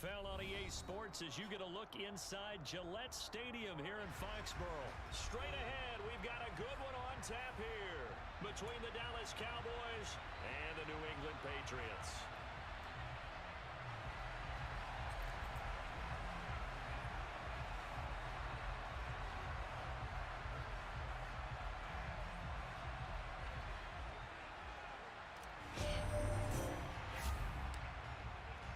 Nfl on EA Sports as you get a look inside Gillette Stadium here in Foxborough. Straight ahead, we've got a good one on tap here between the Dallas Cowboys and the New England Patriots.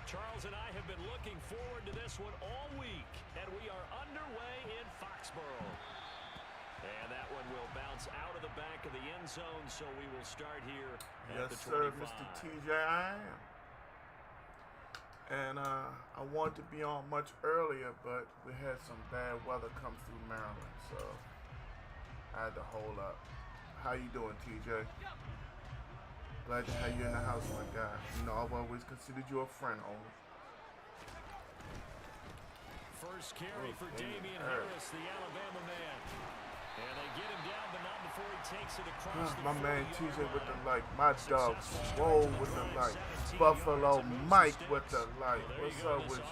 Charles and I have been looking forward to this one all week, and we are underway in Foxborough. And that one will bounce out of the back of the end zone, so we will start here at the 25. Yes, sir, Mr. TJ, I am. And I wanted to be on much earlier, but we had some bad weather come through Maryland, so I had to hold up. How you doing, TJ? Glad to have you in the house, my guy. You know, I've always considered you a friend, Owen. First carry for Damian Harris, the Alabama man. And they get him down, but not before he takes it across the my man TJ with the light. My dog Swole with the light. Buffalo Mike with the light. What's up with you?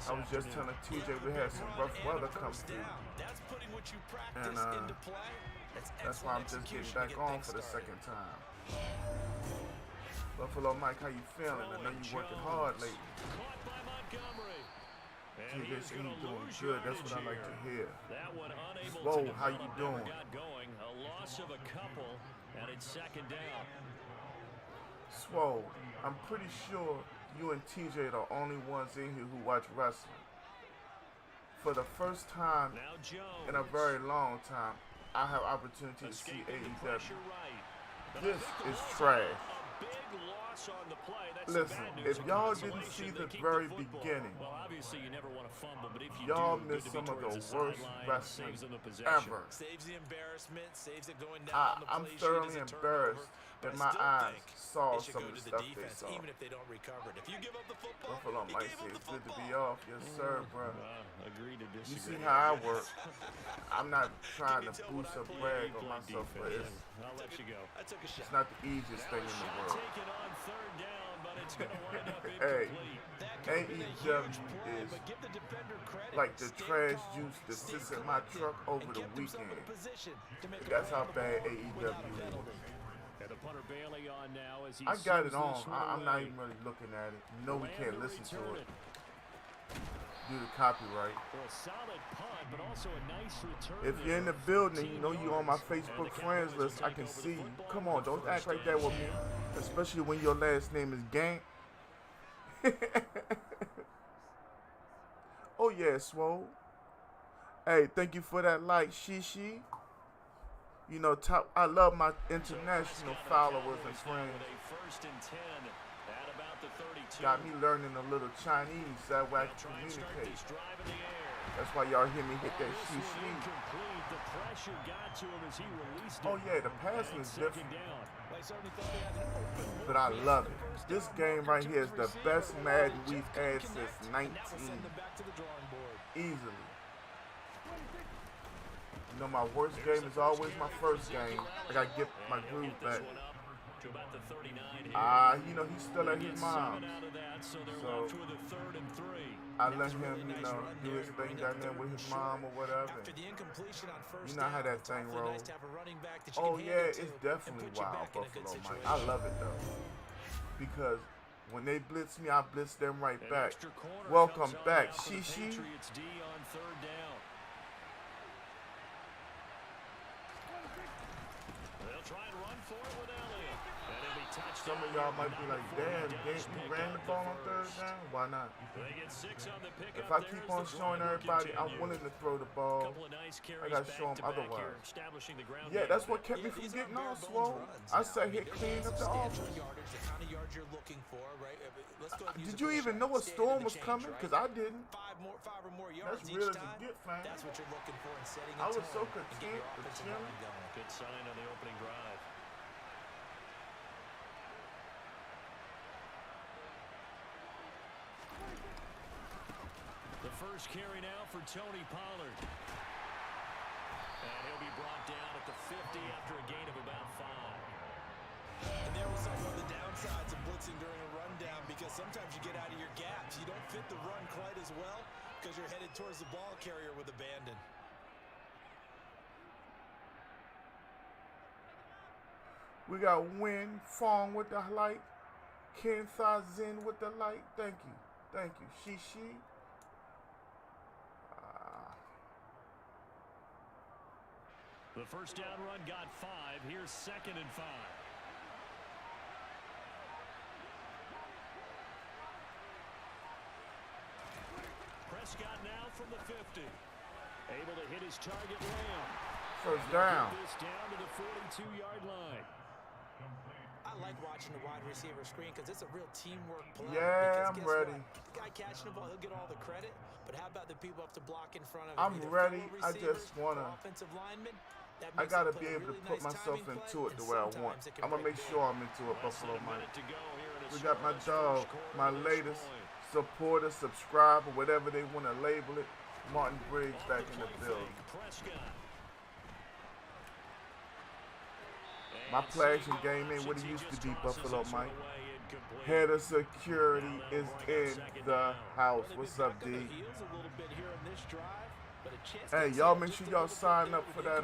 I was just telling TJ we had some rough weather come through. And that's why I'm just getting back on for the second time. Buffalo Mike, how you feeling? I know you're working hard lately. TJ said you doing good. That's what I like to hear. Whoa, how you doing? A loss of a couple, and it's second down. Swole, I'm pretty sure you and TJ are the only ones in here who watch wrestling. For the first time in a very long time, I have opportunity to see AEW. This is trash. Listen, if y'all didn't see the very beginning, y'all missed some of the worst wrestling ever. I'm thoroughly embarrassed that my eyes saw some of the stuff they saw. Buffalo Mike says it's good to be off. Yes, sir, bro. You see how I work. I'm not trying to boost or brag on myself, but it's not the easiest thing in the world. Hey, AEW is like the trash juice that sits in my truck over the weekend. That's how bad AEW is. I got it on. I'm not even really looking at it. You know we can't listen to it due to copyright. If you're in the building, you know you on my Facebook friends list, I can see you. Come on, don't act like that with me. Especially when your last name is Gang. Oh yeah, Swole. Hey, thank you for that like, Shishi. You know, I love my international followers and friends. Got me learning a little Chinese, that way I can communicate. That's why y'all hear me hit that shishi. Oh yeah, the passing is different. But I love it. This game right here is the best Madden we've had since 19. Easily. You know, my worst game is always my first game. I gotta get my groove back. You know, he's still at his mom's. So I let him, you know, do his thing down there with his mom or whatever. You know how that thing rolls. Oh yeah, it's definitely wild, Buffalo Mike. I love it though. Because when they blitz me, I blitz them right back. Welcome back, Shishi. Some of y'all might be like, damn, you ran the ball on third down? Why not? If I keep on showing everybody I'm willing to throw the ball, I got to show them otherwise. Yeah, that's what kept me from getting on, Swole. I said hit clean up the offense. Did you even know a storm was coming? Because I didn't. That's real as it get, fam. I was so content with chilling. Good sign on the opening drive. The first carry now for Tony Pollard. And he'll be brought down at the 50 after a gain of about 5. And there was some of the downsides of blitzing during a rundown, because sometimes you get out of your gaps. You don't fit the run quite as well because you're headed towards the ball carrier with abandon. We got Win Fong with the light. Ken Sa Zin with the light. Thank you. Thank you. She. The first down run got 5. Here's 2nd and 5. Prescott now from the 50. Able to hit his target Lamb. First down. This down to the 42-yard line. I like watching the wide receiver screen because it's a real teamwork play. Yeah, I'm ready. The guy catching the ball, he'll get all the credit. But how about the people up to block in front of him? I'm ready. I just want to. I got to be able to put myself into it the way I want. I'm going to make sure I'm into it, Buffalo Mike. We got my dog, my latest supporter, subscriber, whatever they want to label it, Martin Briggs back in the building. My flashing game ain't what it used to be, Buffalo Mike. Head of security is in the house. What's up, D? Hey, y'all make sure y'all sign up for that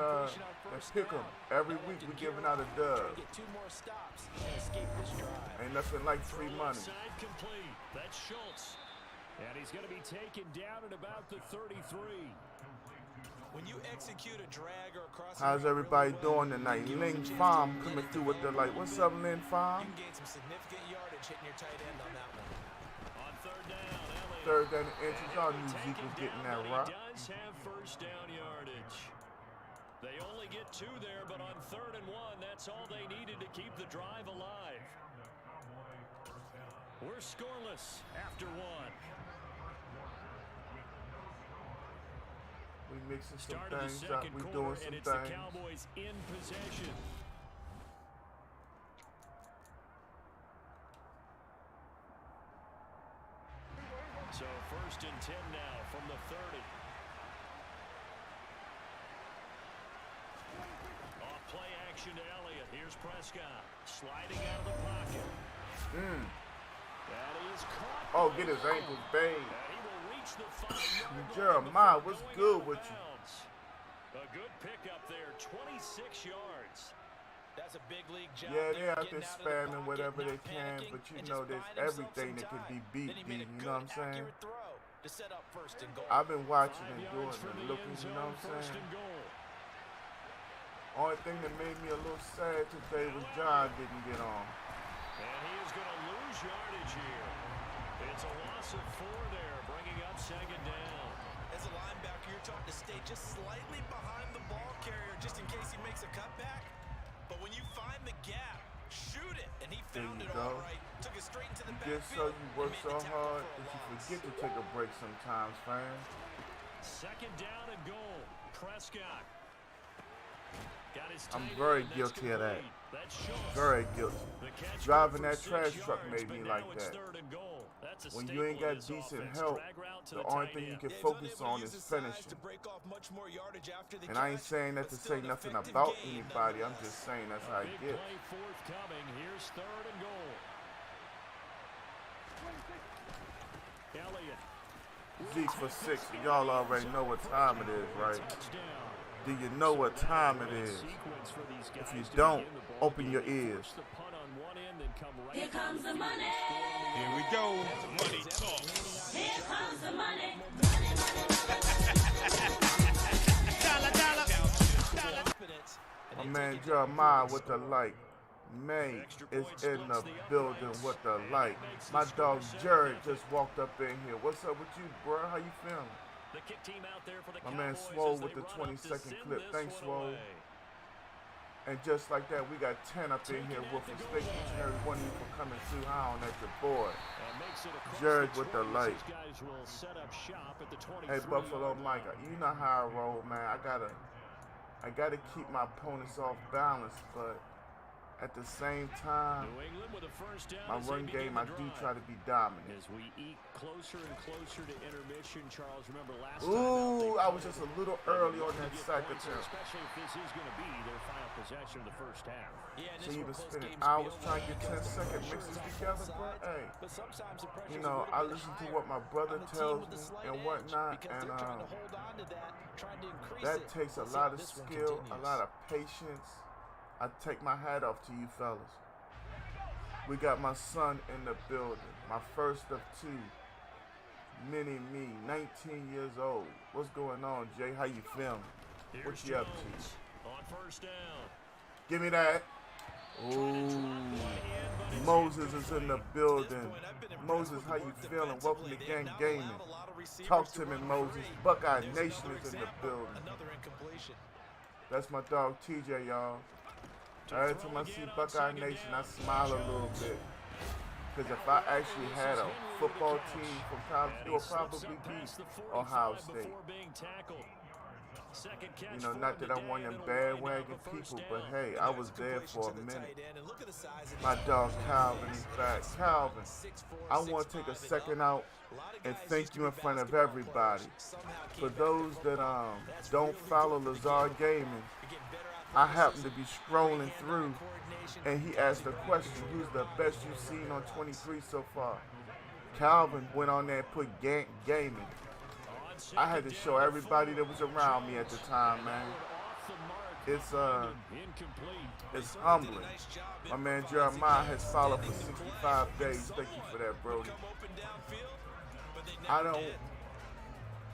pick 'em. Every week we're giving out a dub. Ain't nothing like free money. That's Schultz. And he's going to be taken down at about the 33. When you execute a drag or a cross, how's everybody doing tonight? Ling Farm coming through with the light. What's up, Ling Farm? You can gain some significant yardage hitting your tight end on that one. On 3rd down, Elliott. 3rd down and inches. Y'all knew Zeke was getting that rock. He does have 1st down yardage. They only get 2 there, but on 3rd and 1, that's all they needed to keep the drive alive. We're scoreless after 1. We mixing some Start of the things up. second We quarter, doing some and it's things. the Cowboys in possession. So 1st and 10 now from the 30. Off play action to Elliott. Here's Prescott sliding out of the pocket. That is caught. Oh, get his ankles banged. And he will reach the 5-yard line. Jeremiah, what's good with you? A good pickup there, 26 yards. That's a big league job. Yeah, they out there spamming whatever they can, but you know there's everything that could be beat, D, you know what I'm saying? I've been watching and doing and looking, you know what I'm saying? Only thing that made me a little sad today was John didn't get on. And he is going to lose yardage here. It's a loss of 4 there, bringing up 2nd down. As a linebacker, you're taught to stay just slightly behind the ball carrier just in case he makes a cutback. But when you find the gap, shoot it. And he found it all right. Took it straight into the backfield. You work so hard that you forget to take a break sometimes, fam. 2nd down and goal. Prescott. I'm very guilty of that. Very guilty. Driving that trash truck made me like that. When you ain't got decent help, the only thing you can focus on is finishing. And I ain't saying that to say nothing about anybody. I'm just saying that's how I get. Here's 3rd and goal. Elliott. Zeke for 6. Y'all already know what time it is, right? Do you know what time it is? If you don't, open your ears. Here comes the money. Here we go. Money talk. Here comes the money. My man Jeremiah with the light. May is in the building with the light. My dog Jared just walked up in here. What's up with you, bro? How you feeling? The kick team out there for the my man Swole with the 20-second clip. Thanks, Swole. And just like that, we got 10 up in here with us. Thank each and every one of you for coming through. Hound at your boy. Jared with the light. Hey, Buffalo Mike, you know how I roll, man. I gotta keep my opponents off balance, but At the same time, my run game, I do try to be dominant. As we eat closer and closer to intermission, Charles, remember last time I was just a little early on that sack attempt. Especially if this is going to be their final possession of the first half. Yeah, so you just spend hours trying to get 10-second mixes together, bro. Hey, you know, I listen to what my brother tells me and whatnot, and that takes a lot of skill, a lot of patience. I take my hat off to you fellas. We got my son in the building, my first of two. Mini me, 19 years old. What's going on, Jay? How you feeling? What you up to? On first down. Give me that. Ooh. Moses is in the building. Moses, how you feeling? Welcome to Gang Gaming. Talk to me, Moses. Buckeye Nation is in the building. That's my dog TJ, y'all. Every time I see Buckeye Nation, I smile a little bit. Because if I actually had a football team from college, it would probably be Ohio State. You know, not that I'm one of them bandwagon people, but hey, I was there for a minute. My dog Calvin is back. Calvin, I want to take a second out and thank you in front of everybody. For those that don't follow Lazard Gaming, I happen to be scrolling through, and he asked a question, who's the best you've seen on 23 so far? Calvin went on there and put gaming. I had to show everybody that was around me at the time, man. It's humbling. My man Jeremiah has followed for 65 days. Thank you for that, bro.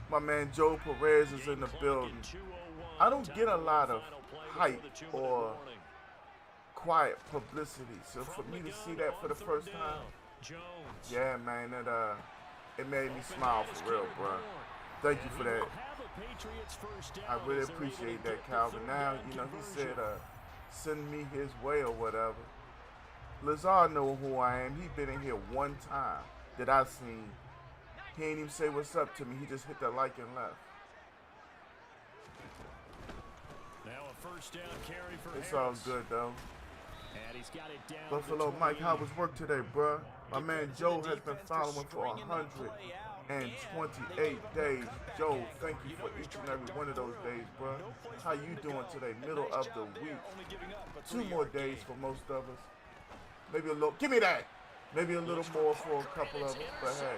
My man Joe Perez is in the building. I don't get a lot of hype or quiet publicity, so for me to see that for the first time, yeah, man, it made me smile for real, bro. Thank you for that. I really appreciate that, Calvin. Now, you know, he said send me his way or whatever. Lazard know who I am. He been in here one time that I seen. He ain't even say what's up to me. He just hit the like and left. First down carry for it's all good though. And he's got it down. Buffalo Mike, how was work today, bruh? My man Joe has been following for 128 days. Joe, thank you for each and every one of those days, bruh. How you doing today? Middle of the week. 2 more days for most of us. Maybe a little. Give me that. Maybe a little more for a couple of us. But hey,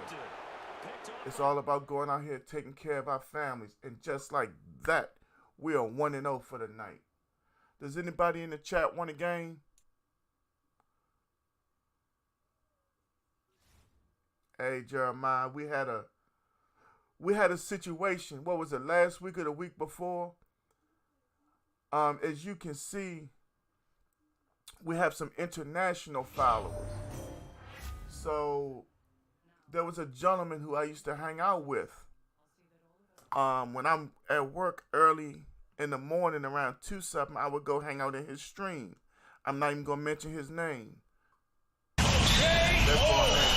it's all about going out here taking care of our families, and just like that, we are 1-0 for the night. Does anybody in the chat want a game? Hey Jeremiah, we had a situation. What was it, last week or the week before? As you can see, we have some international followers. So there was a gentleman who I used to hang out with. When I'm at work early in the morning around 2-something, I would go hang out in his stream. I'm not even gonna mention his name. That's all man.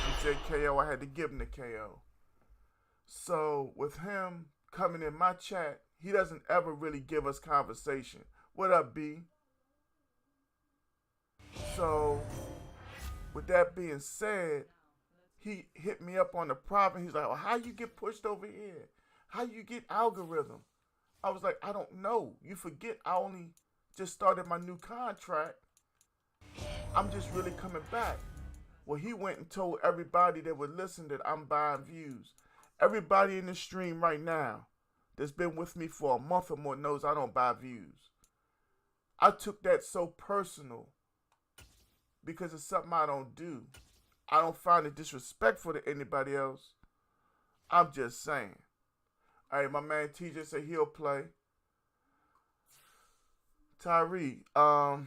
He said KO. I had to give him the KO. So with him coming in my chat, he doesn't ever really give us conversation. What up, B? So with that being said, he hit me up on the private. He's like, well, how you get pushed over here? How you get algorithm? I was like, I don't know. You forget I only just started my new contract. I'm just really coming back. Well, he went and told everybody that would listen that I'm buying views. Everybody in the stream right now that's been with me for a month or more knows I don't buy views. I took that so personal because it's something I don't do. I don't find it disrespectful to anybody else. I'm just saying. Hey, my man TJ said he'll play. Tyree, I'll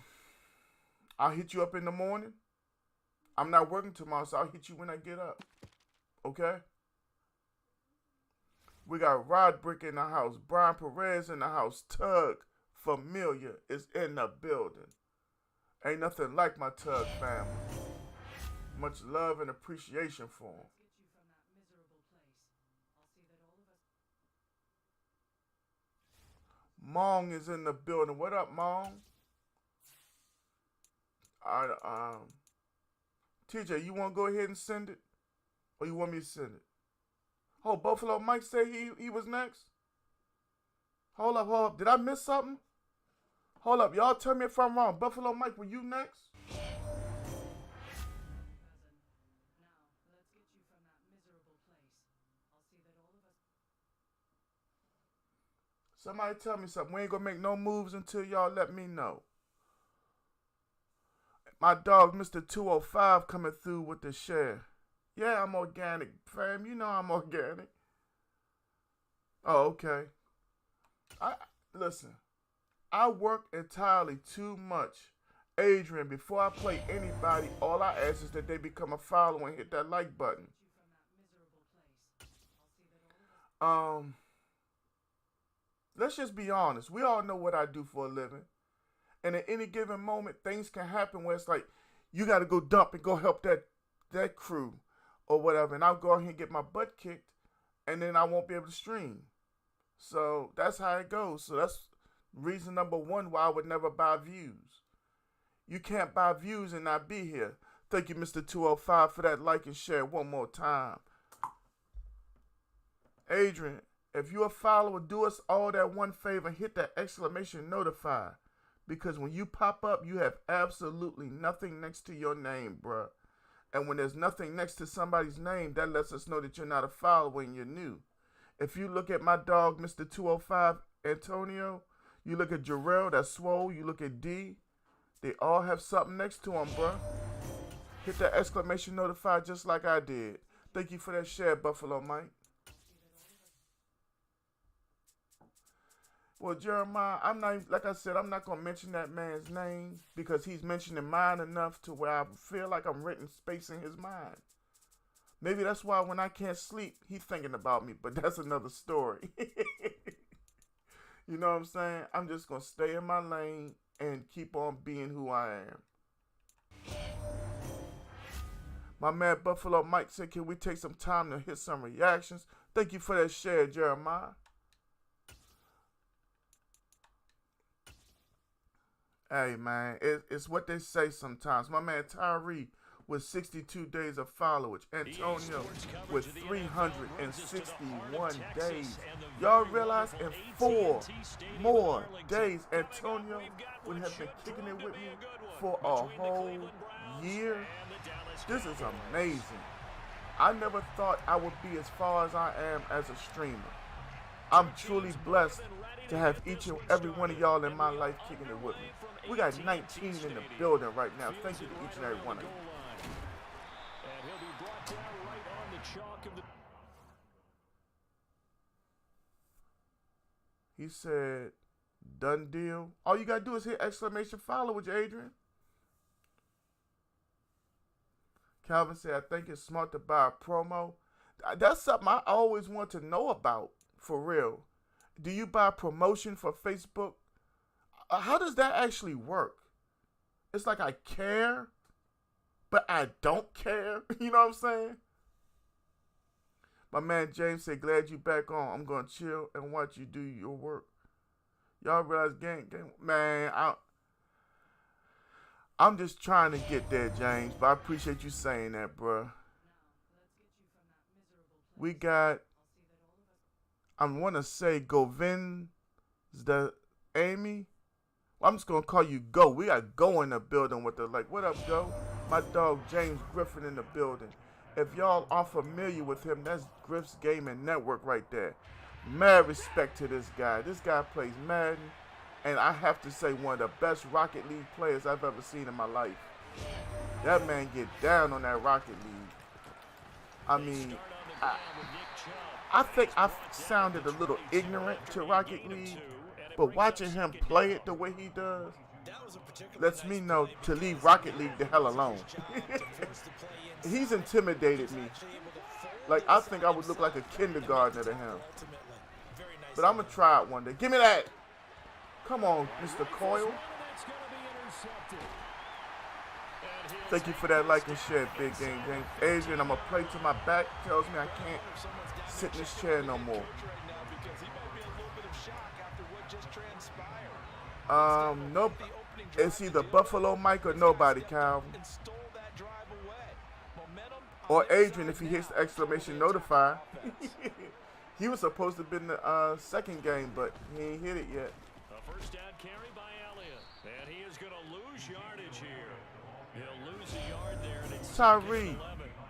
hit you up in the morning. I'm not working tomorrow, so I'll hit you when I get up. Okay? We got Rod Brick in the house. Brian Perez in the house. Tug Familiar is in the building. Ain't nothing like my Tug family. Much love and appreciation for them. Mong is in the building. What up, Mong? TJ, you want to go ahead and send it? Or you want me to send it? Oh, Buffalo Mike said he was next? Hold up. Did I miss something? Hold up. Y'all tell me if I'm wrong. Buffalo Mike, were you next? Somebody tell me something. We ain't gonna make no moves until y'all let me know. My dog, Mr. 205, coming through with the share. Yeah, I'm organic, fam. You know I'm organic. Oh, okay. Listen. I work entirely too much. Adrian, before I play anybody, all I ask is that they become a follower and hit that like button. Let's just be honest. We all know what I do for a living. And at any given moment, things can happen where it's like, you got to go dump and go help that crew or whatever. And I'll go ahead and get my butt kicked, and then I won't be able to stream. So that's how it goes. So that's reason number one why I would never buy views. You can't buy views and not be here. Thank you, Mr. 205, for that like and share one more time. Adrian, if you're a follower, do us all that one favor and hit that exclamation notify. Because when you pop up, you have absolutely nothing next to your name, bruh. And when there's nothing next to somebody's name, that lets us know that you're not a follower and you're new. If you look at my dog, Mr. 205, Antonio, you look at Jarrell, that's Swole, you look at D, they all have something next to them, bruh. Hit that exclamation notify just like I did. Thank you for that share, Buffalo Mike. Well, Jeremiah, I'm not, like I said, I'm not going to mention that man's name because he's mentioning mine enough to where I feel like I'm renting space in his mind. Maybe that's why when I can't sleep, he's thinking about me, but that's another story. You know what I'm saying? I'm just going to stay in my lane and keep on being who I am. My man Buffalo Mike said, can we take some time to hit some reactions? Thank you for that share, Jeremiah. Hey, man, it's what they say sometimes. My man Tyree with 62 days of followage. Antonio with 361 days. Y'all realize in 4 more days, Antonio would have been kicking it with me for a whole year. This is amazing. I never thought I would be as far as I am as a streamer. I'm truly blessed to have each and every one of y'all in my life kicking it with me. We got 19 in the building right now. Thank you to each and every one of you. He said, done deal. All you got to do is hit exclamation followage, Adrian. Calvin said, I think it's smart to buy a promo. That's something I always want to know about, for real. Do you buy promotion for Facebook? How does that actually work? It's like I care, but I don't care. You know what I'm saying? My man James said, glad you back on. I'm going to chill and watch you do your work. Y'all realize, gang, man, I'm just trying to get there, James, but I appreciate you saying that, bruh. We got, I want to say Govin's the Amy. Well, I'm just going to call you Go. We got Go in the building with the, like, what up, Go? My dog James Griffin in the building. If y'all are familiar with him, that's Griff's Gaming Network right there. Mad respect to this guy. This guy plays Madden, and I have to say one of the best Rocket League players I've ever seen in my life. That man get down on that Rocket League. I mean, I think I sounded a little ignorant to Rocket League, but watching him play it the way he does lets me know to leave Rocket League the hell alone. He's intimidated me. Like, I think I would look like a kindergartner to him. But I'm going to try it one day. Give me that. Come on, Mr. Coyle. Thank you for that like and share, Big Game James. Adrian, I'm going to play till my back tells me I can't sit in this chair no more. Nope. It's either Buffalo Mike or nobody, Calvin. Or Adrian if he hits the exclamation notify. He was supposed to have been the second game, but he ain't hit it yet. A first down carry by Elliott. And he is going to lose yardage here. He'll lose a yard there, and it's Tyree.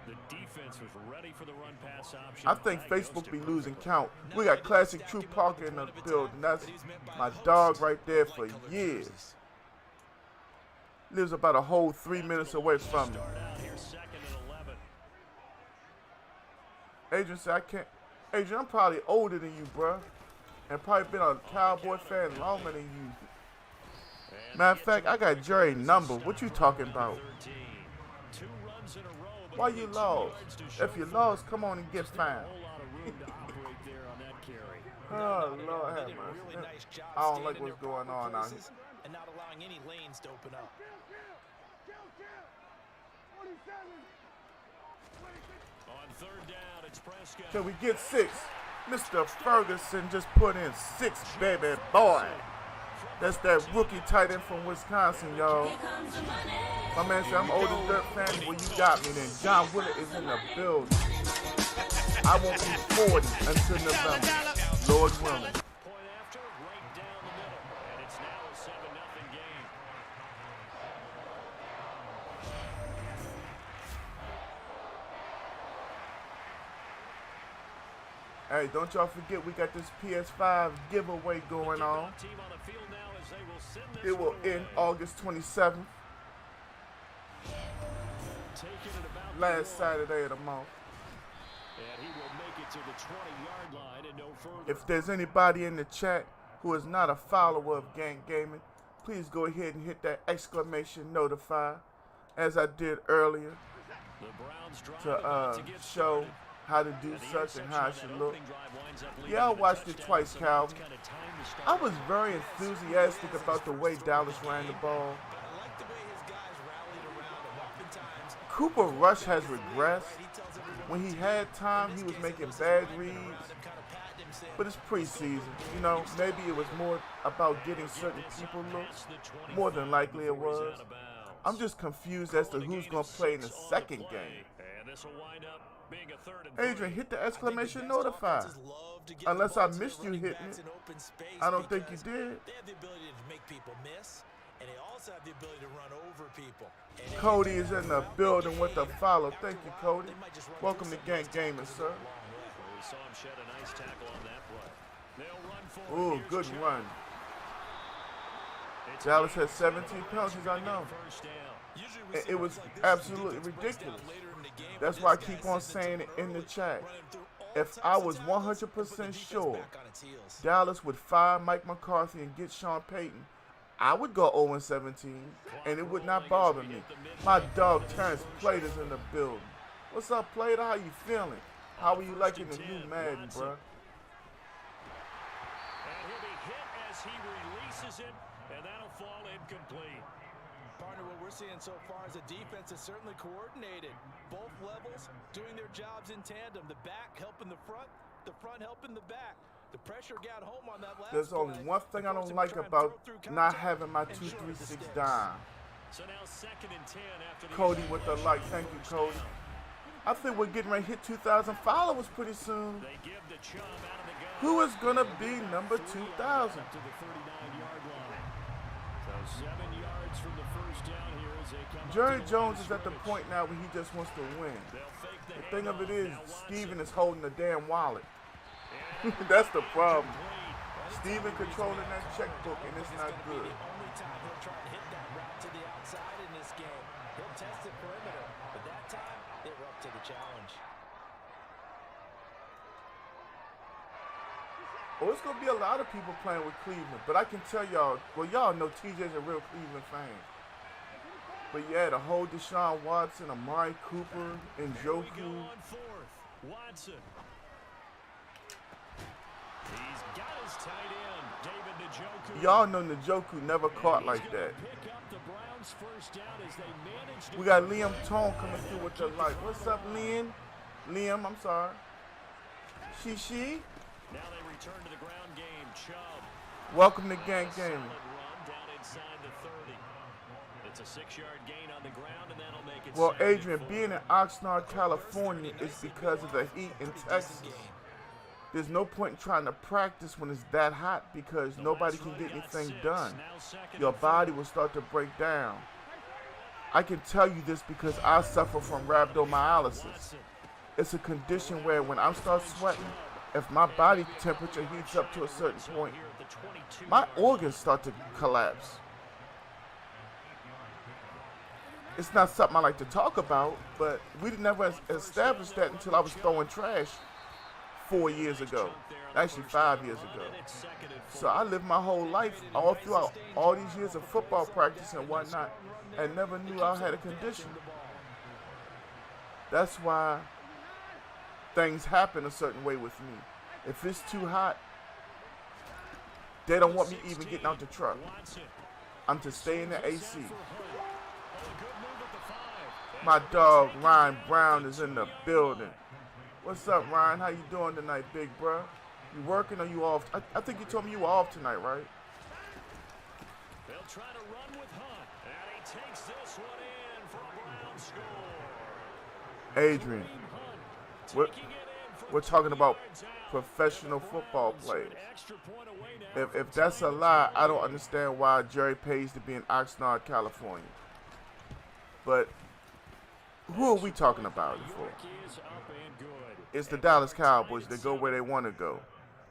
The defense was ready for the run pass option. I think Facebook be losing count. We got Classic True Parker in the building. That's my dog right there for years. Lives about a whole 3 minutes away from me. Adrian said, I can't. Adrian, I'm probably older than you, bruh. And probably been a Cowboy fan longer than you. Matter of fact, I got Jerry's number. What you talking about? Why you lost? If you lost, come on and get found. Oh, Lord have mercy. I don't like what's going on out here. And not allowing any lanes to open up. On third down, it's Prescott. Can we get 6? Mr. Ferguson just put in 6, baby boy. That's that rookie tight end from Wisconsin, y'all. My man said, I'm old as dirt fan. Well, you got me then. John Willett is in the building. I won't be 40 until November. Lord willing. Point after, right down the middle. And it's now a 7-0 game. Hey, don't y'all forget we got this PS5 giveaway going on. It will end August 27th. Last Saturday of the month. And he will make it to the 20-yard line and no further. If there's anybody in the chat who is not a follower of Gang Gaming, please go ahead and hit that exclamation notify, as I did earlier, to show how to do such and how I should look. Yeah, I watched it twice, Calvin. I was very enthusiastic about the way Dallas ran the ball. Cooper Rush has regressed. When he had time, he was making bad reads. But it's preseason. You know, maybe it was more about getting certain people looks. More than likely it was. I'm just confused as to who's going to play in the second game. Adrian, hit the exclamation notify. Unless I missed you hitting it. I don't think you did. They have the ability to make people miss, and they also have the ability to run over people. Cody is in the building with a follow. Thank you, Cody. Welcome to Gang Gaming, sir. Ooh, good run. Dallas has 17 penalties, I know. It was absolutely ridiculous. That's why I keep on saying it in the chat. If I was 100% sure Dallas would fire Mike McCarthy and get Sean Payton, I would go 0-17, and it would not bother me. My dog Terrence Plater's in the building. What's up, Plater? How you feeling? How are you liking the new Madden, bro? And he'll be hit as he releases it, and that'll fall incomplete. Partner, what we're seeing so far is the defense is certainly coordinated. Both levels doing their jobs in tandem. The back helping the front helping the back. The pressure got home on that last There's only one thing I don't like about not having my 2-3-6 dime. So now 2nd and 10 after the Cody with the like. Thank you, Cody. I think we're getting ready to hit 2,000 followers pretty soon. They give the chub out of the gun. Who is going to be number 2,000? To the 39-yard line. So 7 yards from the first down here as they come. Jerry Jones is at the point now where he just wants to win. The thing of it is, Steven is holding the damn wallet. That's the problem. Steven controlling that checkbook, and it's not good. The only time he'll try and hit that route to the outside in this game. He'll test the perimeter, but that time they were up to the challenge. Oh, it's going to be a lot of people playing with Cleveland, but I can tell y'all, well, y'all know TJ's a real Cleveland fan. But yeah, the whole Deshaun Watson, Amari Cooper, and Njoku. Watson. He's got his tight end, David Njoku. Y'all know Njoku never caught like that. We got Liam Tone coming through with the light. What's up, Liam? Liam, I'm sorry. She. Now they return to the ground game. Chubb. Welcome to Gang Gaming. down inside the 30. It's a 6-yard gain on the ground, and that'll make it. Well, Adrian, being in Oxnard, California is because of the heat in Texas. There's no point in trying to practice when it's that hot because nobody can get anything done. Your body will start to break down. I can tell you this because I suffer from rhabdomyolysis. It's a condition where when I start sweating, if my body temperature heats up to a certain point, my organs start to collapse. It's not something I like to talk about, but we never established that until I was throwing trash 4 years ago. Actually, 5 years ago. So I lived my whole life, all throughout all these years of football practice and whatnot, and never knew I had a condition. That's why things happen a certain way with me. If it's too hot, they don't want me even getting out the truck. I'm to stay in the AC. My dog, Ryan Brown, is in the building. What's up, Ryan? How you doing tonight, big bro? You working or you off? I think you told me you were off tonight, right? They'll try to run with Hunt, and he takes this one in for a Brown score. Adrian, we're talking about professional football players. If that's a lie, I don't understand why Jerry pays to be in Oxnard, California. But who are we talking about it for? It's the Dallas Cowboys. They go where they want to go.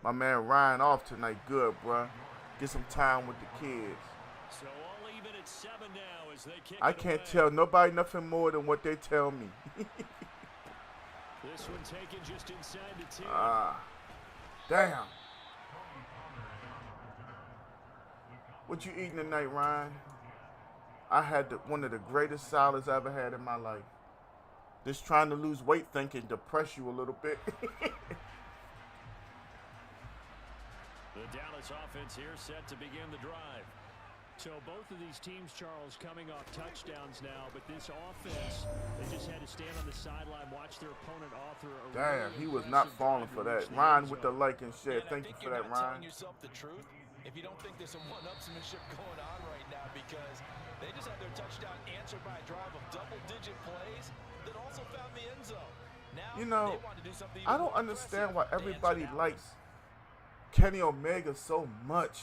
My man Ryan off tonight. Good, bruh. Get some time with the kids. So all even at 7 now as they kick I can't tell nobody nothing more than what they tell me. This one taken just inside the 10. Damn. What you eating tonight, Ryan? I had one of the greatest salads I ever had in my life. Just trying to lose weight thing can depress you a little bit. The Dallas offense here set to begin the drive. So both of these teams, Charles, coming off touchdowns now, but this offense, they just had to stand on the sideline, watch their opponent author a Damn, he was not falling for that. Ryan with the like and share. Thank you for that, Ryan. Yourself the truth if you don't think there's some one-upsmanship going on right now, because they just had their touchdown answered by a drive of double-digit plays that also found the end zone. Now, you know, they want to do something I don't understand why everybody likes Kenny Omega so much.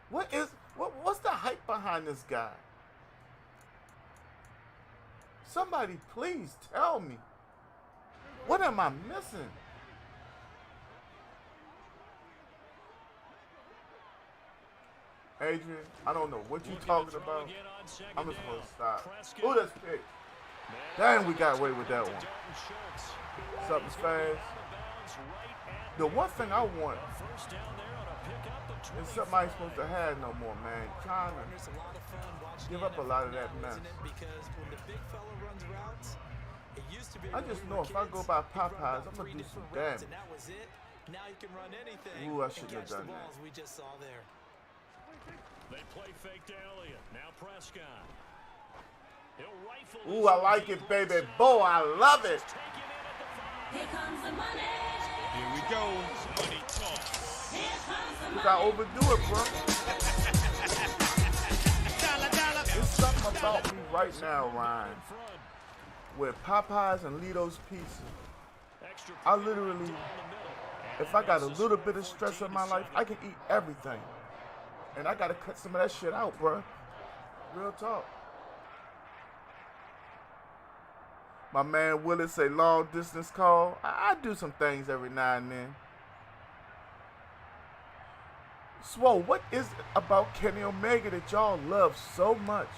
What's the hype behind this guy? Somebody please tell me. What am I missing? Adrian, I don't know what you talking about. I'm just going to stop. Who this pick? Damn, we got away with that one. Something's fast. The one thing I want is something I ain't supposed to have no more, man. Trying to give up a lot of that mess. I just know if I go by Popeyes, I'm going to do some damage. Ooh, I shouldn't have done that. They play fake to Elliott. Now Prescott. Ooh, I like it, baby. Boy, I love it. Here comes the money. Here we go. Money talk. Here comes the Because money. I overdo it, bro. There's something about me right now, Ryan, with Popeyes and Lido's Pizza. I literally, if I got a little bit of stress in my life, I can eat everything. And I got to cut some of that shit out, bro. Real talk. My man Willis say long distance call. I do some things every now and then. Swole, what is it about Kenny Omega that y'all love so much?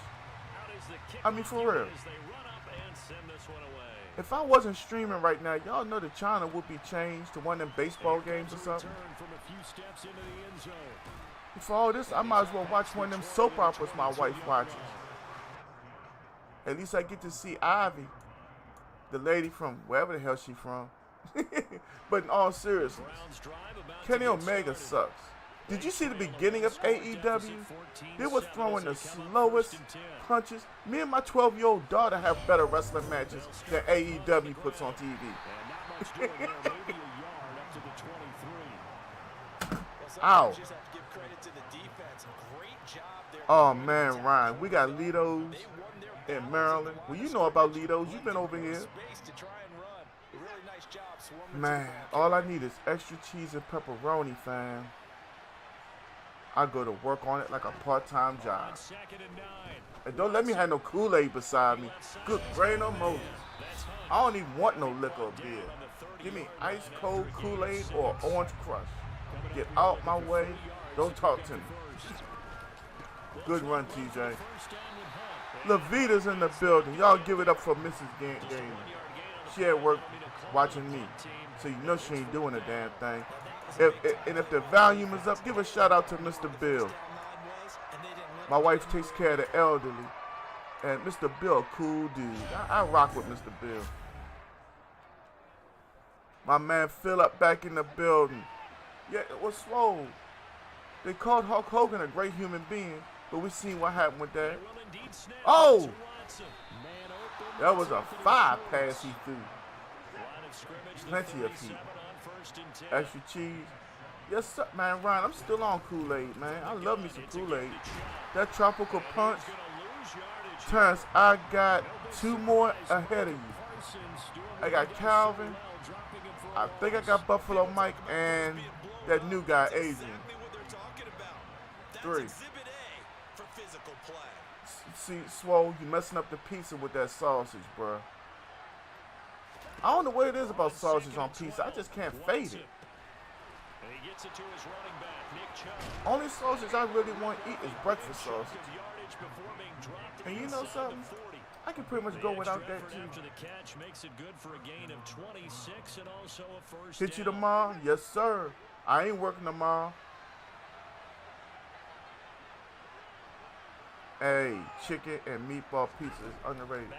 I mean, for real. If I wasn't streaming right now, y'all know the channel would be changed to one of them baseball games or something. For all this, I might as well watch one of them soap operas my wife watches. At least I get to see Ivy, the lady from wherever the hell she from. But in all seriousness, Kenny Omega sucks. Did you see the beginning of AEW? They were throwing the slowest punches. Me and my 12-year-old daughter have better wrestling matches than AEW puts on TV. Ow. Just have to give credit to the defense. Great job Oh man, Ryan, we got Lido's in Maryland. Well, you know about Lido's. You've been over here. Man, all I need is extra cheese and pepperoni, fam. I go to work on it like a part-time job. And don't let me have no Kool-Aid beside me. Good grain of Moses. I don't even want no liquor or beer. Give me ice cold Kool-Aid or orange crush. Get out my way. Don't talk to me. Good run, TJ. Levita's in the building. Y'all give it up for Mrs. Game. She at work watching me. So you know she ain't doing a damn thing. If the volume is up, give a shout out to Mr. Bill. My wife takes care of the elderly. And Mr. Bill, cool dude. I rock with Mr. Bill. My man Phil up back in the building. Yeah, it was swole. They called Hulk Hogan a great human being, but we seen what happened with that. Oh! That was a 5 pass he threw. Plenty of heat. Extra cheese. Yes, sir, man, Ryan, I'm still on Kool-Aid, man. I love me some Kool-Aid. That tropical punch. Terrence, I got 2 more ahead of you. I got Calvin. I think I got Buffalo Mike and that new guy, Adrian. 3. See, Swole, you messing up the pizza with that sausage, bro. I don't know what it is about sausage on pizza. I just can't fade it. Only sausage I really want to eat is breakfast sausage. And you know something? I can pretty much go without that too. Hit you tomorrow? Yes, sir. I ain't working tomorrow. Hey, chicken and meatball pizza is underrated.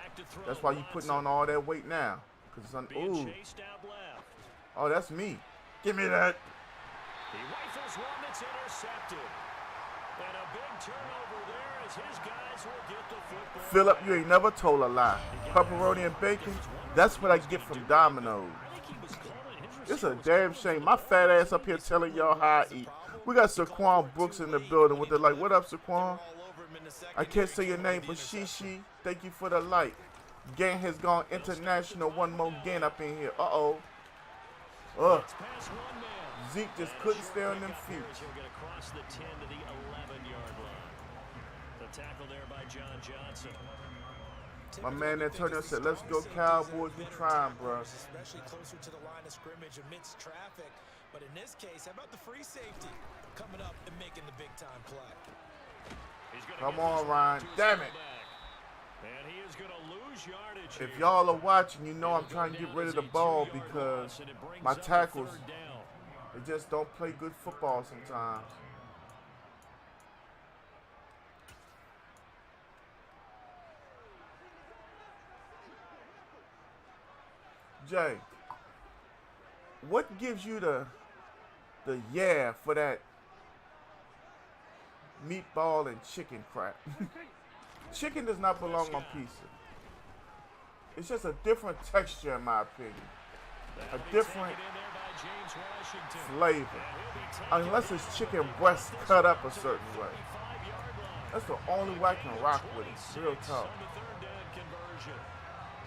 That's why you putting on all that weight now. Cause it's ooh. Oh, that's me. Give me that. He rifles one that's intercepted. And a big turnover there as his guys will get the football. Philip, you ain't never told a lie. Pepperoni and bacon, that's what I get from Domino's. It's a damn shame. My fat ass up here telling y'all how I eat. We got Saquon Brooks in the building with the light. What up, Saquon? I can't say your name, but Shishi, thank you for the light. Gang has gone international. One more game up in here. Uh-oh. Ugh. Zeke just couldn't stay on them feet. My man Antonio said, let's go Cowboys. We trying, bro. Especially closer to the line of scrimmage amidst traffic. But in this case, how about the free safety coming up and making the big time play? Come on, Ryan. Damn it. And he is going to lose yardage. If y'all are watching, you know I'm trying to get rid of the ball because my tackles, they just don't play good football sometimes. Jay, what gives you the yeah for that meatball and chicken crap? Chicken does not belong on pizza. It's just a different texture in my opinion. A different flavor. Unless it's chicken breast cut up a certain way. That's the only way I can rock with it. Real talk.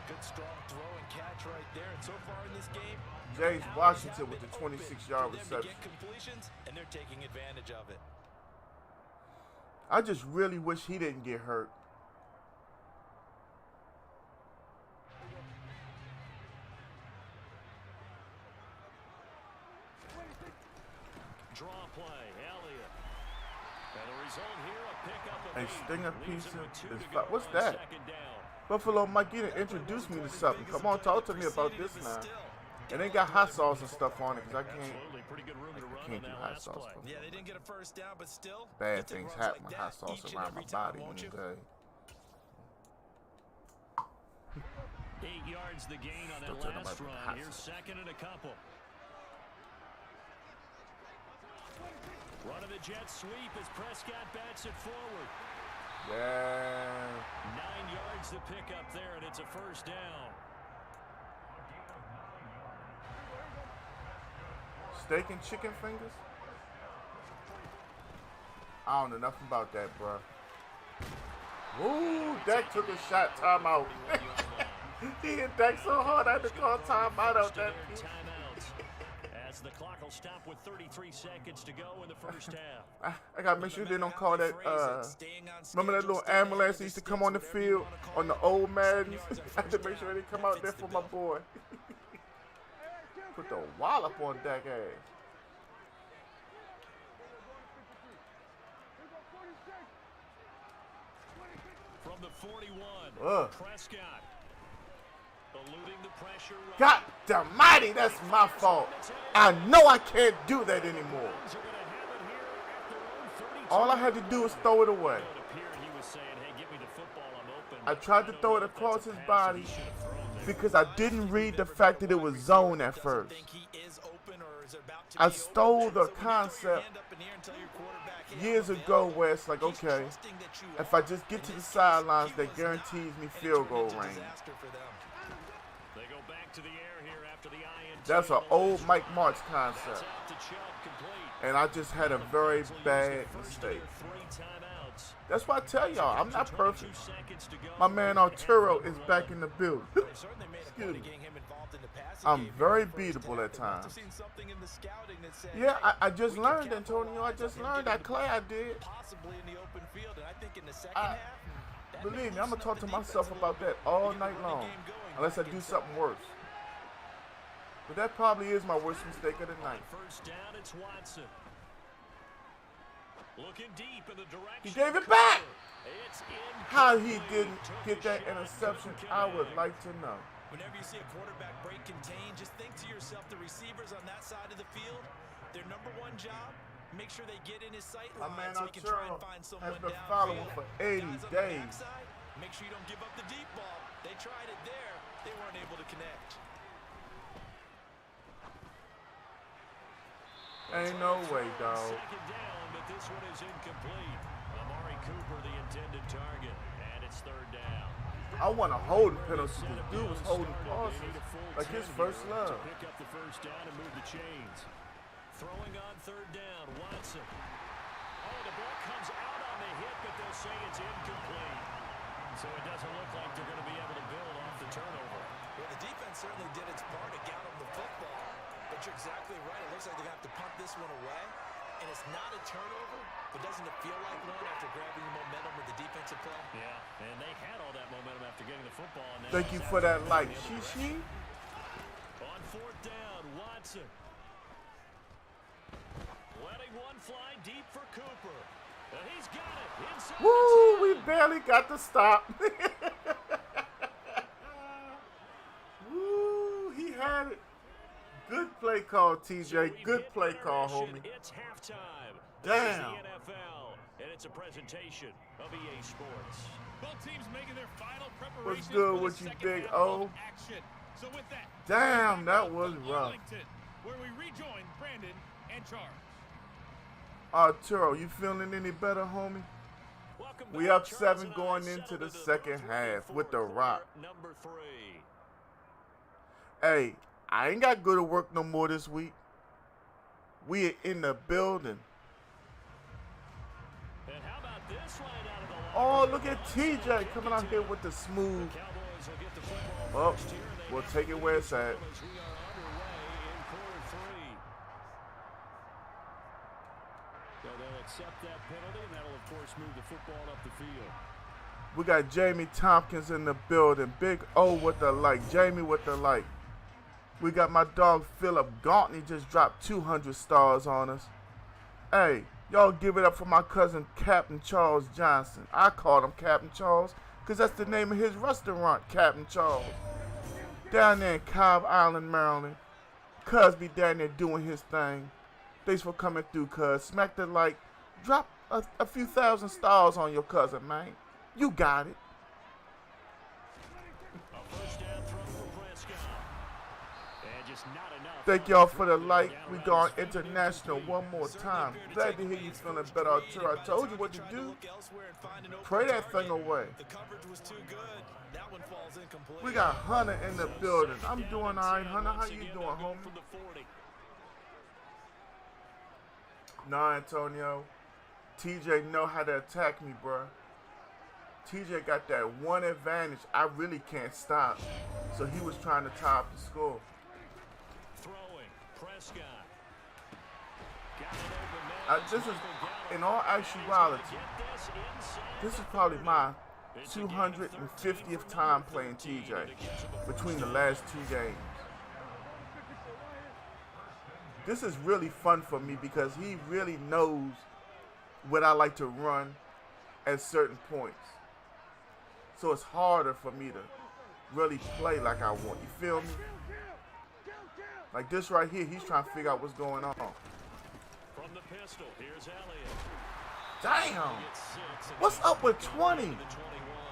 Good strong throw and catch right there. And so far in this game, James Washington with the 26-yard reception. Completions, and they're taking advantage of it. I just really wish he didn't get hurt. Draw play, Elliott. And the result here, a pickup of A stinger pizza is what's that? Buffalo Mike, you didn't introduce me to something. Come on, talk to me about this now. And they got hot sauce and stuff on it because I can't do hot sauce. Yeah, they didn't get a first down, but still. Bad things happen with hot sauce around my body. 8 yards the gain on that last run. Here's second and a couple. Run of the jet sweep as Prescott bats it forward. Yeah. 9 yards to pick up there, and it's a first down. Steak and chicken fingers? I don't know nothing about that, bro. Ooh, Dak took a shot. Timeout. He hit Dak so hard I had to call timeout out that piece. As the clock will stop with 33 seconds to go in the first half. I gotta make sure they don't call that. Remember that little ambulance that used to come on the field on the old Maddens? I had to make sure they come out there for my boy. Put the wallop on Dak ass. From the 41, Prescott. Eluding the pressure. God almighty, that's my fault. I know I can't do that anymore. All I had to do was throw it away. I tried to throw it across his body because I didn't read the fact that it was zone at first. I stole the concept years ago where it's like, okay, if I just get to the sidelines, that guarantees me field goal range. That's an old Mike Martz concept. And I just had a very bad mistake. That's why I tell y'all, I'm not perfect. My man Arturo is back in the building. Excuse me. I'm very beatable at times. Yeah, I just learned, Antonio. I just learned that Clay I did. Believe me, I'm going to talk to myself about that all night long. Unless I do something worse. But that probably is my worst mistake of the night. First down, it's Watson. Looking deep in the direction. He gave it back. How he didn't get that interception, I would like to know. Whenever you see a quarterback break contain, just think to yourself, the receivers on that side of the field, their number one job, make sure they get in his sight line so he can try and find someone has been following for 80 days. Make sure you don't give up the deep ball. They tried it there. They weren't able to connect. Ain't no way, dog. Second down, but this one is incomplete. Amari Cooper, the intended target, and it's third down. I want a holding penalty. This dude was holding passes like his first love. Pick up the first down and move the chains. Throwing on third down, Watson. Oh, the ball comes out on the hit, but they'll say it's incomplete. So it doesn't look like they're going to be able to build off the turnover. Well, the defense certainly did its part to get them the football. But you're exactly right. It looks like they're going to have to punt this one away. And it's not a turnover, but doesn't it feel like one after grabbing the momentum with the defensive play? Yeah, and they had all that momentum after getting the football. And thank you for that like. She. On fourth down, Watson. Letting one fly deep for Cooper. And he's got it. Inside. Woo, we barely got the stop. Woo, he had it. Good play call, TJ. Good play call, homie. It's halftime. Damn. This is the NFL, and it's a presentation of EA Sports. Both teams making their final preparations. What's good with you, Big O? So with that, damn, that was rough. Where we rejoin Brandon and Charles. Arturo, you feeling any better, homie? We up 7 going into the second half with the Rock. Number 3. Hey, I ain't got to go to work no more this week. We are in the building. And how about this line out of the line? Oh, look at TJ coming out here with the smooth. Well, we'll take it where it's at. So they'll accept that penalty, and that'll, of course, move the football up the field. We got Jamie Tompkins in the building. Big O with the like. Jamie with the like. We got my dog Philip Gauntney just dropped 200 stars on us. Hey, y'all give it up for my cousin Captain Charles Johnson. I called him Captain Charles because that's the name of his restaurant, Captain Charles. Down there in Cobb Island, Maryland. Cuz be down there doing his thing. Thanks for coming through, cuz. Smack the like. Drop a few thousand stars on your cousin, man. You got it. Thank y'all for the like. We going international one more time. Glad to hear you feeling better, Arturo. I told you what to do. Pray that thing away. We got Hunter in the building. I'm doing all right, Hunter. How you doing, homie? Nah, Antonio. TJ know how to attack me, bro. TJ got that one advantage I really can't stop. So he was trying to tie up the score. Throwing, Prescott. This is, in all actuality, this is probably my 250th time playing TJ between the last 2 games. This is really fun for me because he really knows what I like to run at certain points. So it's harder for me to really play like I want. You feel me? Like this right here, he's trying to figure out what's going on. From the pistol, here's Elliott. Damn! What's up with 20?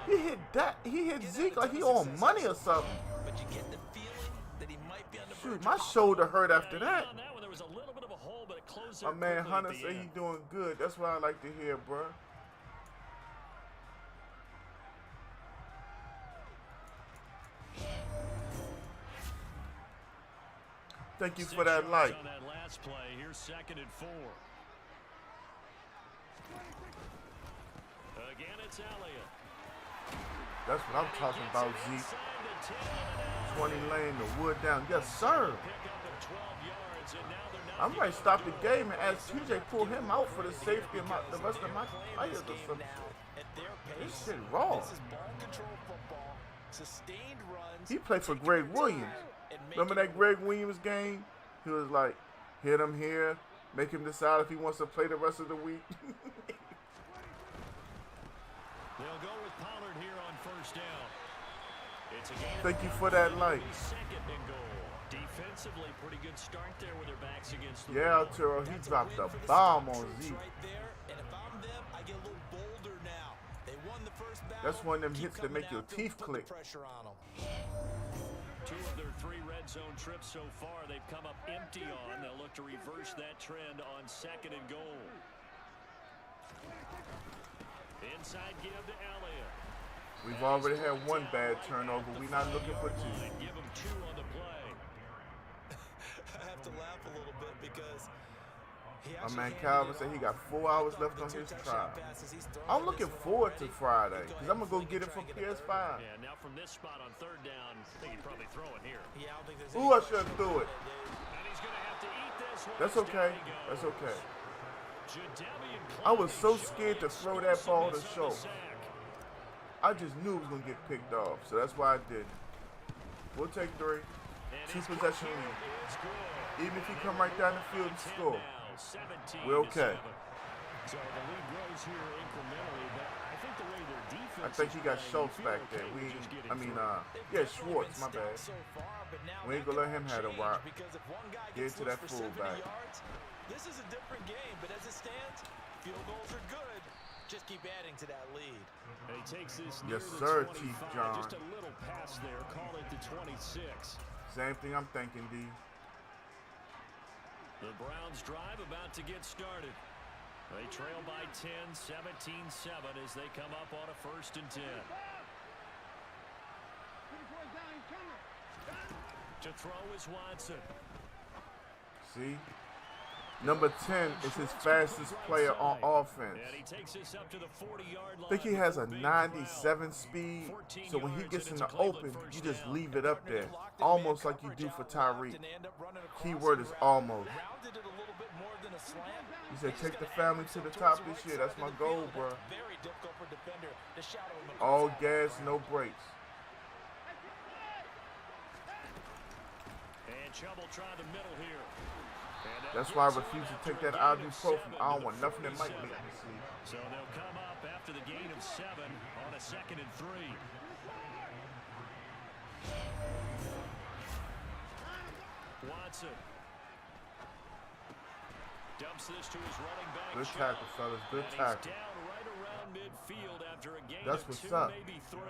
He hit that. He hit Zeke like he on money or something. But you get the feeling that he might be on the Shoot, my shoulder hurt after that. On that one, there was a little bit of a hole, but it closed My there man quickly Hunter at the said end. he doing good. That's what I like to hear, bro. Thank you for that like. On that last play, here's 2nd and 4. Again, it's Elliott. That's what I'm talking about, Zeke. 20 laying the wood down. Yes, sir. I'm ready to stop the game and ask TJ pull him out for the safety of the rest of my players or some shit. This shit raw. He played for Greg Williams. Remember that Greg Williams game? He was like, hit him here, make him decide if he wants to play the rest of the week. They'll go with Pollard here on 1st down. It's a game. Thank you for that like. 2nd and goal. Defensively, pretty good start there with their backs against the Yeah, wall. Turo, he dropped a bomb on Zeke. Right there, and if I'm them, I get a little bolder now. They won the first battle. That's one of them Keep hits that coming make your downfield, teeth put click. the pressure on them. 2 of their 3 red zone trips so far, they've come up empty on. They'll look to reverse that trend on 2nd and goal. Inside give to Elliott. We've already had one bad turnover. We're not looking for 2. Give him 2 on the play. I have to laugh a little bit because he My actually man handed Calvin it said he off. got 4 hours left on The 2 his touchdown trial. passes he's thrown I'm in looking this one forward to already. Friday Go because ahead I'm going to and go fling get and it try from and get a PS5. Yeah, now from this spot on 3rd down, I think he'd probably throw it here. Yeah, I don't think there's Ooh, I any should have question threw it. about it. And he's going to have to eat this one. That's Down okay. he goes. That's okay. Jadeveon I was so Clowney scared to showing throw that ball to explosiveness show. on the sack. I just knew it was going to get picked off, so that's why I did. We'll take 3. And 2 his possession kick lead. is good. Even if he come right down the field and 10 score, now, 17 we're to okay. 7. So the lead grows here incrementally, but I think the way their defense I think he got is Schultz playing, back there. you feel okay with just getting through. Yeah, Schwartz, my bad. So far, but now We ain't that gonna let could him have the change rock. because if one guy Get gets to loose that for 70 fullback. yards, this is a different game. But as it stands, field goals are good. Just keep adding to that lead. And he takes this Yes, near sir, the Chief 25, John. just a little pass there, call it the 26. Same thing I'm thinking, D. The Browns drive about to get started. They trail by 10, 17-7 as they come up on a 1st and 10. To throw is Watson. See? Number 10 is his fastest player on offense. And he takes us up to the 40-yard line. I think he has a before being 97 fouled. speed, 14 so when he yards, gets and in it's the a Cleveland open, first you just down. leave it up there, Locked in almost man like you do coverage for out locked Tyreek. and end up running across Keyword the is route. almost. Rounded it a little bit more than a slant. He said, He's take the gonna family add to the top himself this towards the year. right That's side my of the goal, field. bro. That's very difficult for a defender to shadow him across All that gas, line. no brakes. And Chubb will try the middle here. And that That's why I gets refuse to after take a that gain of ibuprofen. 7 I don't to want nothing that might 47. make me see. So they'll come up after the gain of 7 on a 2nd and 3. Watson dumps this to his running back. Good Chubb. tackle, fellas. Good And he's tackle. down right around midfield after a gain That's of what's 2, up. maybe 3.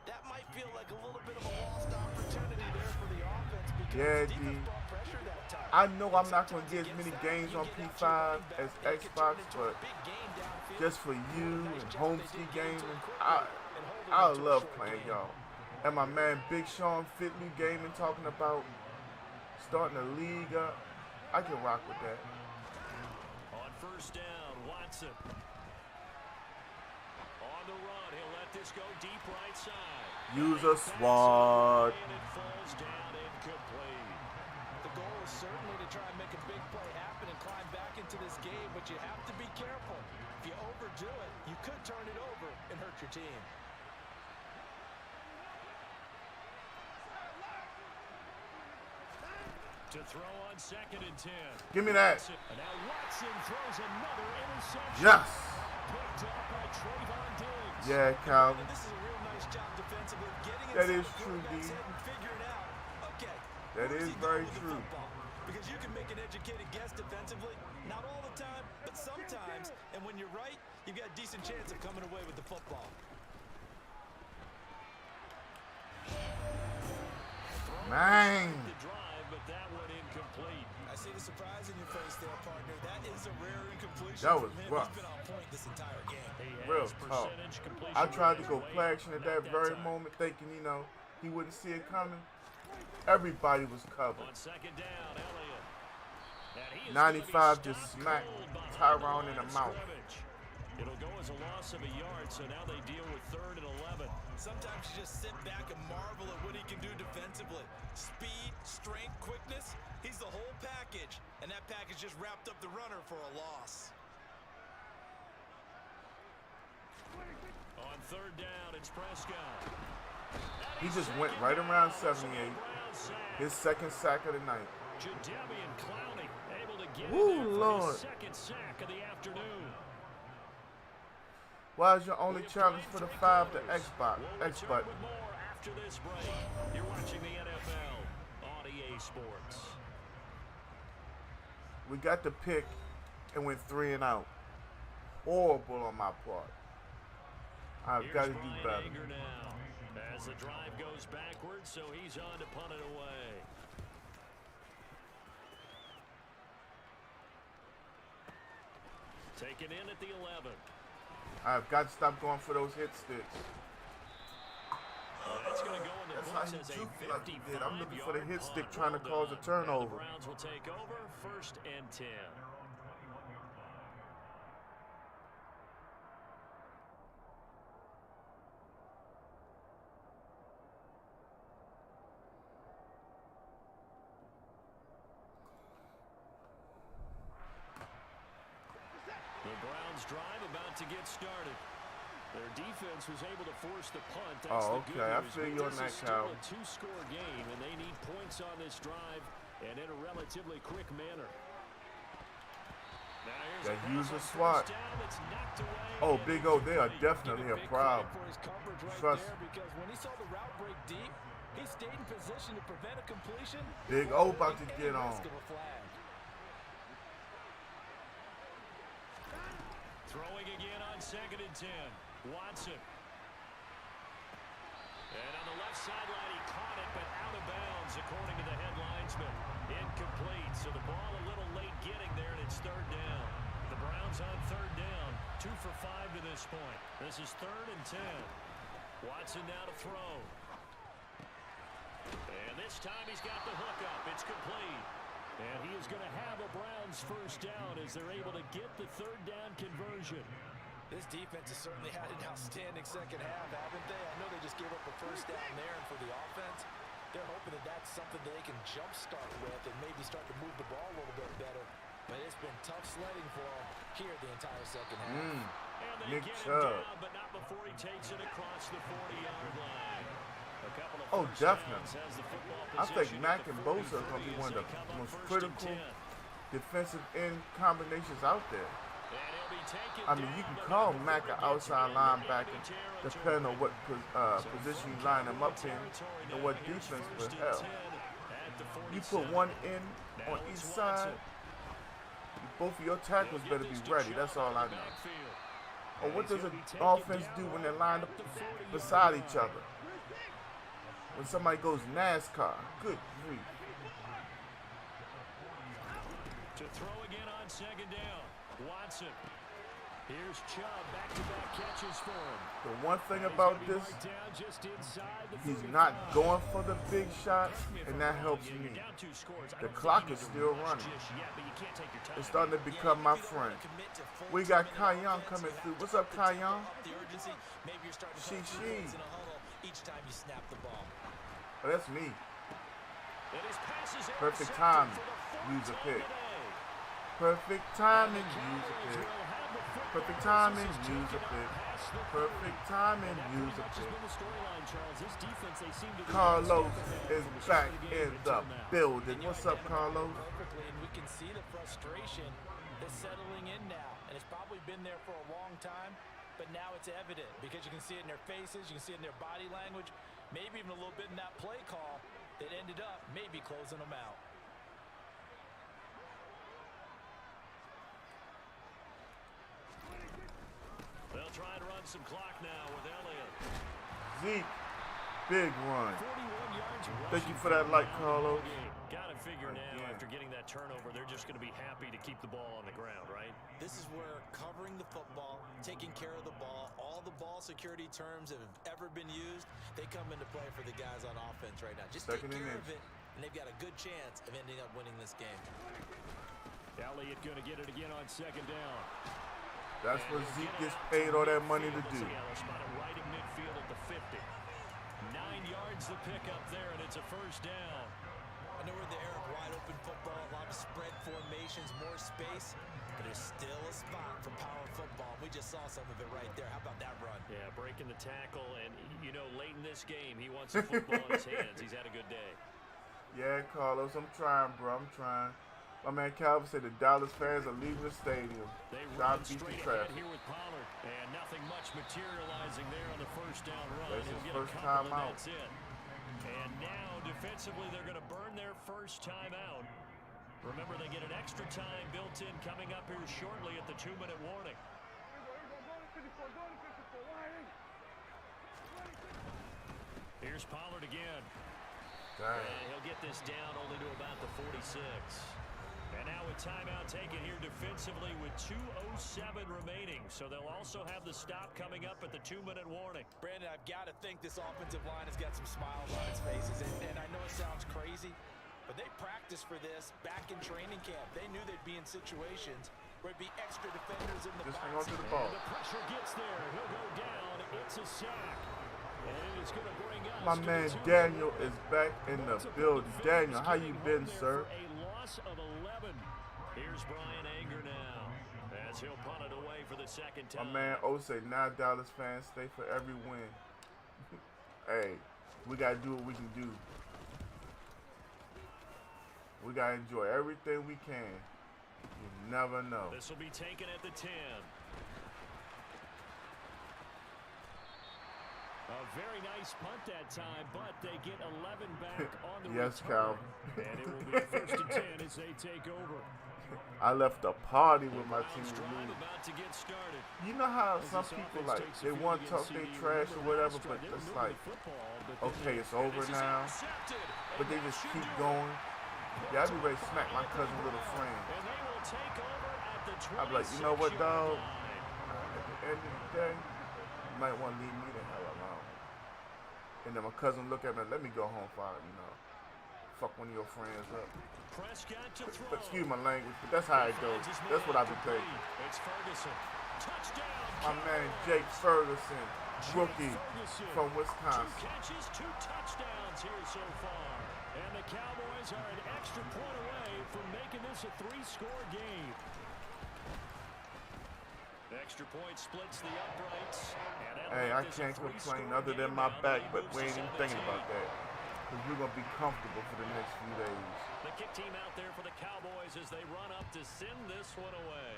That might feel like a little bit of a lost opportunity there for the offense because Yeah, the defense D. brought pressure that time. I know I'm not going to get as many games on P5 as Xbox, but just for you and home ski gaming, I love playing y'all. And my man Big Sean Fitley Gaming talking about starting a league up. I can rock with that. On 1st down, Watson. On the run, he'll let this go deep right side. Use a SWAT. And it falls down incomplete. The goal is certainly to try and make a big play happen and climb back into this game, but you have to be careful. If you overdo it, you could turn it over and hurt your team. To throw on 2nd and 10. Give me that. And now Watson throws another interception. Yes. Picked up by Trayvon Diggs. Yeah, Calvin. This is a real nice job defensively, getting That inside is the true, quarterback's D. head and figuring out, okay, That where's is he very going with the true. football? Because you can make an educated guess defensively, not all the time, but sometimes. And when you're right, you've got a decent chance of coming away with the football. Man. The drive, but that one incomplete. I see the surprise in your face there, partner. That is a rare incompletion That was from him. rough. He's been on point this entire game. He has Real tough. percentage completion I tried to rate go away, play action at not that very time. moment, thinking, he wouldn't see it coming. Everybody was covered. On 2nd down, Elliott. And he is 95 gonna be just stopped smacked cold behind Tyrone in line the of mouth. scrimmage. It'll go as a loss of a yard, so now they deal with 3rd and 11. Sometimes you just sit back and marvel at what he can do defensively. Speed, strength, quickness. He's the whole package. And that package just wrapped up the runner for a loss. On 3rd down, it's Prescott. He just went right around 78. His 2nd sack of the night. Jadeveon Clowney able to get Woo, in there for Lord. his 2nd sack of the afternoon. Why is your only challenge for the 5 the X We'll button? return with more after this break. You're watching the NFL on EA Sports. We got the pick and went 3 and out. Horrible on my part. I've got to do Here's better. Brian Anger now as the drive goes backwards, so he's on to punt it away. Taken in at the 11. I've got to stop going for those hit sticks. That's going to go in the That's how books he as a juked me like he did. I'm looking for the 55-yard hit stick punt. trying to Well cause a done. Now the turnover. Browns will take over 1st and 10. The Browns drive about to get started. Their defense was able to force the punt. That's Oh, the good okay. I news. feel But you on this that, is still Cal. a 2-score game, and they need points on this drive and in a relatively quick manner. Now here's They a use pass a on SWAT. 1st down. It's knocked away Oh, and Big O, they are incomplete. definitely a problem. For his coverage right Trust there, because when he saw the route break deep, he stayed in position to prevent a completion. Big O about to Any get on. risk of a flag. Throwing again on 2nd and 10. Watson. And on the left sideline, he caught it, but out of bounds, according to the head linesman. Incomplete, so the ball a little late getting there, and it's 3rd down. The Browns on 3rd down, 2 for 5 to this point. This is 3rd and 10. Watson now to throw. And this time he's got the hookup. It's complete. And he is going to have a Browns 1st down as they're able to get the 3rd down conversion. This defense has certainly had an outstanding second half, haven't they? I know they just gave up a 1st down there, and for the offense, they're hoping that that's something they can jumpstart with and maybe start to move the ball a little bit better. But it's been tough sledding for them here the entire second half. And they Nick get him Chubb. down, but not before he takes it across the 40-yard line. A couple of Oh, first definitely. downs has the football I think position Mack at the and Bosa are 40 going to be as one of they the come up most 1st and critical 10. defensive end combinations out there. And he'll be taken I mean, you down, can but call not Mack before an he gets outside into linebacker, enemy territory. depending on what position you line him up in Territory and now. what Here's defense. 1st But and hell, 10 at the you put 47. one in Now on it's each Watson. side, both of your tackles They'll better get be this to ready. Chubb That's all I out of the know. backfield. Or what And does he'll an be taken offense down do when right they're lined up at the 40-yard beside line. each other? When somebody goes NASCAR, good grief. To throw again on 2nd down. Watson. Here's Chubb, back-to-back catches for him. The one thing about this, he's not going for the big shots, and that helps me. The clock is still running. It's starting to become my friend. We got Kyon coming through. What's up, Kyon? She. Oh, that's me. Perfect timing. Use a pick. Perfect timing. Use a pick. Perfect timing. Use a pick. Perfect timing. Use a pick. Carlos is back in the building. What's up, Carlos? And we can see the frustration that's settling in now, and it's probably been there for a long time, but now it's evident because you can see it in their faces, you can see it in their body language, maybe even a little bit in that play call that ended up maybe closing them out. They'll try and run some clock now with Elliott. Zeke, big run. 41 yards. Thank you for that like, Carlos. Got to figure now, after getting that turnover, they're just going to be happy to keep the ball on the ground, right? This is where covering the football, taking care of the ball, all the ball security terms that have ever been used, they come into play for the guys on offense right now. Just take care of it, and they've got a good chance of ending up winning this game. Elliott going to get it again on second down. That's what Zeke gets paid all that money to do. Right in midfield at the 50. 9 yards to pick up there, and it's a first down. I know we're in the era of wide open football, a lot of spread formations, more space, but there's still a spot for power football. We just saw some of it right there. How about that run? Yeah, breaking the tackle, and you know, late in this game, he wants the football in his hands. He's had a good day. Yeah, Carlos, I'm trying, bro. I'm trying. My man Calvin said the Dallas fans are leaving the stadium. They run straight ahead here with Pollard, and nothing much materializing there on the first down run. That's his He'll get first a couple, time and out. that's it. And now, defensively, they're going to burn their first time out. Remember, they get an extra time built in coming up here shortly at the 2-minute warning. Here's Pollard again. And he'll get this down only to about the 46. And now a timeout taken here defensively with 2:07 remaining. So they'll also have the stop coming up at the 2-minute warning. Brandon, I've got to think this offensive line has got some smiles on its faces. And I know it sounds crazy, but they practiced for this back in training camp. They knew they'd be in situations where it'd be extra defenders in the Just box. hang on to the ball. The pressure gets there. He'll go down. It's a sack. And it's going to bring us My man Daniel is back in the building. Daniel, how you been, sir? A loss of 11. Here's Brian Anger now as he'll punt it away for the second time. My man O say, now Dallas fans stay for every win. Hey, we got to do what we can do. We got to enjoy everything we can. You never know. This will be taken at the 10. A very nice punt that time, but they get 11 back on the yes, return. Cal. And it will be first and 10 as they take over. I left a party with my team. About to get started. You know how some people like they want to talk they trash or whatever, but it's like, okay, it's over now, but they just keep going. Yeah, I'd be ready to smack my cousin little friend. I'd be like, you know what, dog? At the end of the day, you might want to leave me the hell alone. And then my cousin look at me and let me go home for, fuck one of your friends up. But excuse my language, but that's how it goes. That's what I be thinking. My man Jake Ferguson, rookie from Wisconsin. 2 catches, 2 touchdowns here so far. And the Cowboys are an extra point away from making this a 3-score game. The extra point splits the uprights. Hey, I can't complain other than my back, but we ain't even thinking about that. Because we're going to be comfortable for the next few days. The kick team out there for the Cowboys as they run up to send this one away.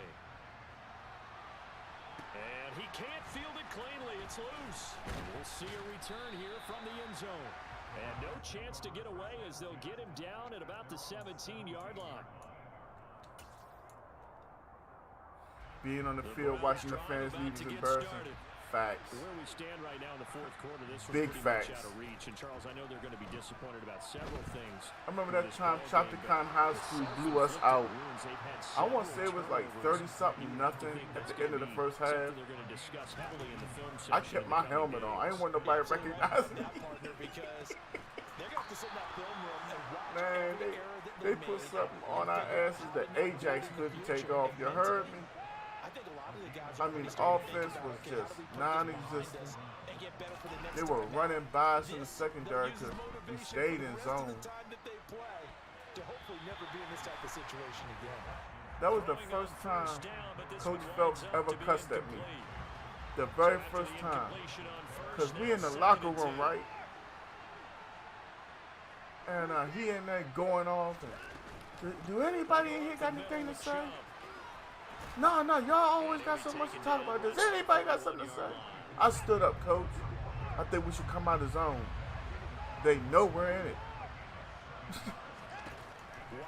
And he can't field it cleanly. It's loose. We'll see a return here from the end zone. And no chance to get away as they'll get him down at about the 17-yard line. Being on the field, watching the fans leave is embarrassing. facts. Where we stand right now in the fourth quarter, this was Big pretty facts. much out of reach. And Charles, I know they're going to be disappointed about several things. I remember that time Chapter-Con High School blew us out. I want to say it was like 30-something nothing at the end of the first half. I kept my helmet on. I didn't want nobody to recognize me. Man, they put something on our asses that Ajax couldn't take off. You heard me? I mean, the offense was just non-existent. They were running by us in the secondary because we stayed in zone. That was the first time Coach Phelps ever cussed at me. The very first time. Because we in the locker room, right? And he in there going off. And, do anybody in here got anything to say? No, y'all always got so much to talk about. Does anybody got something to say? I stood up, Coach. I think we should come out of zone. They know we're in it.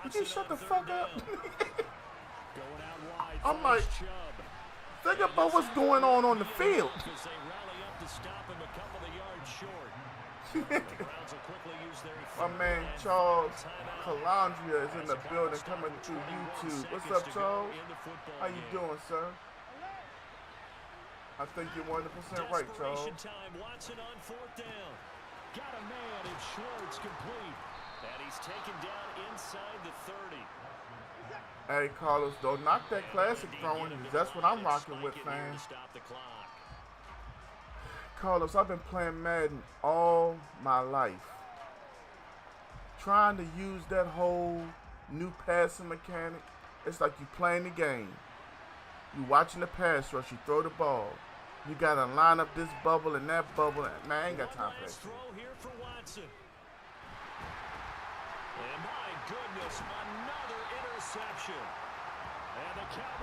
Would you shut the fuck up? I'm like, think about what's going on the field. My man Charles Calandria is in the building coming through YouTube. What's up, Charles? How you doing, sir? I think you're 100% right, Charles. Watson on fourth down. Got a man and Schwartz complete. And he's taken down inside the 30. Hey, Carlos, don't knock that classic throwing. That's what I'm rocking with, man. Carlos, I've been playing Madden all my life. Trying to use that whole new passing mechanic, it's like you playing the game. You watching the pass rush, you throw the ball. You gotta line up this bubble and that bubble. Man, I ain't got time for that. Throw here for Watson. And my goodness, another interception.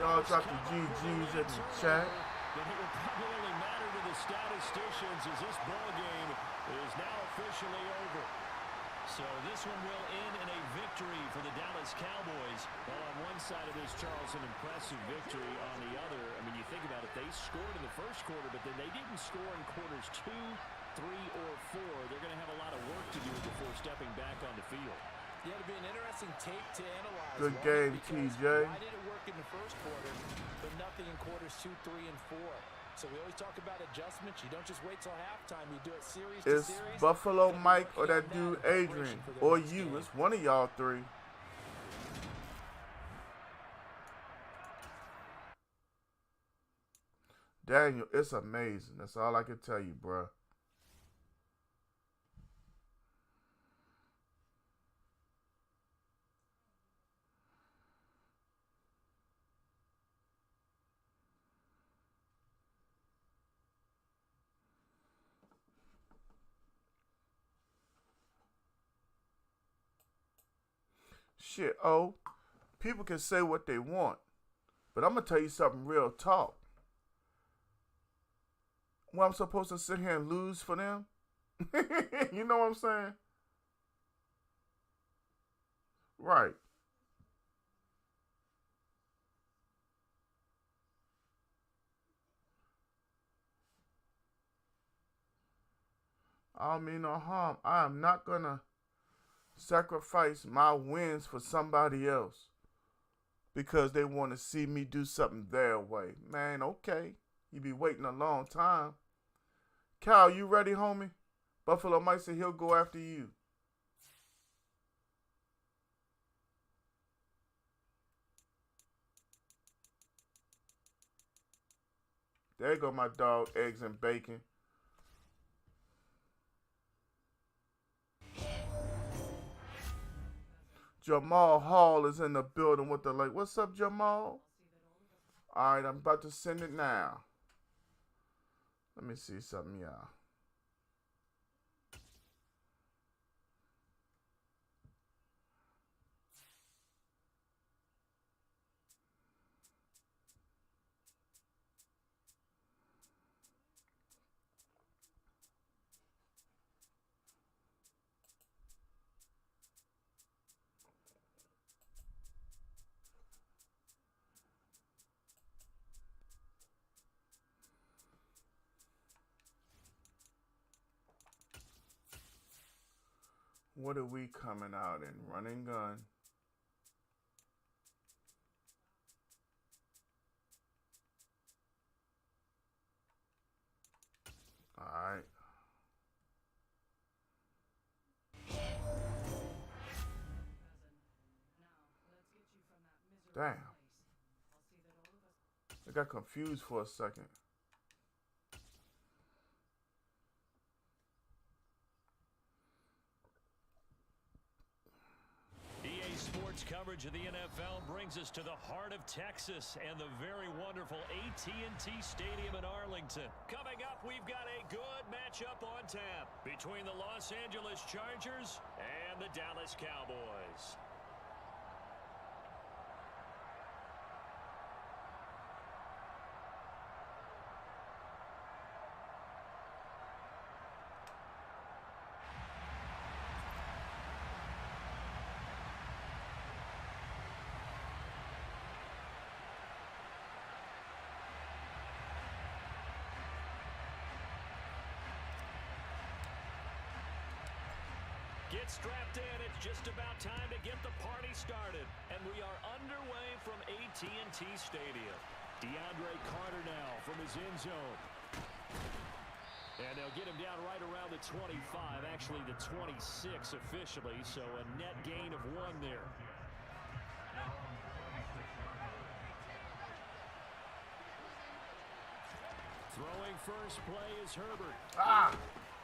Y'all drop the GGs in the chat. Then it will probably only matter to the statisticians as this ball game is now officially over. So this one will end in a victory for the Dallas Cowboys. Well, on one side of this, Charles, an impressive victory. On the other, I mean, you think about it, they scored in the first quarter, but then they didn't score in quarters 2, 3, or 4. They're going to have a lot of work to do before stepping back on the field. Yeah, it'll be an interesting tape to analyze. Good game, TJ. Why did it work in the first quarter, but nothing in quarters 2, 3, and 4? So we always talk about adjustments. You don't just wait till halftime. You do it series to series. It's Buffalo Mike or that dude Adrian or you. It's one of y'all three. Daniel, it's amazing. That's all I can tell you, bruh. Shit, people can say what they want, but I'm going to tell you something real talk. What, I'm supposed to sit here and lose for them? You know what I'm saying? Right. I don't mean no harm. I am not going to sacrifice my wins for somebody else because they want to see me do something their way. Man, okay. You be waiting a long time. Cal, you ready, homie? Buffalo Mike said he'll go after you. There go my dog, eggs and bacon. Jamal Hall is in the building with the like. What's up, Jamal? All right, I'm about to send it now. Let me see something, y'all. What are we coming out in? Run and gun. All right. Damn. I got confused for a second. EA Sports coverage of the NFL brings us to the heart of Texas and the very wonderful AT&T Stadium in Arlington. Coming up, we've got a good matchup on tap between the Los Angeles Chargers and the Dallas Cowboys. Get strapped in. It's just about time to get the party started. And we are underway from AT&T Stadium. DeAndre Carter now from his end zone. And they'll get him down right around the 25, actually the 26 officially, so a net gain of 1 there. Throwing first play is Herbert.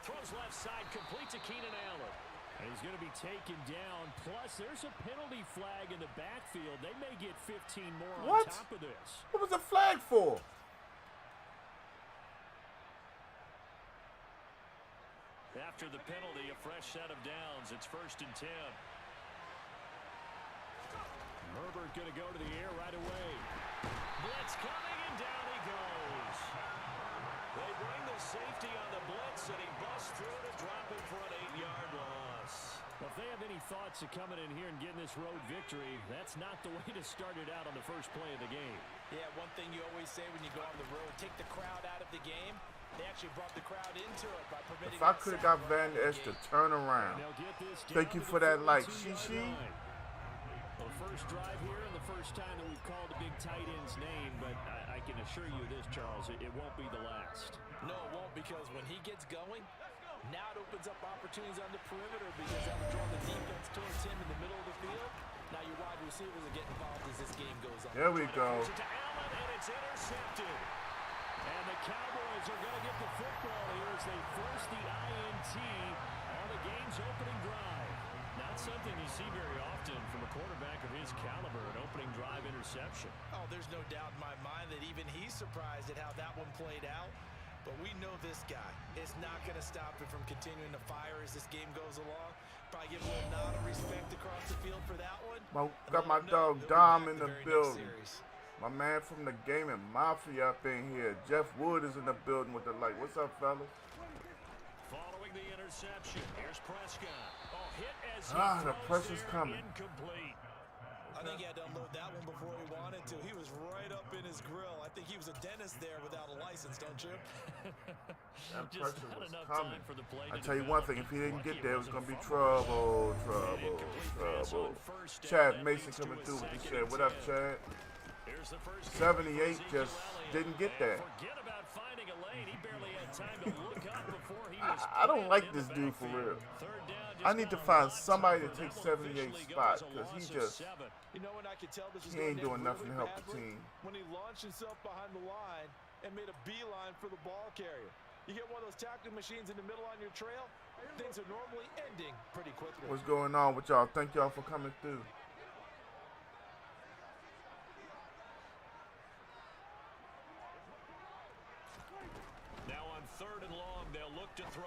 Throws left side, complete to Keenan Allen. And he's going to be taken down. Plus, there's a penalty flag in the backfield. They may get 15 more on top of this. What was the flag for? After the penalty, a fresh set of downs. It's 1st and 10. Herbert going to go to the air right away. Blitz coming, and down he goes. They bring the safety on the blitz, and he busts through to drop him for an 8-yard loss. Well, if they have any thoughts of coming in here and getting this road victory, that's not the way to start it out on the first play of the game. Yeah, one thing you always say when you go on the road, take the crowd out of the game. They actually brought the crowd into it by permitting. If I could have got Van Ness to turn around. Thank you for that like, Shishi. Well, the first drive here and the first time that we've called a big tight end's name, but I can assure you this, Charles, it won't be the last. No, it won't, because when he gets going, now it opens up opportunities on the perimeter because that would draw the defense towards him in the middle of the field. Now your wide receivers will get involved as this game goes on. There we go. To Allen, and it's intercepted. And the Cowboys are going to get the football here as they force the INT on the game's opening drive. Not something you see very often from a quarterback of his caliber, an opening drive interception. Oh, there's no doubt in my mind that even he's surprised at how that one played out. But we know this guy is not going to stop him from continuing to fire as this game goes along. Probably give a little nod of respect across the field for that one. Got my dog Dom in the building. My man from the Gaming Mafia up in here. Jeff Wood is in the building with the light. What's up, fellas? Following the interception, here's Prescott. Oh, hit as the pressure's coming. Incomplete. I think he had to unload that one before he wanted to. He was right up in his grill. I think he was a dentist there without a license, don't you? That pressure was coming. I tell you one thing, if he didn't get there, it was going to be trouble. Chad Mason coming through with the shit. What up, Chad? 78 just didn't get there. I don't like this dude for real. I need to find somebody to take 78's spot because he ain't doing nothing to help the team. When he launched himself behind the line and made a beeline for the ball carrier. You get one of those tackling machines in the middle on your trail, things are normally ending pretty quickly. What's going on with y'all? Thank y'all for coming through. Now on 3rd and long, they'll look to throw.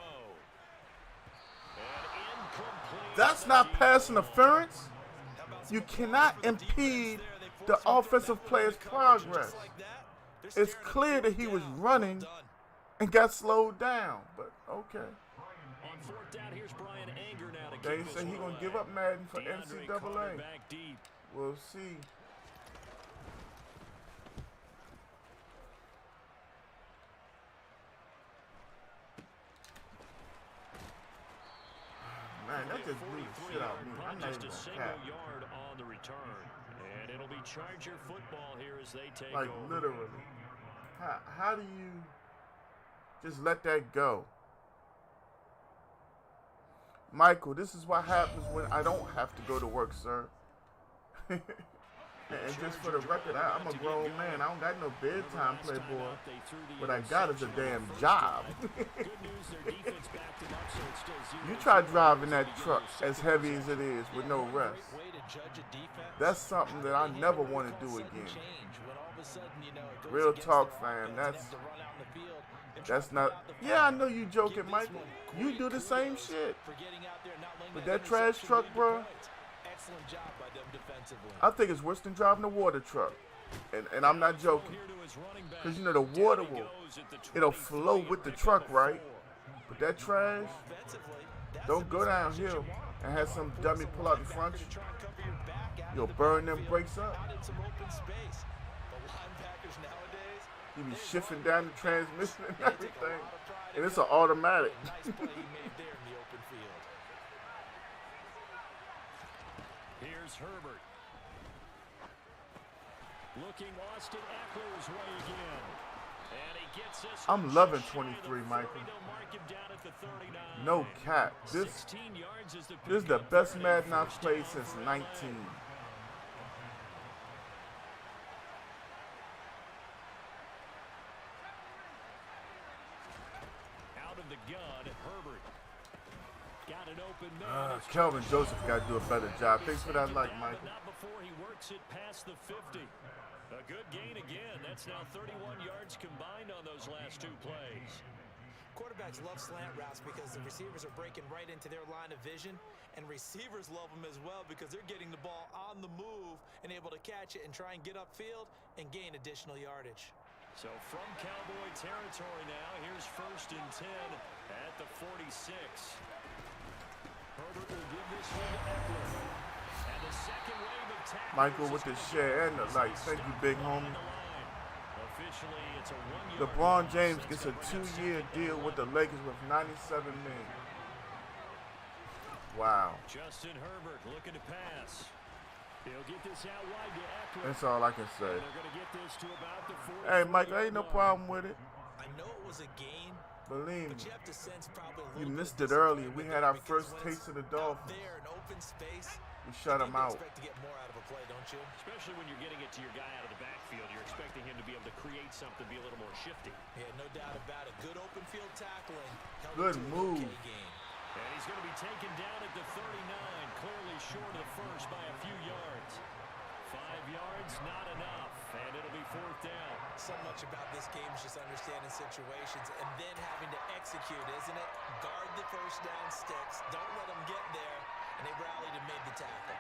And incomplete. That's not pass interference. You cannot impede the offensive player's progress. It's clear that he was running and got slowed down, but okay. On 4th down, here's Brian Anger now to They say he's going to give up Madden for NCAA. We'll see. Man, that just blew the shit out of me. I'm not even gonna cap. Yard on the return. And it'll be Charger football here as they take like over. Literally. How do you just let that go? Michael, this is what happens when I don't have to go to work, sir. And just for the record, I'm a grown man. I don't got no bedtime, playboy. What I got is a damn job. You try driving that truck as heavy as it is with no rest. That's something that I never want to do again. Real talk, fam. That's not. Yeah, I know you joking, Michael. You do the same shit. With that trash truck, bro. I think it's worse than driving a water truck. And I'm not joking. Because, you know, the water it'll flow with the truck, right? But that trash, don't go downhill and have some dummy pull out the front. You'll burn them brakes up. You be shifting down the transmission and everything. And it's an automatic. Here's Herbert. Looking Austin Eckler's way again. And he gets this. I'm loving 23, Michael. No cap. This is the best Madden I've played since 19. Out of the gun, Herbert. Got an open man. Kelvin Joseph got to do a better job. Thanks for that like, Michael. Not before he works it past the 50. A good gain again. That's now 31 yards combined on those last two plays. Quarterbacks love slant routes because the receivers are breaking right into their line of vision, and receivers love them as well because they're getting the ball on the move and able to catch it and try and get upfield and gain additional yardage. So from Cowboy territory now, here's 1st and 10 at the 46. Herbert will give this one to Eckler. And the second wave of tackles. Michael with the share and the like. Thank you, big homie. Officially, it's a 1-yard. LeBron James gets a 2-year deal with the Lakers with $97 million. Wow. Justin Herbert looking to pass. He'll get this out wide to Eckler. That's all I can say. And they're going to get this to about the 40. Hey, Michael, ain't no problem with it. I know it was a gain. Believe But me. you have to sense probably You missed it earlier. We had our first taste of the Dolphins. There in open space. We shut them out. You expect to get more out of a play, don't you? Especially when you're getting it to your guy out of the backfield. You're expecting him to be able to create something, be a little more shifty. Yeah, no doubt about it. Good open field tackling. Good move. And he's going to be taken down at the 39, clearly short of the first by a few yards. 5 yards, not enough, and it'll be 4th down. So much about this game is just understanding situations and then having to execute, isn't it? Guard the first down sticks. Don't let them get there. And they rallied and made the tackle.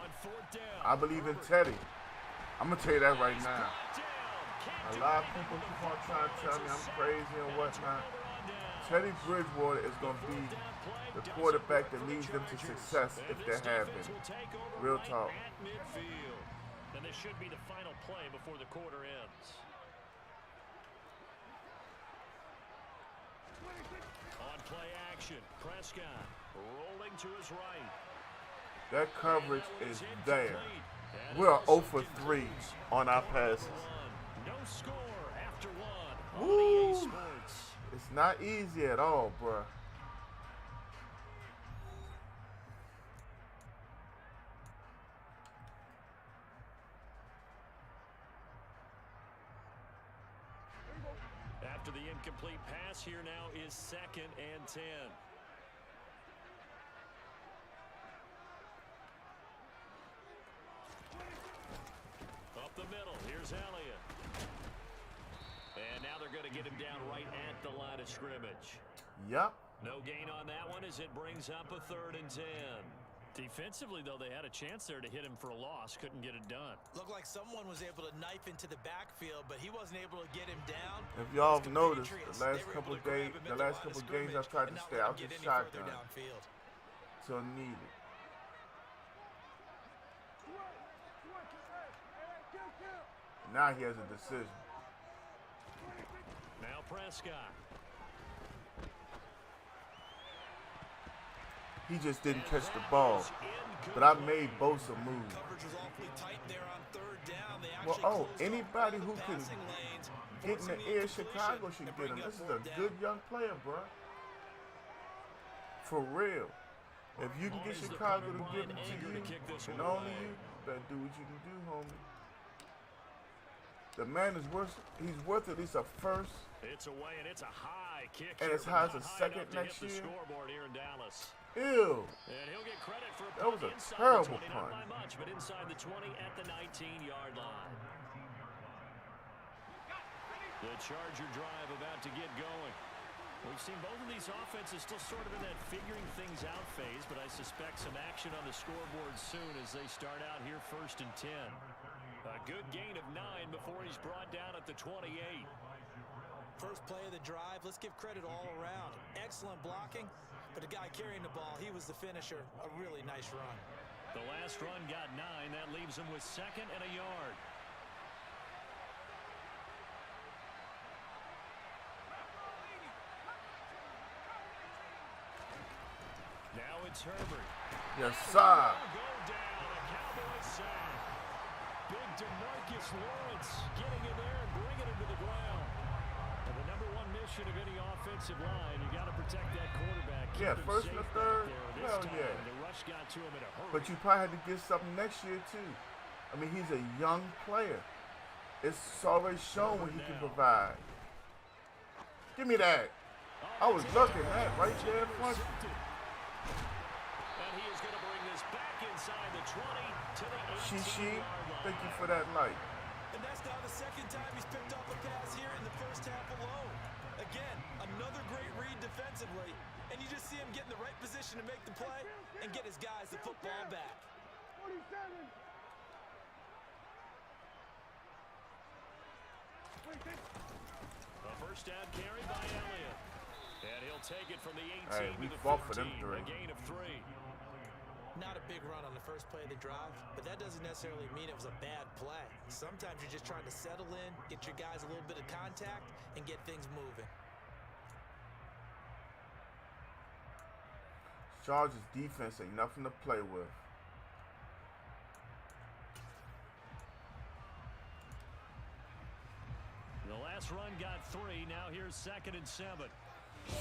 On 4th down. I believe in Teddy. I'm going to tell you that right now. A lot of people keep on trying to tell me I'm crazy and whatnot. Teddy Bridgewater is going to be the quarterback that leads them to success if that happens. Real talk. And this should be the final play before the quarter ends. On play action, Prescott rolling to his right. That coverage is there. We're 0 for 3 on our passes. No score after 1. Woo! It's not easy at all, bruh. After the incomplete pass, here now is 2nd and 10. Up the middle, here's Elliott. And now they're going to get him down right at the line of scrimmage. Yup. No gain on that one as it brings up a 3rd and 10. Defensively, though, they had a chance there to hit him for a loss. Couldn't get it done. Looked like someone was able to knife into the backfield, but he wasn't able to get him down. If y'all have noticed, the last couple games I've tried to stay out the shotgun till needed. Now he has a decision. Now Prescott. He just didn't catch the ball. But I made Bosa move. Coverage was awfully tight there on third down. They Well, actually closed anybody off who the can passing lanes, get in the forcing air, incompletion Chicago should and get him. bringing up This is a fourth down. good young player, bro. For real. If you can get Chicago to give him to you, and only you, better do what you can do, homie. The man is he's worth at least a first. It's away, and it's a high kick. And as high as a second next year. Scoreboard here in Dallas. Ew. And he'll get credit for a That was a inside terrible the 20, punt. Not by much, but inside the 20 at the 19-yard line. The Charger drive about to get going. We've seen both of these offenses still sort of in that figuring things out phase, but I suspect some action on the scoreboard soon as they start out here 1st and 10. A good gain of 9 before he's brought down at the 28. First play of the drive, let's give credit all around. Excellent blocking, but the guy carrying the ball, he was the finisher. A really nice run. The last run got 9. That leaves him with 2nd and a yard. Now it's Herbert. Yes, sir. Go down, a Cowboy sack. Big DeMarcus Lawrence getting in there and bringing him to the ground. And the number one mission of any offensive line, you got to protect that quarterback. Yeah, Keep him first and safe a third. back there. Hell This time, yeah. The rush got to him in a hurry. But you probably had to get something next year, too. I mean, he's a young player. It's already shown what he can provide. Give me that. I was looking at right there in front. And he is going to bring this back inside the 20 to the 18-yard line. Thank you for that light. And that's now the second time he's picked up a pass here in the first half alone. Again, another great read defensively. And you just see him get in the right position to make the play and get his guys the football back. 47. A first down carry by Elliott. And he'll take it from the 18 Hey, we to the fought 14. for them three. A gain of 3. Not a big run on the first play of the drive, but that doesn't necessarily mean it was a bad play. Sometimes you're just trying to settle in, get your guys a little bit of contact, and get things moving. Chargers defense ain't nothing to play with. The last run got 3. Now here's 2nd and 7.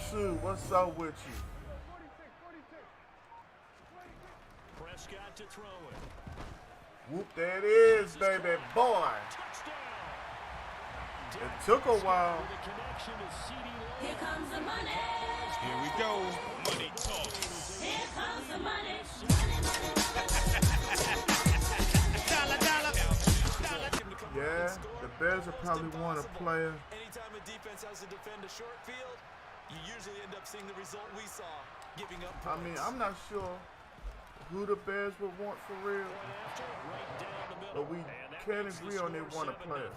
Sue, what's up with you? Prescott to throw it. Whoop, there it is, baby boy. It took a while. Here comes the money. Here we go. Money talk. Here comes the money. Money, money, Yeah, the Bears will probably want a player. Anytime a defense has to defend a short field, you usually end up seeing the result we saw, giving up points. I mean, I'm not sure who the Bears would want for real, but we can agree on they want a player.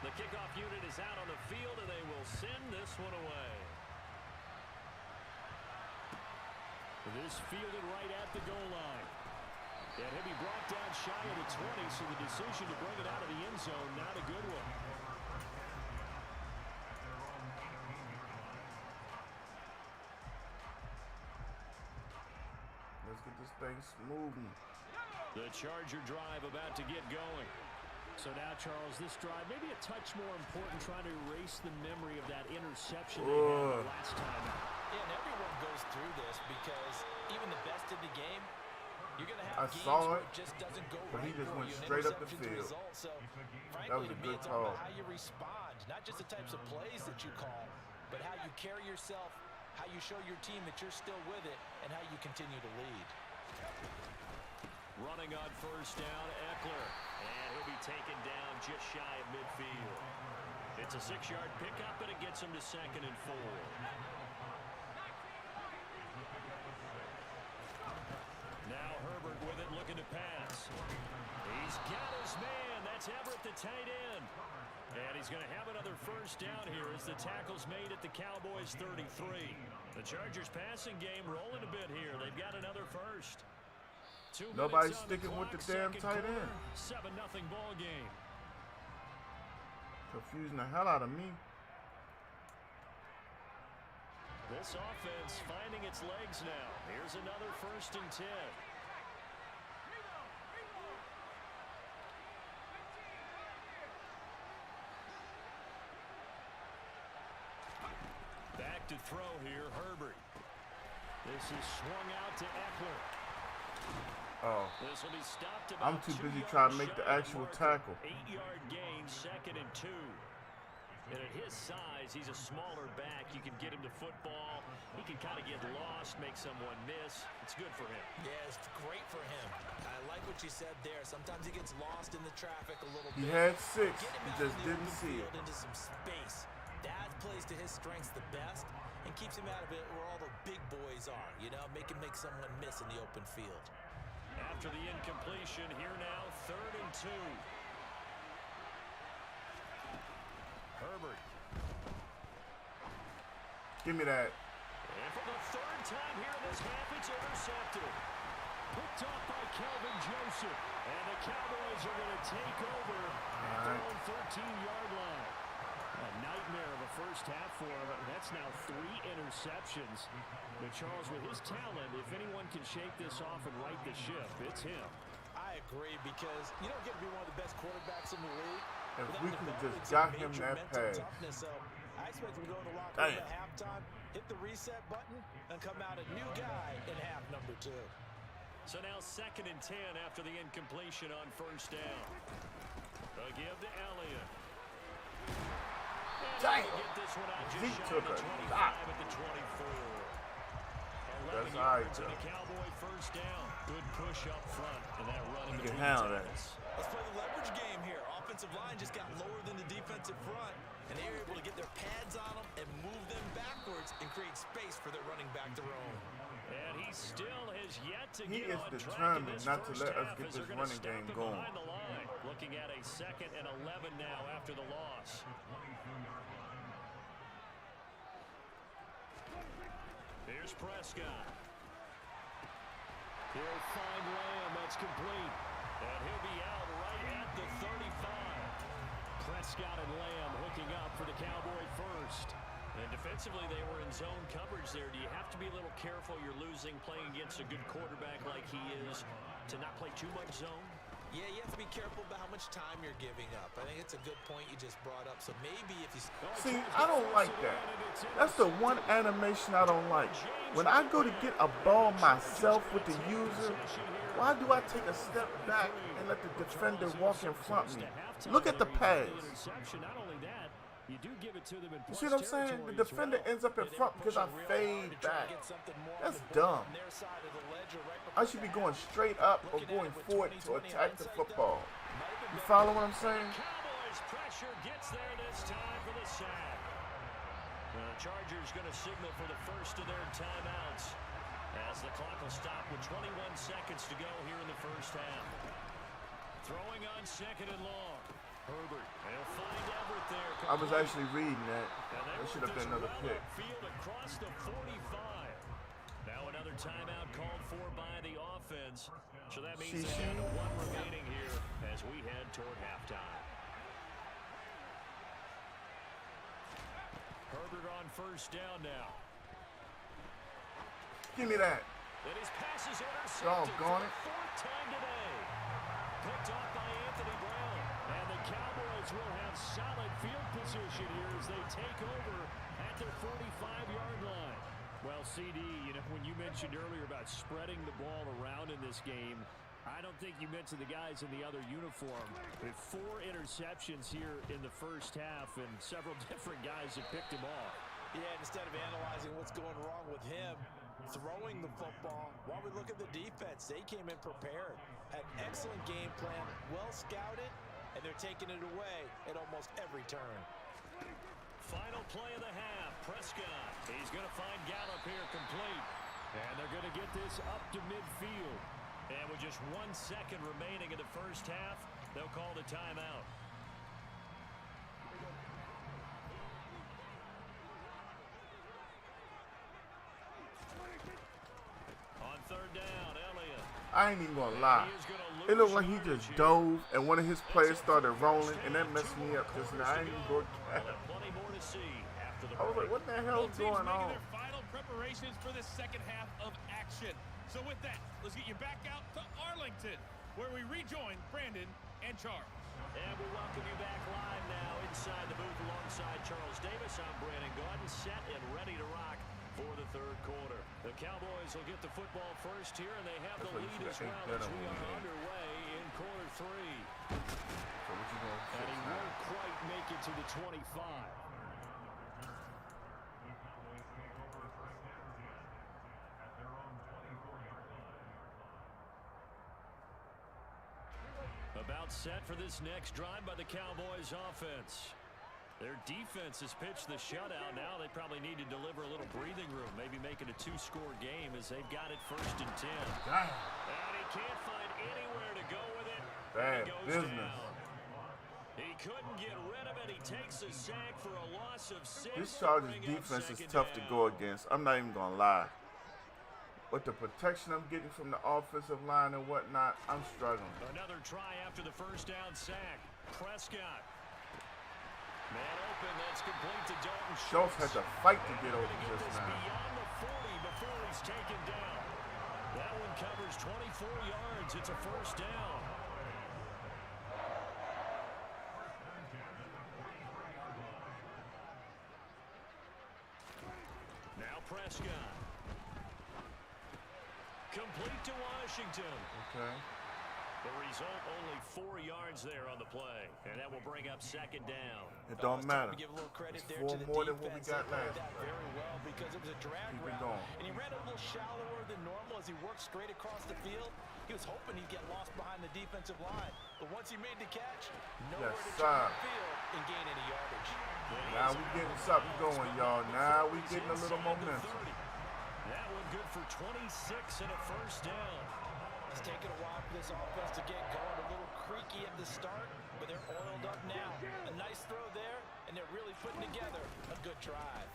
The kickoff unit is out on the field, and they will send this one away. This fielded right at the goal line. And he'll be brought down shy of the 20, so the decision to bring it out of the end zone, not a good one. Let's get this thing moving. The Charger drive about to get going. So now, Charles, this drive maybe a touch more important, trying to erase the memory of that interception they had the last time. Yeah, and everyone goes through this because even the best in the game, you're going to have I games saw where it, it just doesn't go but he right just for went you, and straight up the interception's field. result. So, frankly, That was a to me, good it's all call. about how you respond, not just the types of plays that you call, but how you carry yourself, how you show your team that you're still with it, and how you continue to lead. Running on first down, Eckler. And he'll be taken down just shy of midfield. It's a 6-yard pickup, and it gets him to 2nd and 4. Now Herbert with it, looking to pass. He's got his man. That's Everett, the tight end. And he's going to have another first down here as the tackle's made at the Cowboys' 33. The Chargers passing game rolling a bit here. They've got another first. Nobody's sticking with the damn tight end. 7-0 ball game. Confusing the hell out of me. This offense finding its legs now. Here's another 1st and 10. Back to throw here, Herbert. This is swung out to Eckler. Oh. This will be stopped I'm too busy trying to make the actual tackle. 8-yard gain, 2nd and 2. And at his size, he's a smaller back. You can get him to football. He can kind of get lost, make someone miss. It's good for him. Yeah, it's great for him. I like what you said there. Sometimes he gets lost in the traffic a little bit. He had 6. He just didn't see it. Into some space. That plays to his strengths the best and keeps him out of it where all the big boys are. You know, make someone miss in the open field. After the incompletion, here now, 3rd and 2. Herbert. Give me that. And for the 3rd time here in this half, it's intercepted. Picked off by Kelvin Joseph. And the Cowboys are going to take over at their own 13-yard line. A nightmare of a first half for him. That's now 3 interceptions. But Charles, with his talent, if anyone can shake this off and right the ship, it's him. I agree, because you don't get to be one of the best quarterbacks in the league. If we could have just got him that pass. So I expect him to go in the locker room at halftime, hit the reset button, and come out a new guy in half number 2. So now 2nd and 10 after the incompletion on 1st down. A give to Elliott. Dang. Get this one out just He shy took of the a 25 shot. at the 24. 11 That's yards all and right, a Cowboy 1st down. Good push up front and that run in You between can handle that. tackles. Let's play the leverage game here. Offensive line just got lower than the defensive front, and they were able to get their pads on them and move them backwards and create space for their running back to roam. And he still has yet to He get is on track in determined this not to first let us half get as this they're gonna running stop game him going. behind the line. Looking at a 2nd and 11 now after the loss. Here's Prescott. He'll find Lamb. That's complete. And he'll be out right at the 35. Prescott and Lamb hooking up for the Cowboy 1st. And defensively, they were in zone coverage there. Do you have to be a little careful? You're losing playing against a good quarterback like he is to not play too much zone? Yeah, you have to be careful about how much time you're giving up. I think it's a good point you just brought up. So maybe if you... See, I don't like that. That's the one animation I don't like. When I go to get a ball myself with the user, why do I take a step back and let the defender walk in front of me? Look at the pass. Not only that, you do give it to them in You see what I'm saying? The defender ends up in front because I fade back. That's dumb. I should be going straight up or going forward to attack the football. You follow what I'm saying? Cowboys pressure gets there this time for the sack. The Chargers going to signal for the first of their timeouts as the clock will stop with 21 seconds to go here in the first half. Throwing on 2nd and long. Herbert, they'll find Everett there. I was actually reading that. That should have been another pick. Field across the 45. Now another timeout called for by the offense. So that means they have 1 remaining here as we head toward halftime. Herbert on 1st down now. Give me that. And his pass is intercepted Doggone it. for the 4th time today. Picked off by Anthony Brown. And the Cowboys will have solid field position here as they take over at their 45-yard line. Well, CD, you know, when you mentioned earlier about spreading the ball around in this game, I don't think you mentioned the guys in the other uniform. With 4 interceptions here in the first half, and several different guys have picked him off. Yeah, instead of analyzing what's going wrong with him, throwing the football, while we look at the defense, they came in prepared. Had excellent game plan, well scouted, and they're taking it away at almost every turn. Final play of the half. Prescott. He's going to find Gallup here complete. And they're going to get this up to midfield. And with just 1 second remaining in the first half, they'll call the timeout. On 3rd down, Elliott. I ain't even gonna lie. It looked like he just dove and one of his players started rolling, and that messed me up just now. I ain't even go catch. I was like, what the hell is going on? Their final preparations for the second half of action. So with that, let's get you back out to Arlington, where we rejoin Brandon and Charles. And we welcome you back live now inside the booth alongside Charles Davis. I'm Brandon Gaudin, set and ready to rock for the third quarter. The Cowboys will get the football first here, and they have the lead as well as we are underway in quarter three. So what you gonna and he won't quite make it to the 25. About set for this next drive by the Cowboys offense. Their defense has pitched the shutout. Now they probably need to deliver a little breathing room, maybe make it a two-score game as they've got it 1st and 10. And he can't find anywhere to go with it. Bad business. Down. He couldn't get rid of it. He takes a sack for a loss of 6. This Chargers defense is tough to go against. I'm not even gonna lie. With the protection I'm getting from the offensive line and whatnot, I'm struggling. Another try after the first down sack. Prescott. Man open, that's complete to Dalton Schultz had to fight to get over just now. Beyond the 40 before he's taken down. That one covers 24 yards. It's a first down. Now Prescott. Complete to Washington. Okay. The result, only 4 yards there on the play, and that will bring up second down. It don't matter. Give a little credit It's there 4 to the more than what we defense. got last That play. very well because it was a drag Keep it route, going. and he ran a little shallower than normal as he worked straight across the field. He was hoping he'd get lost behind the defensive line, but once he made the catch, nowhere to turn the field and gain any yardage. Now we getting something going, y'all. Now we getting a little momentum. That one good for 26 and a first down. It's taken a while for this offense to get going. A little creaky at the start, but they're oiled up now. A nice throw there, and they're really putting together a good drive.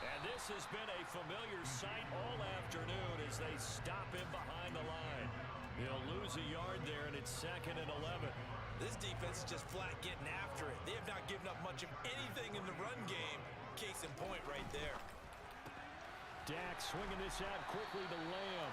And this has been a familiar sight all afternoon as they stop him behind the line. He'll lose a yard there, and it's 2nd and 11. This defense is just flat getting after it. They have not given up much of anything in the run game. Case in point right there. Dak swinging this out quickly to Lamb.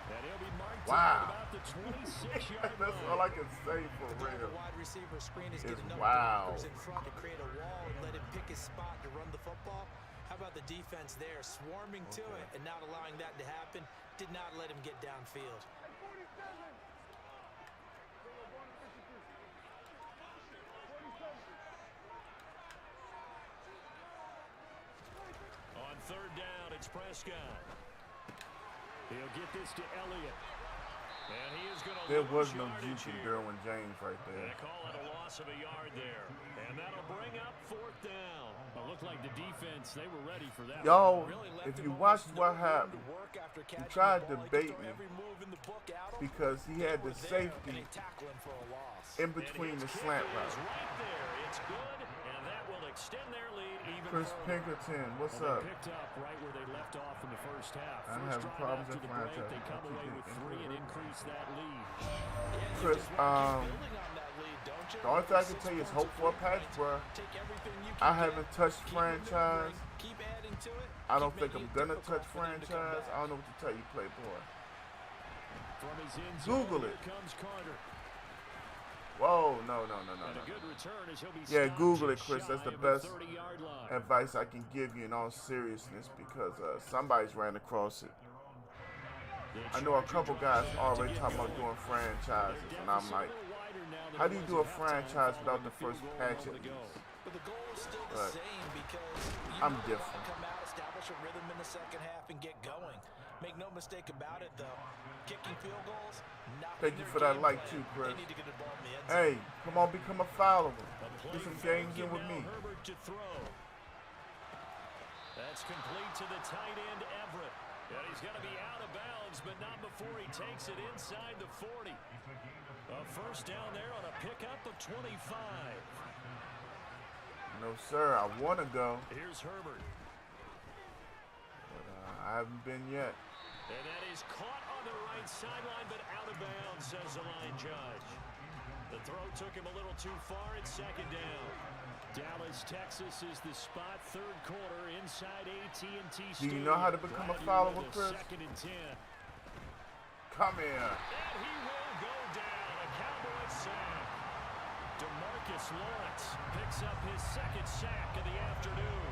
And he'll be marked Wow. about the 26-yard That's line. all I can say for The real. wide receiver screen is It's getting enough wow. blockers in front to create a wall and let him pick his spot to run the football. How about the defense there, swarming to it and not allowing that to happen? Did not let him get downfield. On 3rd down, it's Prescott. He'll get this to Elliott. And he is going to There was lose no yardage juice in here. Derwin James right there. They call it a loss of a yard there. And that'll bring up 4th down. It looked like the defense, they were ready for that. Y'all, Really left if him you almost watched no what room to happened, work after he catching tried the to ball. He bait could throw me every move in the book at him. because he had the They were there, safety and they tackle him for a loss. in between the slant Is route. right there. It's good, and that will extend their lead even Chris further. Pinkerton, what's Well, up? they picked up right where they left off in the first half. I'm First having drive problems after at the break, franchise. they come I away keep with getting 3 and increase that lead. Chris, Building on that lead, don't you? the only thing I can tell you is hope for a patch, bro. Take everything you I can haven't get, touched keep franchise. maneuvering, keep adding to it, I don't keep think I'm making it gonna difficult touch for them to come franchise. back. I don't know what to tell you, Playboy. From his end zone, Google here it. comes Carter. Whoa, no. And a good return as he'll be Yeah, stopped Google just it, Chris. That's shy the of the best 30-yard line. advice I can give you in all seriousness because somebody's ran across it. I know a couple guys already talking about doing franchises, and I'm like, how do you do a franchise without the first patch at least? But the goal is still the But same because you I'm know they different. wanna come out, establish a rhythm in the second half, and get going. Make no mistake about it, though. Kicking field goals, not Thank in you their for that game like plan. too, Chris. They need to get the ball in the end zone. Hey, come on, become a follower. A Do some play games fake, in with and me. now Herbert to throw. That's complete to the tight end, Everett. And he's going to be out of bounds, but not before he takes it inside the 40. A first down there on a pickup of 25. No, sir, I want to go, Here's Herbert. but I haven't been yet. And that is caught on the right sideline, but out of bounds, says the line judge. The throw took him a little too far. It's second down. Dallas, Texas is the spot. Third quarter inside AT&T Stadium. Do you know how to become a follower, Chris? Second and 10. Come here. And he will go down. A Cowboy sack. DeMarcus Lawrence picks up his second sack of the afternoon.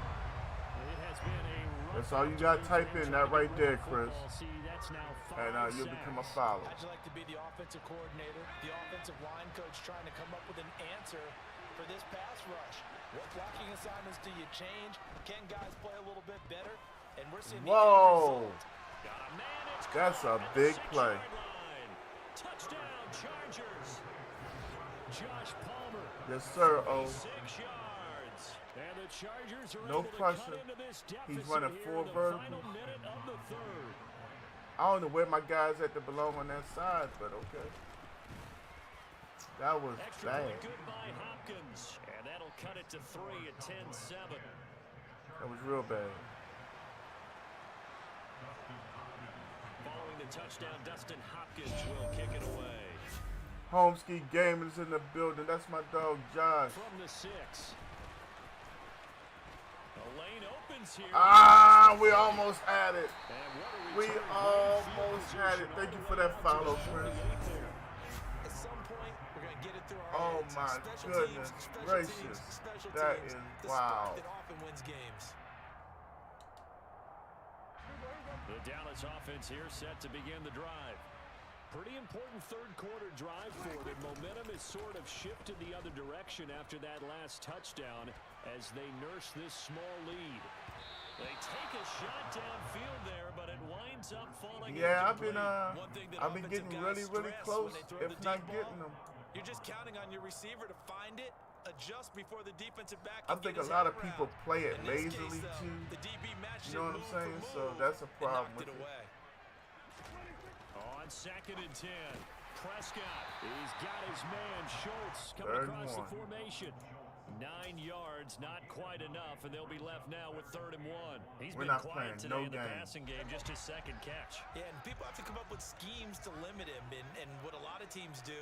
It has been a That's all you got to type in, that right there, Chris. See, that's now And you'll become a follower. How'd you like to be the offensive coordinator, the offensive line coach trying to come up with an answer for this pass rush? What blocking assignments do you change? Can guys play a little bit better? And we're seeing the Whoa. end result. That's a big play. Touchdown, Chargers. Josh Palmer. Yes, sir. Oh, 6 yards. And the Chargers are no able to pressure. cut into this He's deficit running here 4 in the verticals. final minute of the third. I don't know where my guys at that belong on that side, but okay. That was Extra bad. point good by Hopkins. And that'll cut it to 3 at 10-7. That was real bad. Following the touchdown, Dustin Hopkins will kick it away. Homeski Gaming is in the building. That's my dog, Josh. From the 6. The lane opens here. Ah, we almost had it. And what a We return. almost had it. Thank you for that follow, Chris. At some point, we're going to get it through our Oh heads. my Special goodness teams, special gracious. teams, special That teams. is The wow. spark that often wins games. The Dallas offense here set to begin the drive. Pretty important third quarter drive for them. Momentum is sort of shifted the other direction after that last touchdown as they nurse this small lead. They take a shot downfield there, but it winds up falling. Yeah, I've been offensive getting guys really stress close, when they throw if the not deep ball. getting them. You're just counting on your receiver to find it, adjust before the defensive back I can think get a his lot head of people around. play it In this case, lazily though, too. the DB matched You know it what I'm move saying? for So move that's a and problem knocked with it it. away. On second and 10, Prescott. He's got his man, Schultz, coming Third across and the formation. 9 yards, not quite enough, and they'll be left now with 3rd and 1. He's We're been not quiet playing today no in the game. passing game, just his second catch. Yeah, and people have to come up with schemes to limit him. And what a lot of teams do,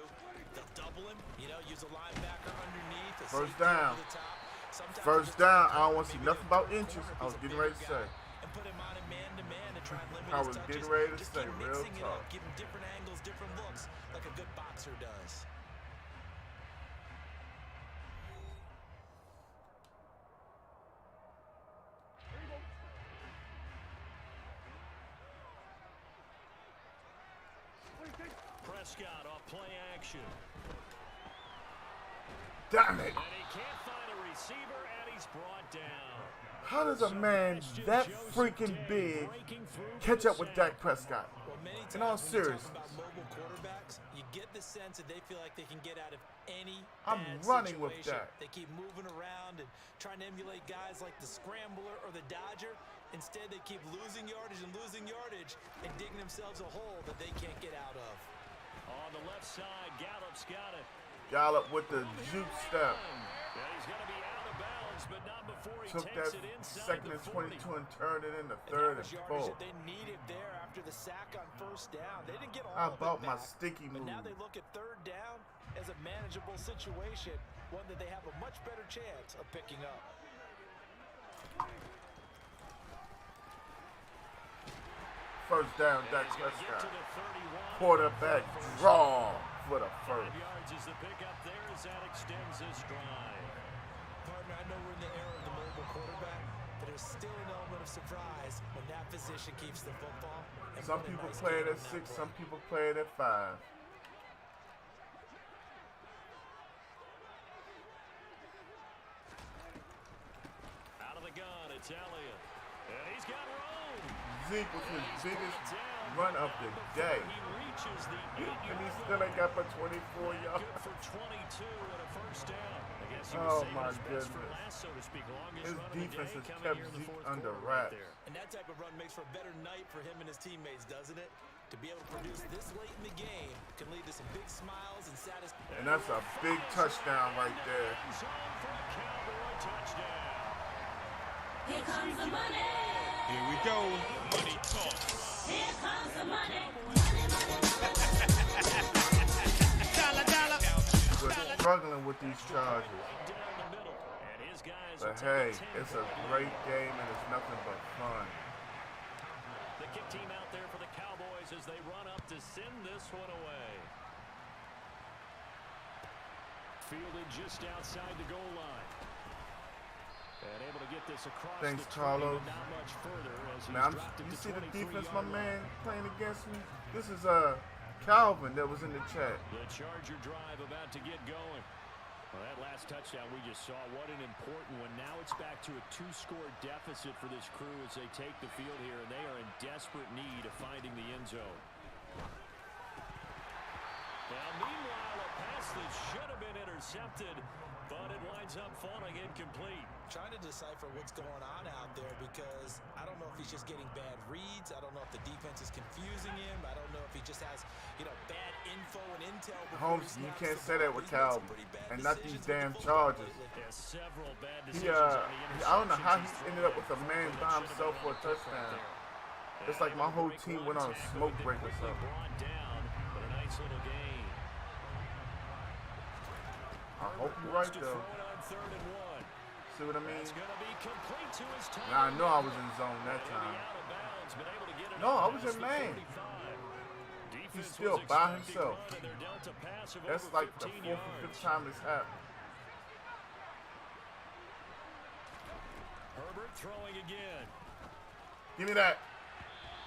they'll double him, use a linebacker underneath. A First safety down. over the top. Sometimes First it's down. just I don't want to see maybe nothing about the inches. corner I was is a getting bigger ready to say. guy. And put him on a man-to-man to try and limit I his was touches. getting ready to Just say, keep real mixing it talk. up, give him different angles, different looks, like a good boxer does. Prescott off play action. Damn it. And he can't find a receiver, and he's brought down. How does a man that freaking big catch up with Dak Prescott? Well, many In all times when you seriousness. talk about mobile quarterbacks, you get the sense that they feel like they can get out of any I'm bad running with situation. that. They keep moving around and trying to emulate guys like the Scrambler or the Dodger. Instead, they keep losing yardage and digging themselves a hole that they can't get out of. On the left side, Gallup's got it. Gallup with the juke step. Yeah, he's going to be out of bounds, but not before he Took takes that it inside second the and 40. 22 and turned it into And third that was and yardage 4. that they needed there after the sack on first down. They didn't get all How of about it my back, sticky but now move? they look at third down as a manageable situation, one that they have a much better chance of picking up. First down, Dak He's gonna get Prescott. to the 31. Quarterback draw for the 5 first. yards is the pickup there as that extends this drive. Partner, I know we're in the era of the mobile quarterback, but there's still an element of surprise when that position keeps the football. And Some what a people nice play it game at on 6, that some play. people play it at 5. Out of the gun, it's Elliott. And he's got room. Zeke was his He's biggest brought down run of the day. He reaches the And he 8-yard still ain't got but 24 yards. Good for 22 and a first down. I guess he was Oh, saving my his best for goodness. last, so to speak. Longest His run of the defense day has coming kept here in the Zeke fourth under quarter right wraps. there. And that type of run makes for a better night for him and his teammates, doesn't it? To be able to produce this late in the game can lead to some big smiles and satisfaction. And that's a big touchdown right there. End zone for a Cowboy touchdown. Here comes the money. Here we go. Money talk. Here comes the money. We're struggling with these charges. But hey, it's a great game and it's nothing but fun. The kick team out there for the Cowboys as they run up to send this one away. Fielded just outside the goal line. And able to get this across. Thanks, the Carlos. not much further as Man, you see the defense, my man, playing against me? This is Calvin that was in the chat. The Charger drive about to get going. Well, that last touchdown we just saw, what an important one. Now it's back to a 2-score deficit for this crew as they take the field here, and they are in desperate need of finding the end zone. Now, meanwhile, a pass that should have been intercepted, but it winds up falling incomplete. Trying to decipher what's going on out there because I don't know if he's just getting bad reads. I don't know if the defense is confusing him. I don't know if he just has, bad info and intel. Holmes, you can't say that with Calvin. And not these damn Chargers. Several bad He, I don't know how he ended up with a man by himself for a touchdown. It's like my whole team went on a smoke break or something. Brought down, but a nice little gain. I hope you're right, though. See what I mean? Now, I know I was in zone that time. No, I was in man. He's still by himself. That's like the 4th or 5th time it's happened. Herbert throwing again. Give me that.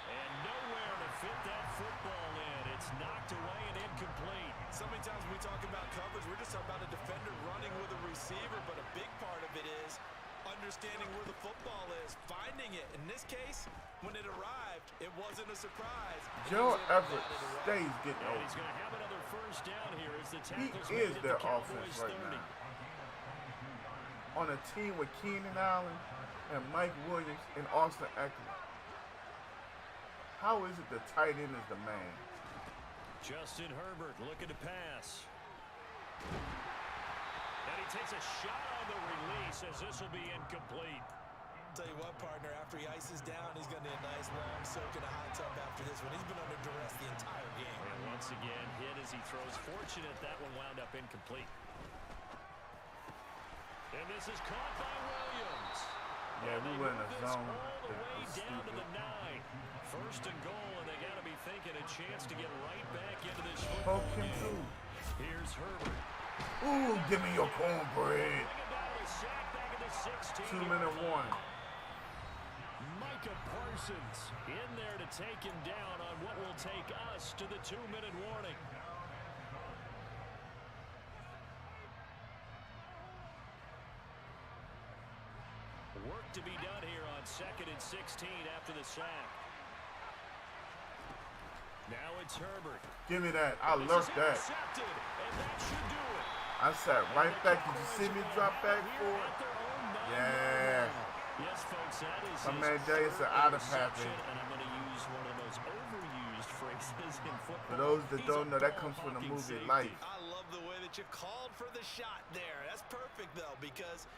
And nowhere to fit that football in. It's knocked away and incomplete. So many times when we talk about coverage, we're just talking about a defender running with a receiver, but a big part of it is understanding where the football is, finding it. In this case, when it arrived, it wasn't a surprise. Joe Everett stays getting And over. he's going to have another first down here as the He tackles is made at their the Cowboys offense right 30. now. On a team with Keenan Allen and Mike Williams and Austin Eckler. How is it the tight end is the man? Justin Herbert looking to pass. And he takes a shot on the release as this will be incomplete. Tell you what, partner, after he ices down, he's going to need a nice long soak in a hot tub after this one. He's been under duress the entire game. And once again, hit as he throws. Fortunate that one wound up incomplete. And this is caught by Williams. Yeah, we were in a zone. All the way down to the 9. First and goal, and they got to be thinking a chance to get right back into this football Poke him game. through. Here's Herbert. Ooh, give me your cornbread. Bring it down to the sack back at the 16. 2-minute warning. Micah Parsons in there to take him down on what will take us to the 2-minute warning. Work to be done here on 2nd and 16 after the sack. Now it's Herbert. Give me that. I lurked that. And that should do it. I sat right back. Did you see me drop back for it? Yeah. Yes, folks, that is My man Jay is an out of habit. And I'm going to use one of the most overused phrases in football. For those that don't know, that comes from the movie Life. I love the way that you called for the shot there. That's perfect, though, because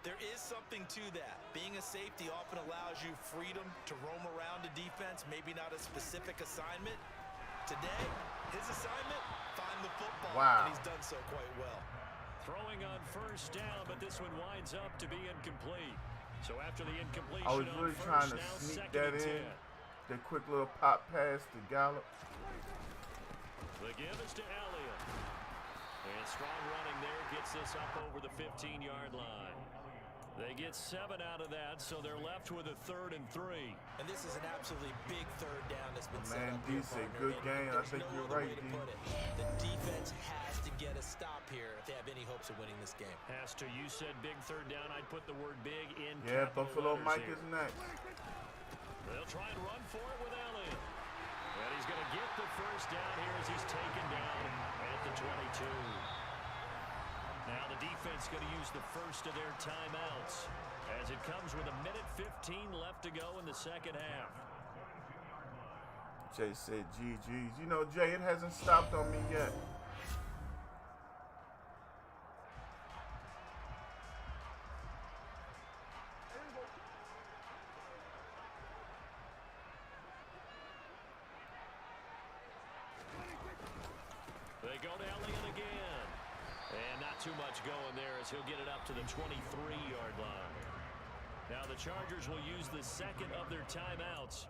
there is something to that. Being a safety often allows you freedom to roam around the defense, maybe not a specific assignment. Today, his assignment, find the football. Wow. And he's done so quite well. Throwing on first down, but this one winds up to be incomplete. So after the incompletion I was really trying to sneak that in. The quick little pop pass to Gallup. The give is to Elliott. And strong running there gets this up over the 15-yard line. They get 7 out of that, so they're left with a 3rd and 3. And this is an absolutely big 3rd down that's been set Man, up D here, said partner. good game. I think you're right, D. The defense has to get a stop here if they have any hopes of winning this game. Pastor, you said big 3rd down. I'd put the word big in Yeah, capital Buffalo letters Mike here. is next. They'll try and run for it with Elliott. And he's going to get the first down here as he's taken down at the 22. Now the defense going to use the first of their timeouts as it comes with 1:15 left to go in the second half. Jay said GG's. You know, Jay, it hasn't stopped on me yet. too much going there as he'll get it up to the 23-yard line. Now the Chargers will use the second of their timeouts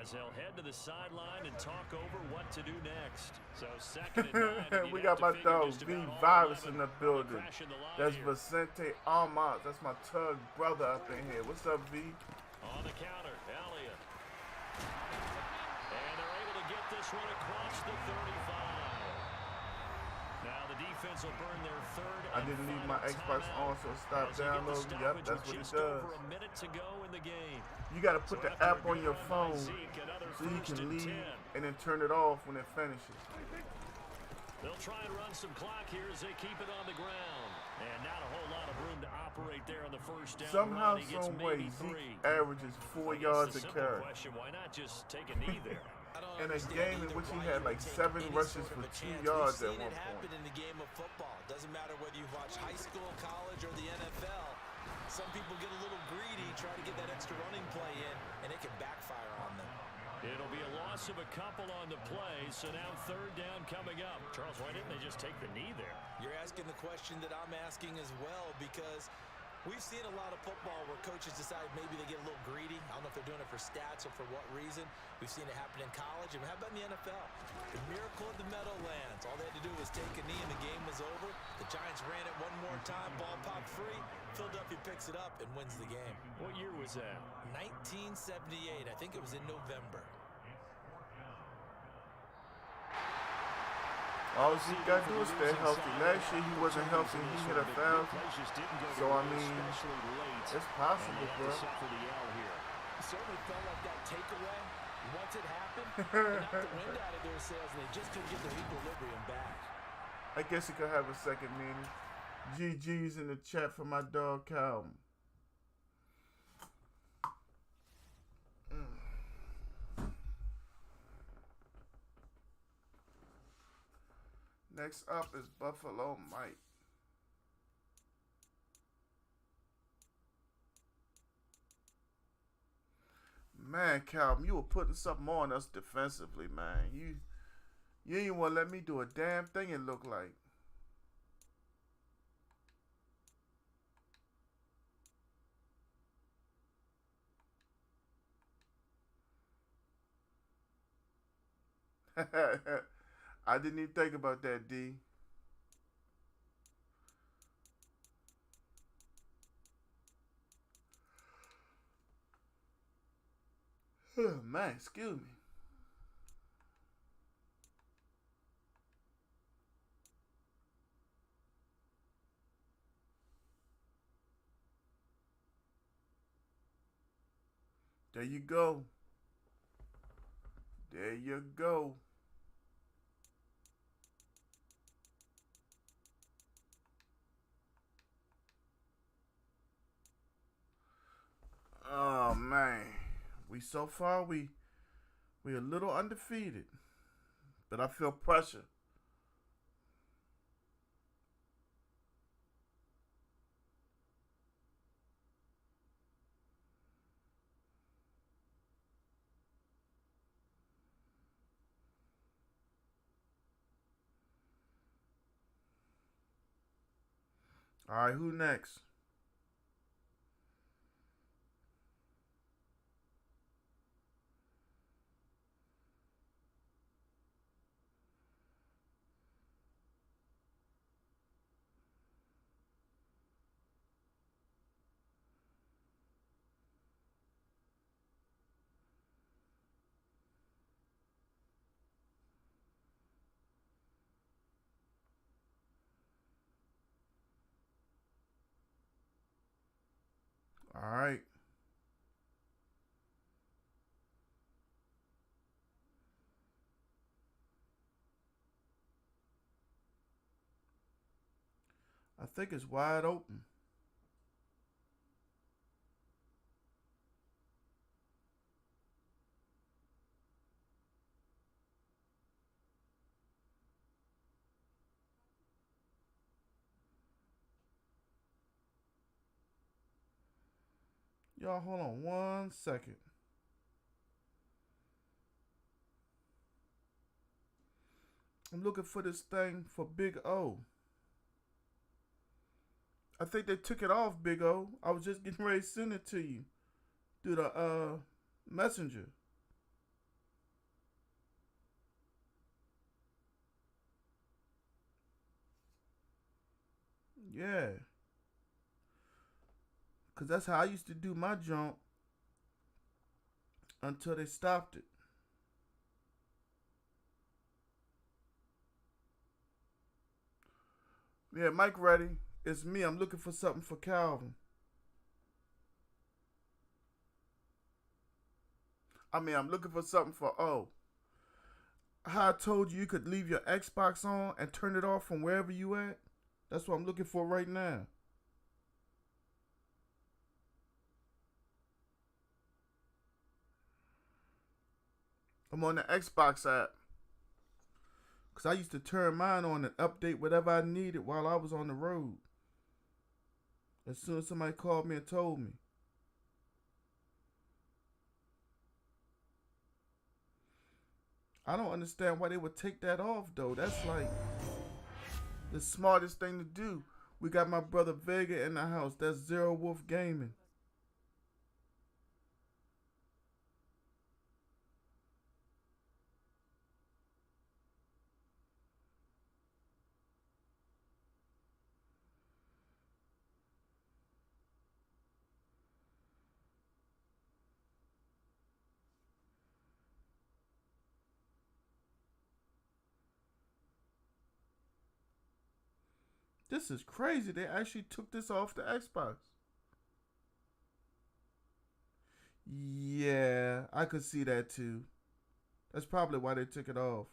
as they'll head to the sideline and talk over what to do next. So second and 9. We got my dog V Virus in the building. That's Vicente Almas. That's my Tug brother up in here. What's up, V? On the counter, Elliott. And they're able to get this one across the 35. Now the defense will burn their third. I didn't leave my Xbox on, so stop downloading. Yep, that's what it does. Over a minute to go in the game. You got to put the app on your phone so you can leave and then turn it off when it finishes. They'll try and run some clock here as they keep it on the ground. And not a whole lot of room to operate there on the first down. Somehow, some way, Zeke averages 4 yards a carry. Why not just take a knee there? In a game in which he had like 7 rushes for 2 yards at one point. We've seen it happen in the game of football. Doesn't matter whether you watch high school, college, or the NFL. Some people get a little greedy, try to get that extra running play in, and it can backfire on them. It'll be a loss of a couple on the play, so now third down coming up. Charles, why didn't they just take the knee there? You're asking the question that I'm asking as well, because we've seen a lot of football where coaches decide maybe they get a little greedy. I don't know if they're doing it for stats or for what reason. We've seen it happen in college, and how about in the NFL? The miracle of the Meadowlands. All they had to do was take a knee, and the game was over. The Giants ran it one more time, ball popped free. Philadelphia picks it up and wins the game. What year was that? 1978. I think it was in November. All he got to do is stay healthy. Last year he wasn't healthy. He hit a foul. So, I mean, it's possible, bro. It certainly felt like that takeaway. Once it happened, it knocked the wind out of their sails, and they just couldn't get their equilibrium back. I guess he could have a second meeting. GG's in the chat for my dog Calvin. Next up is Buffalo Mike. Man, Calvin, you were putting something on us defensively, man. You ain't want to let me do a damn thing it looked like. I didn't even think about that, D. Man, excuse me. There you go. There you go. Oh man, so far we a little undefeated, but I feel pressure. All right, who next? All right. I think it's wide open. Y'all, hold on 1 second. I'm looking for this thing for Big O. I think they took it off, Big O. I was just getting ready to send it to you through the messenger. Yeah. Because that's how I used to do my jump until they stopped it. Yeah, Mike ready. It's me. I'm looking for something for Calvin. I'm looking for something for how I told you could leave your Xbox on and turn it off from wherever you at. That's what I'm looking for right now. I'm on the Xbox app. Because I used to turn mine on and update whatever I needed while I was on the road. As soon as somebody called me and told me. I don't understand why they would take that off, though. That's like the smartest thing to do. We got my brother Vega in the house. That's Zero Wolf Gaming. This is crazy. They actually took this off the Xbox. Yeah, I could see that too. That's probably why they took it off.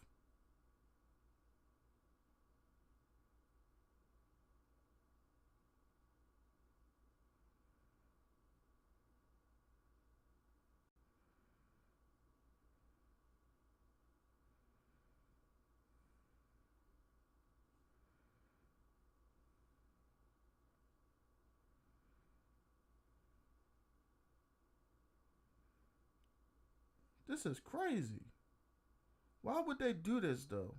This is crazy. Why would they do this though?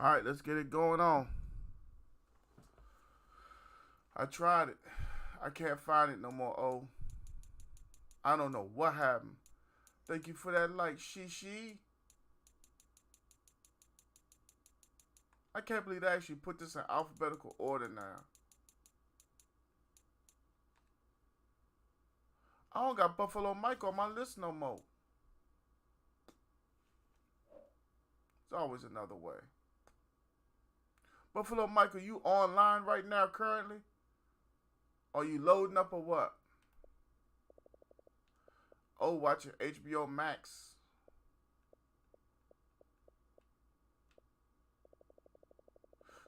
All right, let's get it going on. I tried it. I can't find it no more. Oh, I don't know what happened. Thank you for that like, she. I can't believe they actually put this in alphabetical order now. I don't got Buffalo Mike on my list no more. There's always another way. Buffalo Mike, are you online right now currently? Are you loading up or what? Oh, watching HBO Max.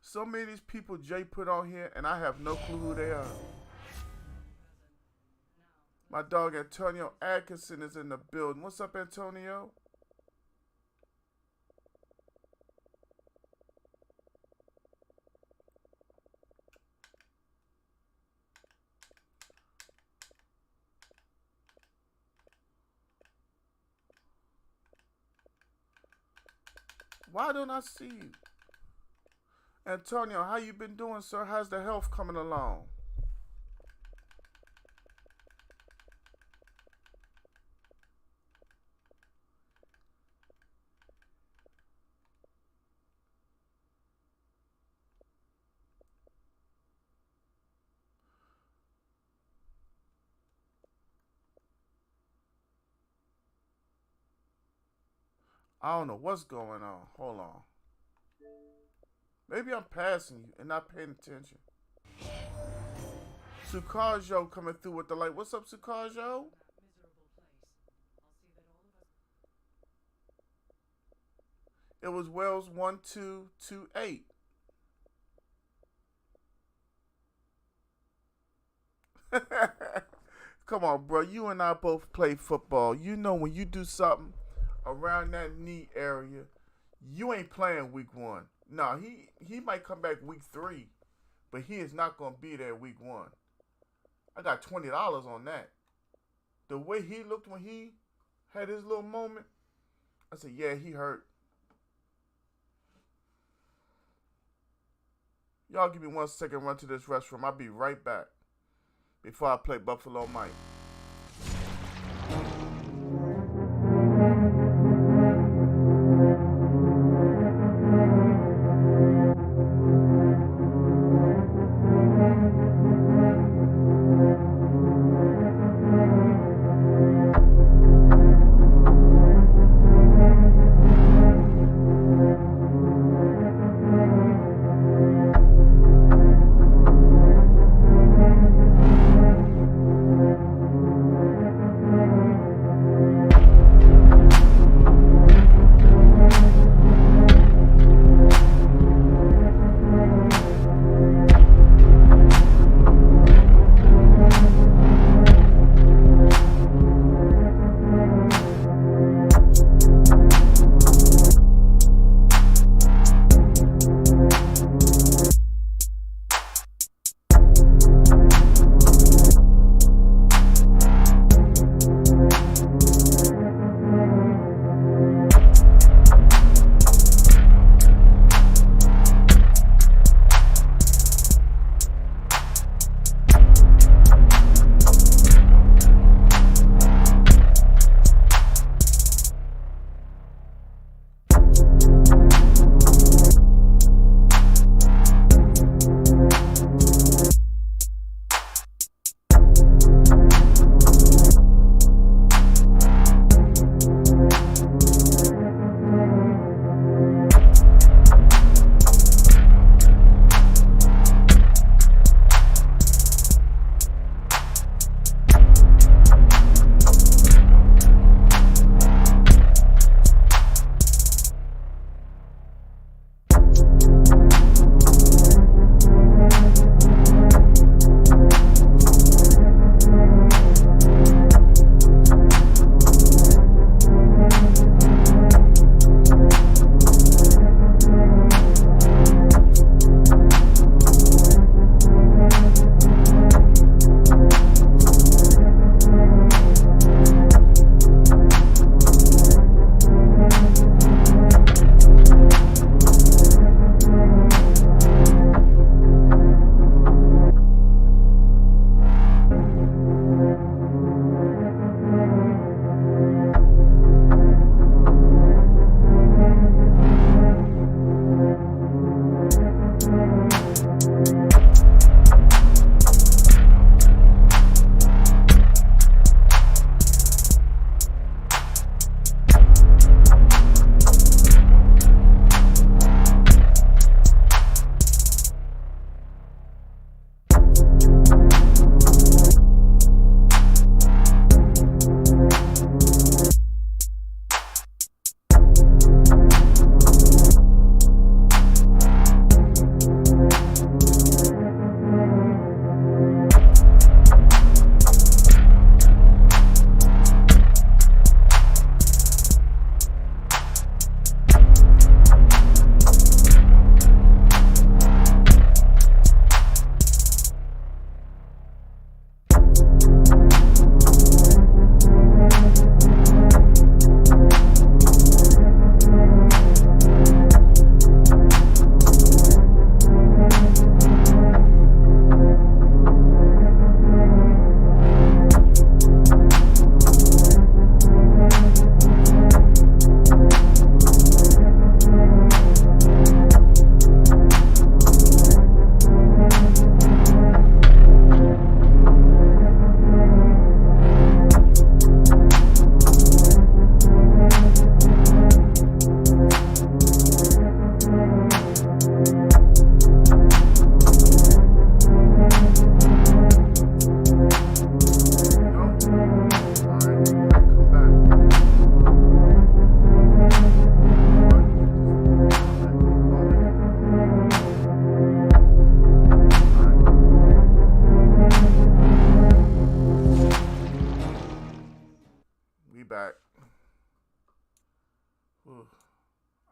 So many of these people Jay put on here, and I have no clue who they are. My dog Antonio Atkinson is in the building. What's up, Antonio? Why don't I see you? Antonio, how you been doing, sir? How's the health coming along? I don't know what's going on. Hold on. Maybe I'm passing you and not paying attention. Sukajo coming through with the light. What's up, Sukajo? It was Wells 1228. Come on, bro. You and I both play football. You know when you do something around that knee area, you ain't playing week 1. No, he might come back week 3, but he is not going to be there week 1. I got $20 on that. The way he looked when he had his little moment, I said, yeah, he hurt. Y'all give me 1 second, run to this restroom. I'll be right back before I play Buffalo Mike.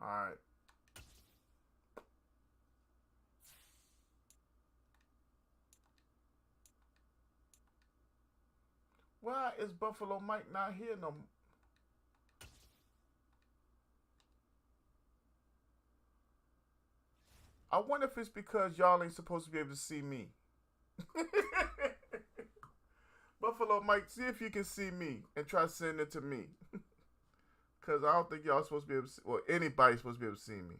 All right. Why is Buffalo Mike not here no more? I wonder if it's because y'all ain't supposed to be able to see me. Buffalo Mike, see if you can see me and try sending it to me. Because I don't think y'all supposed to be able to see, well, anybody's supposed to be able to see me.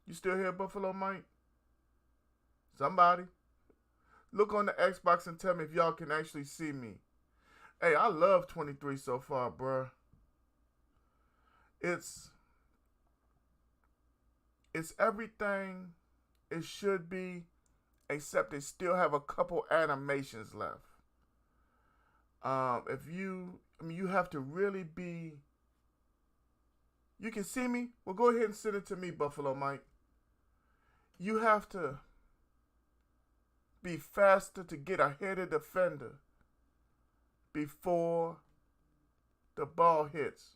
You still here, Buffalo Mike? Somebody? Look on the Xbox and tell me if y'all can actually see me. Hey, I love 23 so far, bruh. It's everything it should be, except they still have a couple animations left. You have to really be. You can see me? Well, go ahead and send it to me, Buffalo Mike. You have to be faster to get ahead of the defender before the ball hits.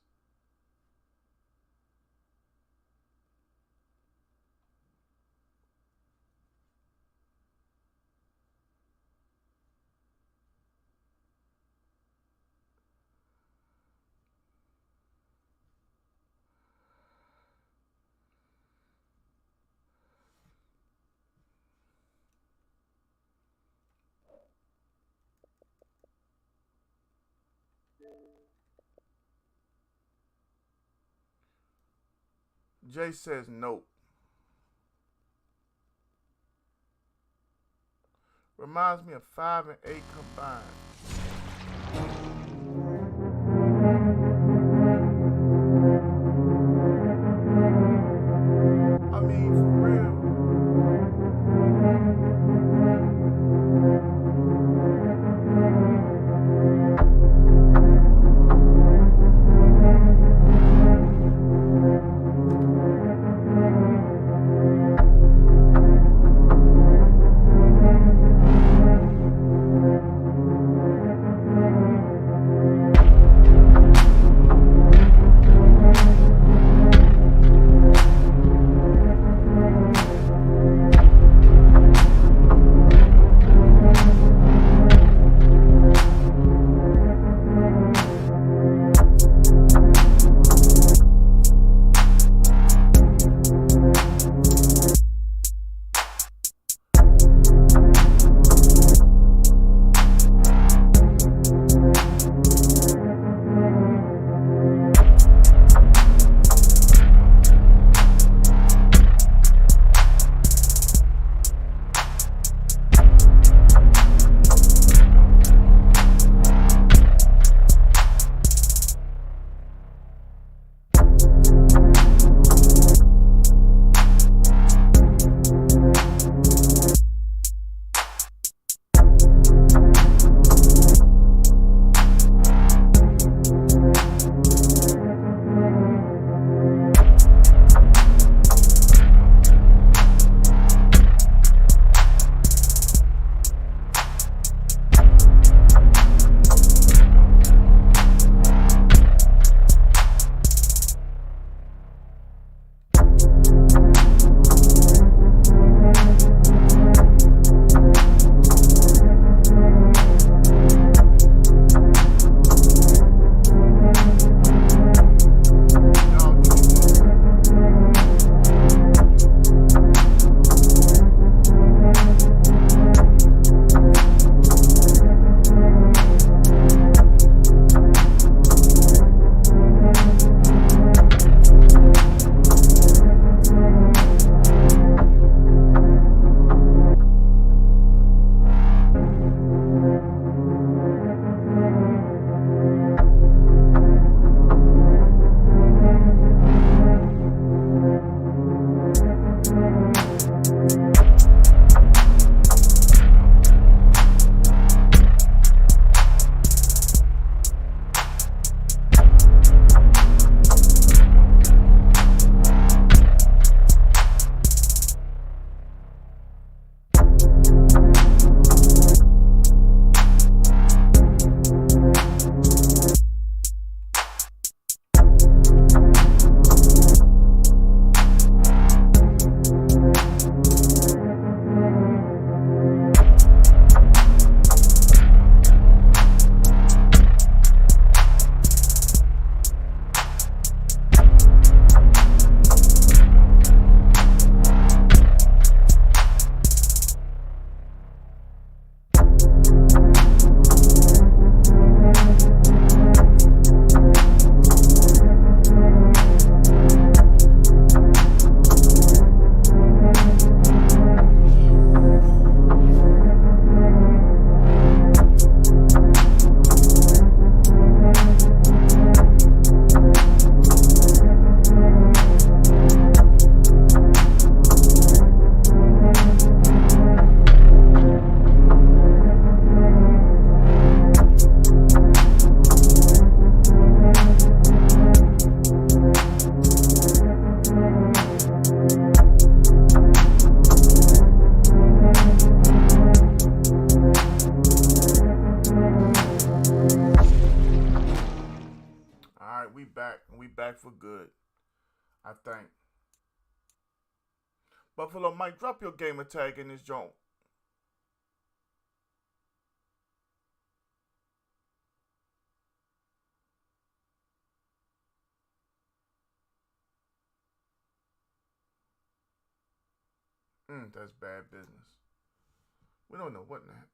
Jay says nope. Reminds me of 5 and 8 combined. I mean, for real. right, we back. And we back for good, I think. Buffalo Mike, drop your gamer tag in this joint. That's bad business. We don't know what in the heck.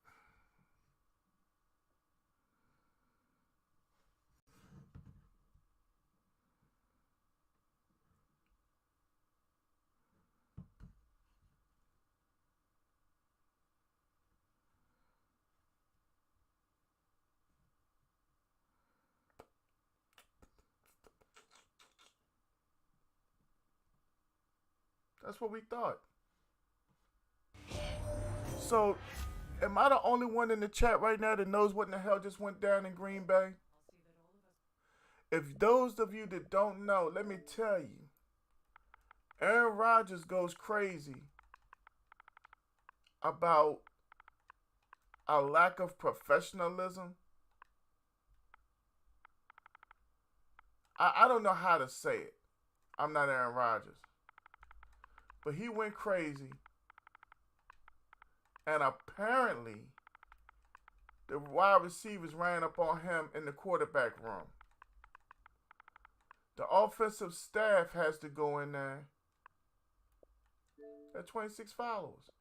That's what we thought. So, am I the only one in the chat right now that knows what in the hell just went down in Green Bay? If those of you that don't know, let me tell you. Aaron Rodgers goes crazy about a lack of professionalism. I don't know how to say it. I'm not Aaron Rodgers. But he went crazy. And apparently, the wide receivers ran up on him in the quarterback room. The offensive staff has to go in there. At 26 followers.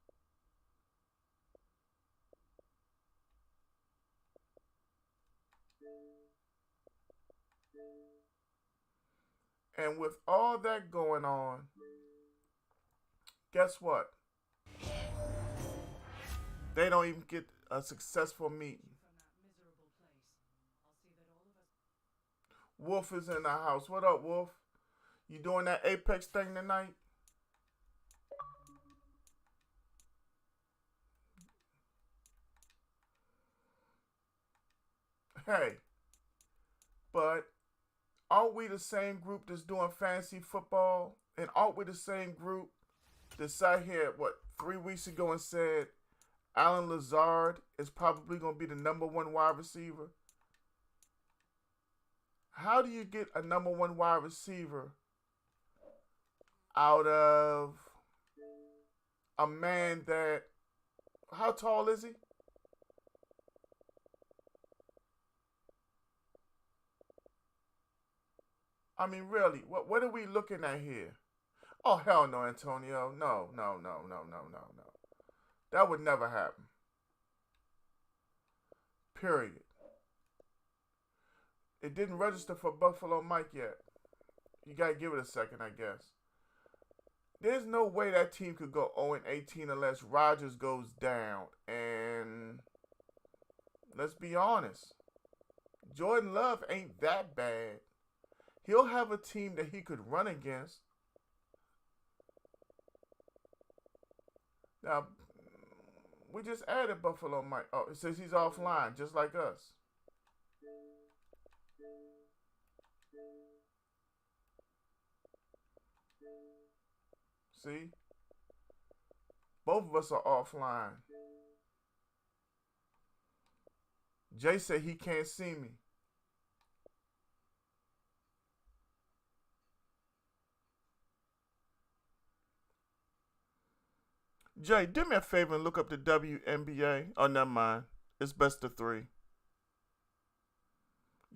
And with all that going on, guess what? They don't even get a successful meeting. Wolf is in the house. What up, Wolf? You doing that Apex thing tonight? Hey, but aren't we the same group that's doing fantasy football? And aren't we the same group that sat here, 3 weeks ago and said Allen Lazard is probably going to be the number one wide receiver? How do you get a number one wide receiver out of a man that, how tall is he? I mean, really, what are we looking at here? Oh, hell no, Antonio. No. That would never happen. Period. It didn't register for Buffalo Mike yet. You got to give it a second, I guess. There's no way that team could go 0-18 unless Rodgers goes down. And let's be honest. Jordan Love ain't that bad. He'll have a team that he could run against. Now, we just added Buffalo Mike. Oh, it says he's offline, just like us. See? Both of us are offline. Jay said he can't see me. Jay, do me a favor and look up the WNBA. Oh, never mind. It's best of 3.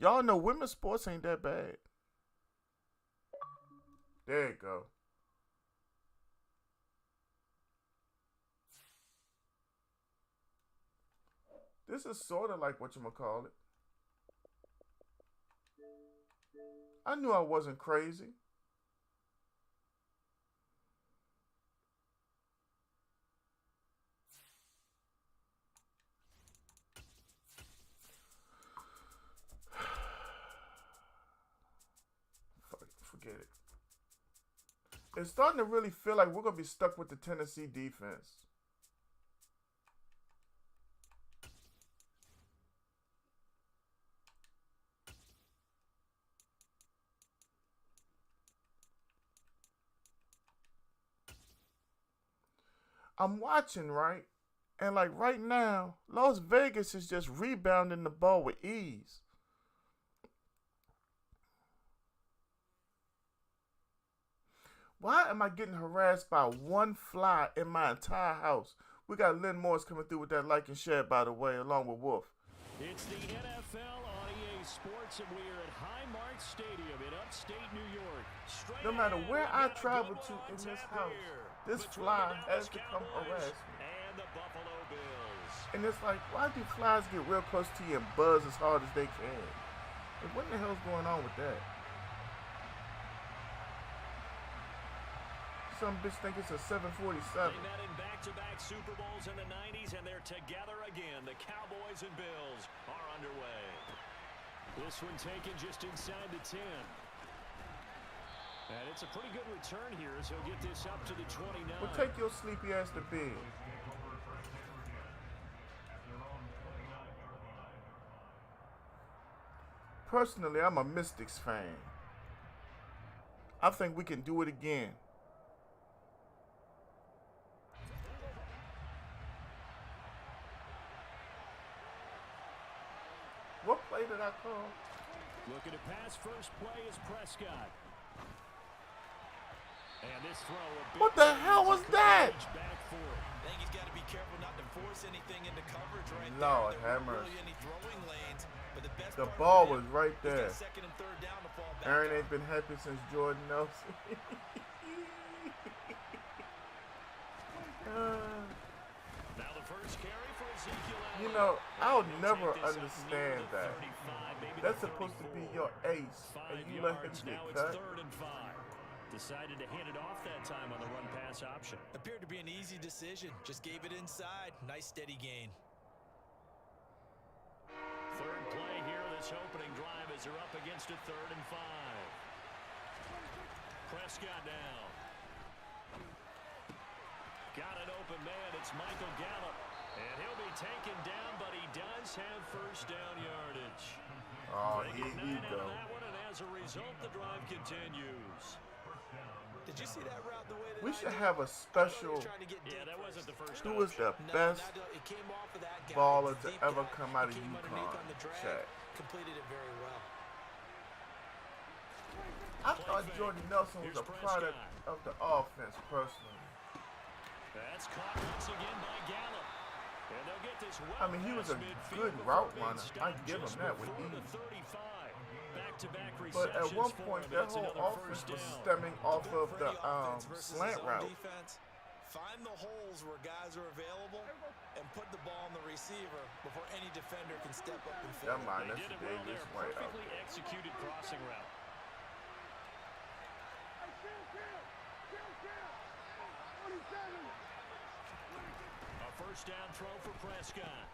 Y'all know women's sports ain't that bad. There you go. This is sort of like whatchamacallit. I knew I wasn't crazy. Forget it. It's starting to really feel like we're going to be stuck with the Tennessee defense. I'm watching, right? And like right now, Las Vegas is just rebounding the ball with ease. Why am I getting harassed by one fly in my entire house? We got Lynn Morris coming through with that like and share, by the way, along with Wolf. It's the NFL on EA Sports, and we are at Highmark Stadium in upstate New York. No matter where I travel to in this house, this fly has to come harass me. And the Buffalo Bills. And it's like, why do flies get real close to you and buzz as hard as they can? Like, what in the hell's going on with that? Some bitch think it's a 747. They met in back-to-back Super Bowls in the 90s, and they're together again. The Cowboys and Bills are underway. This one taken just inside the 10. And it's a pretty good return here as he'll get this up to the 29. Well, take your sleepy ass to bed. Personally, I'm a Mystics fan. I think we can do it again. What play did I call? Looking to pass first play is Prescott. And this throw a big What the hell was that? Back for it. I think he's got to be careful not to force anything into coverage right Lord there. have mercy. Really any throwing lanes, but the best The part ball of was right he's got there. second and third down to fall back Aaron on. ain't been happy since Jordan Nelson. Now the first carry for Ezekiel Elliott. You know, I'll He'll never take this up understand near the that. 35, maybe That's the supposed to be 34. your ace, and 5 you let him yards. get Now it's cut. 3rd and 5. Decided to hand it off that time on the run-pass option. Appeared to be an easy decision. Just gave it inside. Nice steady gain. Third play here, this opening drive as they're up against a 3rd and 5. Prescott down. Got an open man. It's Michael Gallup. And he'll be taken down, but he does have first down yardage. Oh, They here get you 9 out go. of that one, and as a result, the drive continues. Did you see that route the way that We I should did? have a special Trying to get Yeah, deep that wasn't the first who is the No, best it came off of that guy. baller It's a to deep ever guy. come out of He came underneath UConn. on the drag, Shaq. completed it very well. I thought Jordan Nelson was a product of the offense, personally. That's caught once again by Gallup. And they'll get this well I mean, he was a past midfield good before route being runner. stopped I give him just that with before the ease. 35. Back-to-back But at one receptions for point, him, that and it's whole another offense first was down. stemming off of For the any offense versus slant zone route. defense, find the holes where guys are available and put the ball on the receiver before any defender can step up and fill That it. mind, They that's did it the well Davis there. White out Perfectly there. executed crossing route. A first down throw for Prescott.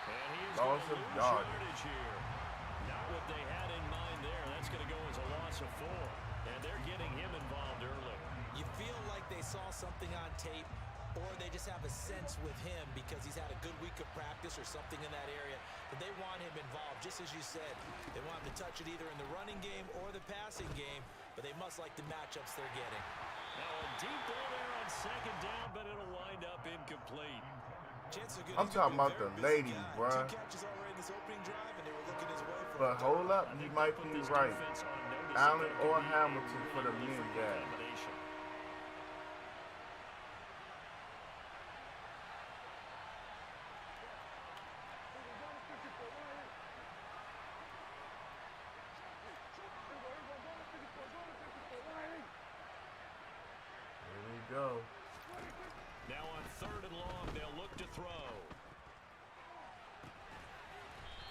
And he is going Loss to of lose yardage. yardage here. Not what they had in mind there. That's going to go as a loss of 4. And they're getting him involved early. You feel like they saw something on tape, or they just have a sense with him because he's had a good week of practice or something in that area that they want him involved. Just as you said, they want him to touch it either in the running game or the passing game, but they must like the matchups they're getting. Now a deep ball there on 2nd down, but it'll wind up incomplete. Chances are good I'm he's gonna talking be a about very the busy ladies, guy. bruh. 2 catches already in this opening drive, and they were looking his way for But a hold up, I you think might they put be this right. defense on notice Allen that that or could be a Hamilton for the really men different guy. combination. There we go. Now on 3rd and long, they'll look to throw.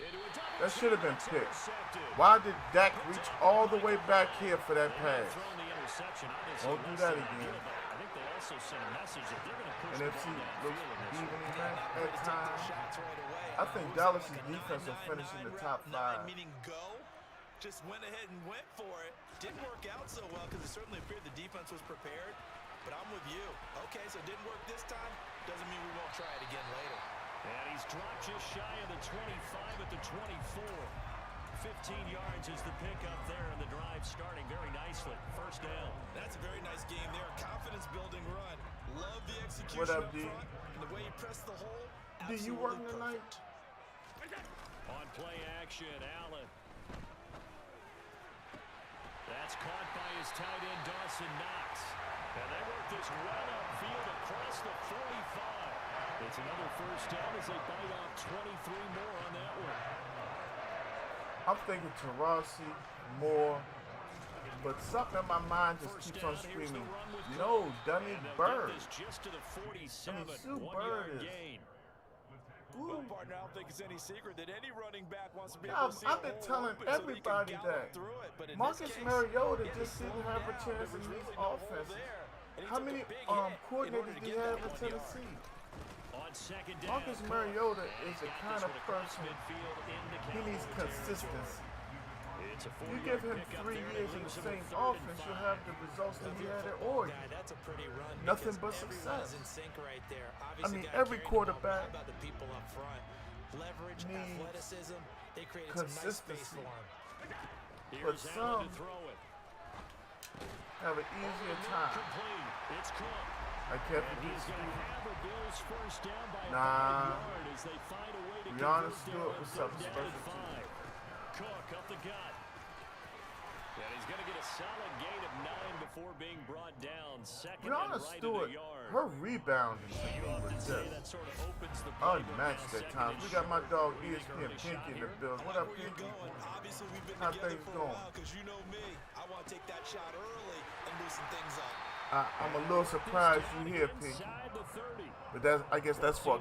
Into a double That should have been team. picked. It's intercepted. Why did Dak reach all the way back here for that They might have pass? thrown the interception, obviously Don't do less that than again. ideal, but I think they also sent a message that they're going to push the NFC ball downfield looks in this one. evenly Yeah, matched not afraid at to take those times. shots right away. I think Moves Dallas' like a defense will 9-9-9 finish in the route. top 5. 9 meaning go. Just went ahead and went for it. Didn't work out so well because it certainly appeared the defense was prepared. But I'm with you. Okay, so it didn't work this time. Doesn't mean we won't try it again later. And he's dropped just shy of the 25 at the 24. 15 yards is the pickup there, and the drive starting very nicely. First down. That's a very nice game there. Confidence-building run. Love the execution What up, up D? front. And the way he pressed the hole, D, you working absolutely tonight? perfect. On play action, Allen. That's It's caught by his tight end, Dawson Knox. And they work this well upfield across the 45. It's another first down as they bite off 23 more on that one. I'm thinking Tarasi, Moore, but something in my mind just keeps on screaming, no, dummy, Bird. Sue Bird is... Well, partner, I don't think it's any secret that any running back wants to be able to see I've been telling everybody that Marcus Mariota just didn't have a chance in these offenses. How many coordinators do you have in Tennessee? Marcus Mariota is the kind of person, he needs consistency. You give him 3 years in the same offense, you'll have the results that he had at Oregon. Nothing but success. I mean, every quarterback needs consistency. But some have an easier time. I can't forget Steve. Nah. Brianna Stewart was something special too. Cook up the gut. And he's going to get a solid gain of 9 before being brought down. Second Brianna and right Stewart, in the yard. her rebounding was just unmatched at times. We got my dog ESPN Pinky in the building. What up, Pinky? How things going? Because you know me, I want to take that shot early and loosen things up. I'm a little surprised you here, Pinky. But that's, I guess that's for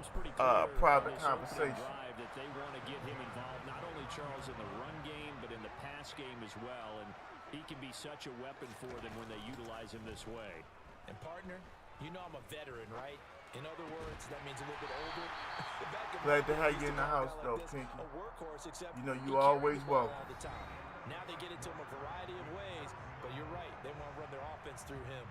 private conversation. That they want to get him involved, not only Charles in the run game, but in the pass game as well. And he can be such a weapon for them when they utilize him this way. And partner, you know I'm a veteran, right? In other words, that means a little bit older. Glad to have you in the house, though, Pinky. You know you always welcome. Now they get it to him a variety of ways, but you're right. They want to run their offense through him.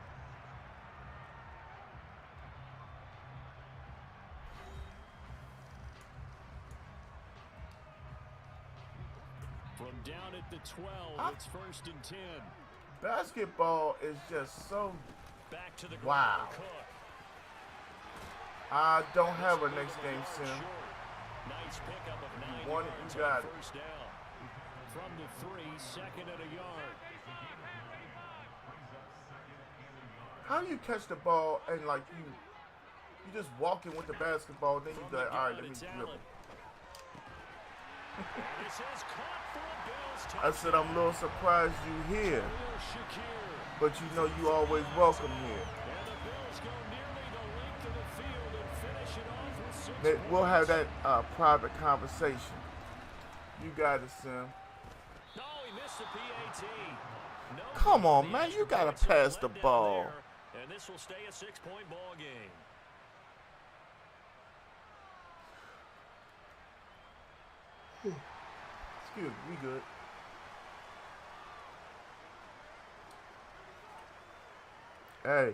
From down at the 12, it's 1st and 10. Basketball is just so back to the wow. I don't have a next game sim. Nice pickup of 9 you want it, you got it. First down. From the 3, second and a yard. How do you catch the ball and like you just walking with the basketball, then you like, all right, let me dribble. I said I'm a little surprised you here, but you know you always welcome here. We'll have that private conversation. You got it, Sim. No, he missed the PAT. No, come on, man, you gotta pass the ball. And this will stay a 6-point ball game. Excuse me, we good. Hey,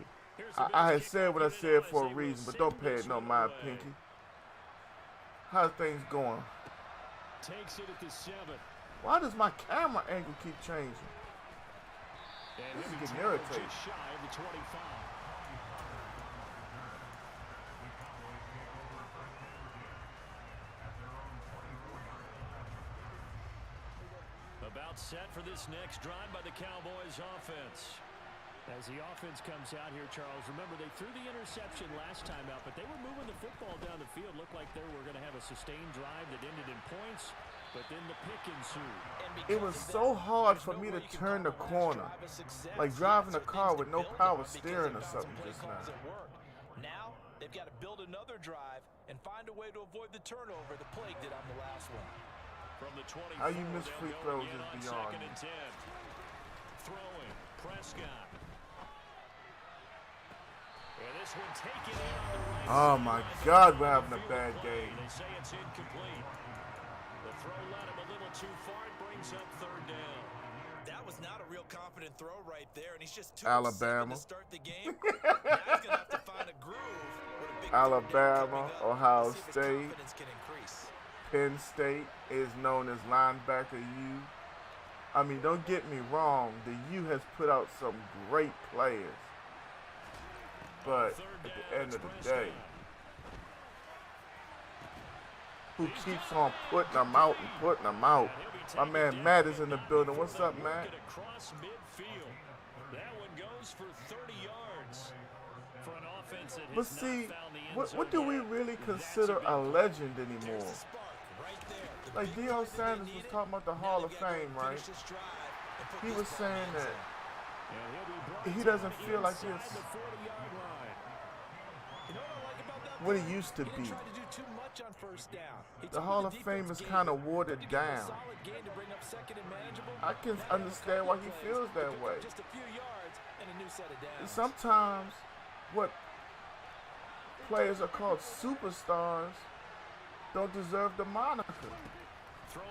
I had said what I said for a reason, but don't pay it no mind, Pinky. How's things going? Takes it at the 7. Why does my camera angle keep changing? And this is getting irritating. Just shy of the 25. About set for this next drive by the Cowboys offense. As the offense comes out here, Charles, remember they threw the interception last time out, but they were moving the football down the field. Looked like they were going to have a sustained drive that ended in points, but then the pick ensued. It was so hard for me to turn the corner, like driving a car with no power steering or something just now. Now they've got to build another drive and find a way to avoid the turnover that plagued it on the last one. From the 24, how you miss free throws is beyond me. Throwing, Prescott. And this one taken in on the right oh my God, we're having a bad game. They say it's incomplete. The throw led him a little too far. It brings up 3rd down. That was not a real confident throw right there, and he's just too Alabama to start the game. Now he's gonna have to find a groove. Alabama, Ohio State, Penn State is known as linebacker U. I mean, don't get me wrong, the U has put out some great players. But at the end of the day, who keeps on putting them out and putting them out? My man Matt is in the building. What's up, Matt? Across midfield. That one goes for 30 yards. For an offense that but see, what do we really consider a legend anymore? Like Deion Sanders was talking about the Hall of Fame, right? He was saying that he doesn't feel like it's what he used to be. The Hall of Fame is kind of watered down. I can understand why he feels that way. Sometimes what players are called superstars don't deserve the moniker.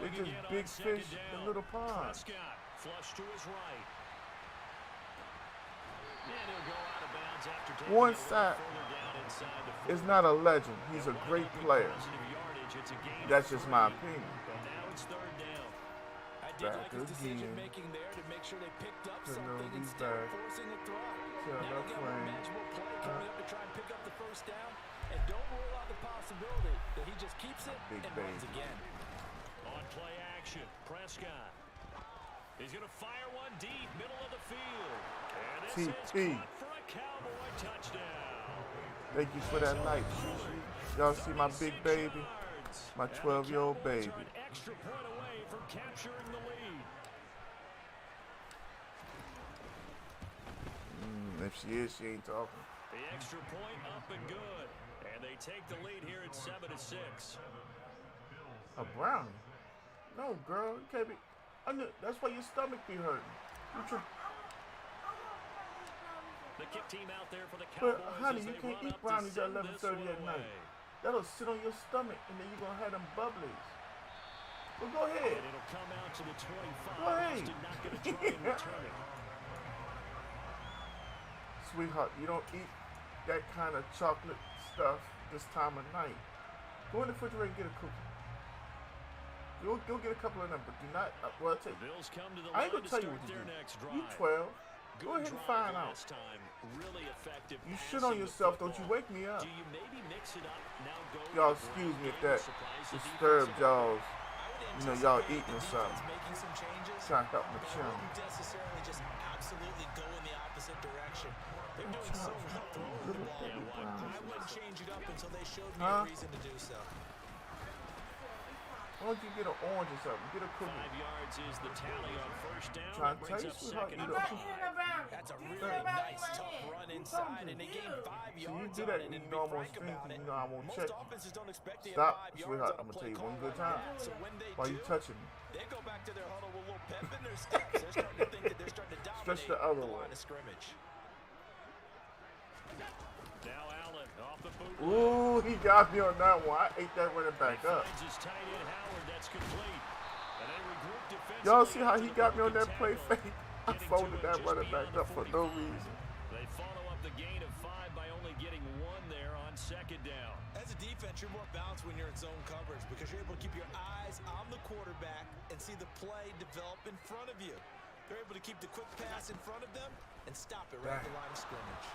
They're just big fish in little ponds. Flush to his right. And he'll go out of bounds after taking Warren it Sapp further down inside the is not a legend. He's a great player. That's just my opinion. Now it's third down. I did like his decision making there to make sure they picked up something instead of forcing a throw. Now you got a manageable play coming up to try and pick up the first down. And don't rule out the possibility that he just keeps it and runs again. On play action, Prescott. He's going to fire one deep, middle of the field. And this is caught for a Cowboy touchdown. Thank you for that light. Y'all see my big baby? My 12-year-old baby. An extra point away from capturing the lead. If she is, she ain't talking. The extra point up and good. And they take the lead here at 7-6. A brownie? No, girl. You can't be. That's why your stomach be hurting. The kick team out there for the Cowboys. But honey, you can't eat brownies at 11:30 at night. That'll sit on your stomach, and then you're gonna have them bubblies. Well, go ahead. And it'll come out to the 25. Go ahead. Not gonna try and return it. Sweetheart, you don't eat that kind of chocolate stuff this time of night. Go in the refrigerator and get a cookie. Go get a couple of them, but do not. Well, I'll tell you. I ain't gonna tell you what to do. You 12. Go ahead and find out. Really effective. You shit on yourself. Don't you wake me up. Do you maybe mix it up? Now go y'all excuse me if that disturbed y'all. You know, y'all eating or something. Trying to help my children. Necessarily just absolutely go in the opposite direction. They're doing so well. I wouldn't change it up until they showed me a reason to do so. Why don't you get an orange or something? Get a cookie. 5 yards is the tally on first down. Trying to tell you, sweetheart, you don't. That's a really nice, tough run inside, and they gained 5 yards. So you do that, and you know I'm gonna stream, you know I won't check. Most offenses don't expect to get Stop, 5 yards. sweetheart. I'm gonna tell you one good time. So when they Why you touching me? They go back to their huddle with a little pep in their steps. They're starting to think that they're starting to dominate Stretch the other the way. line of scrimmage. Now Allen off the boot. Ooh, he got me on that one. I ate that running back up. His tight end Howard, that's complete. And they regroup defensively. Y'all see how he got me on that play fake? I folded that running back up for no reason. They follow up the gain of 5 by only getting 1 there on second down. As a defense, you're more balanced when you're in zone coverage because you're able to keep your eyes on the quarterback and see the play develop in front of you. They're able to keep the quick pass in front of them and stop it right at the line of scrimmage.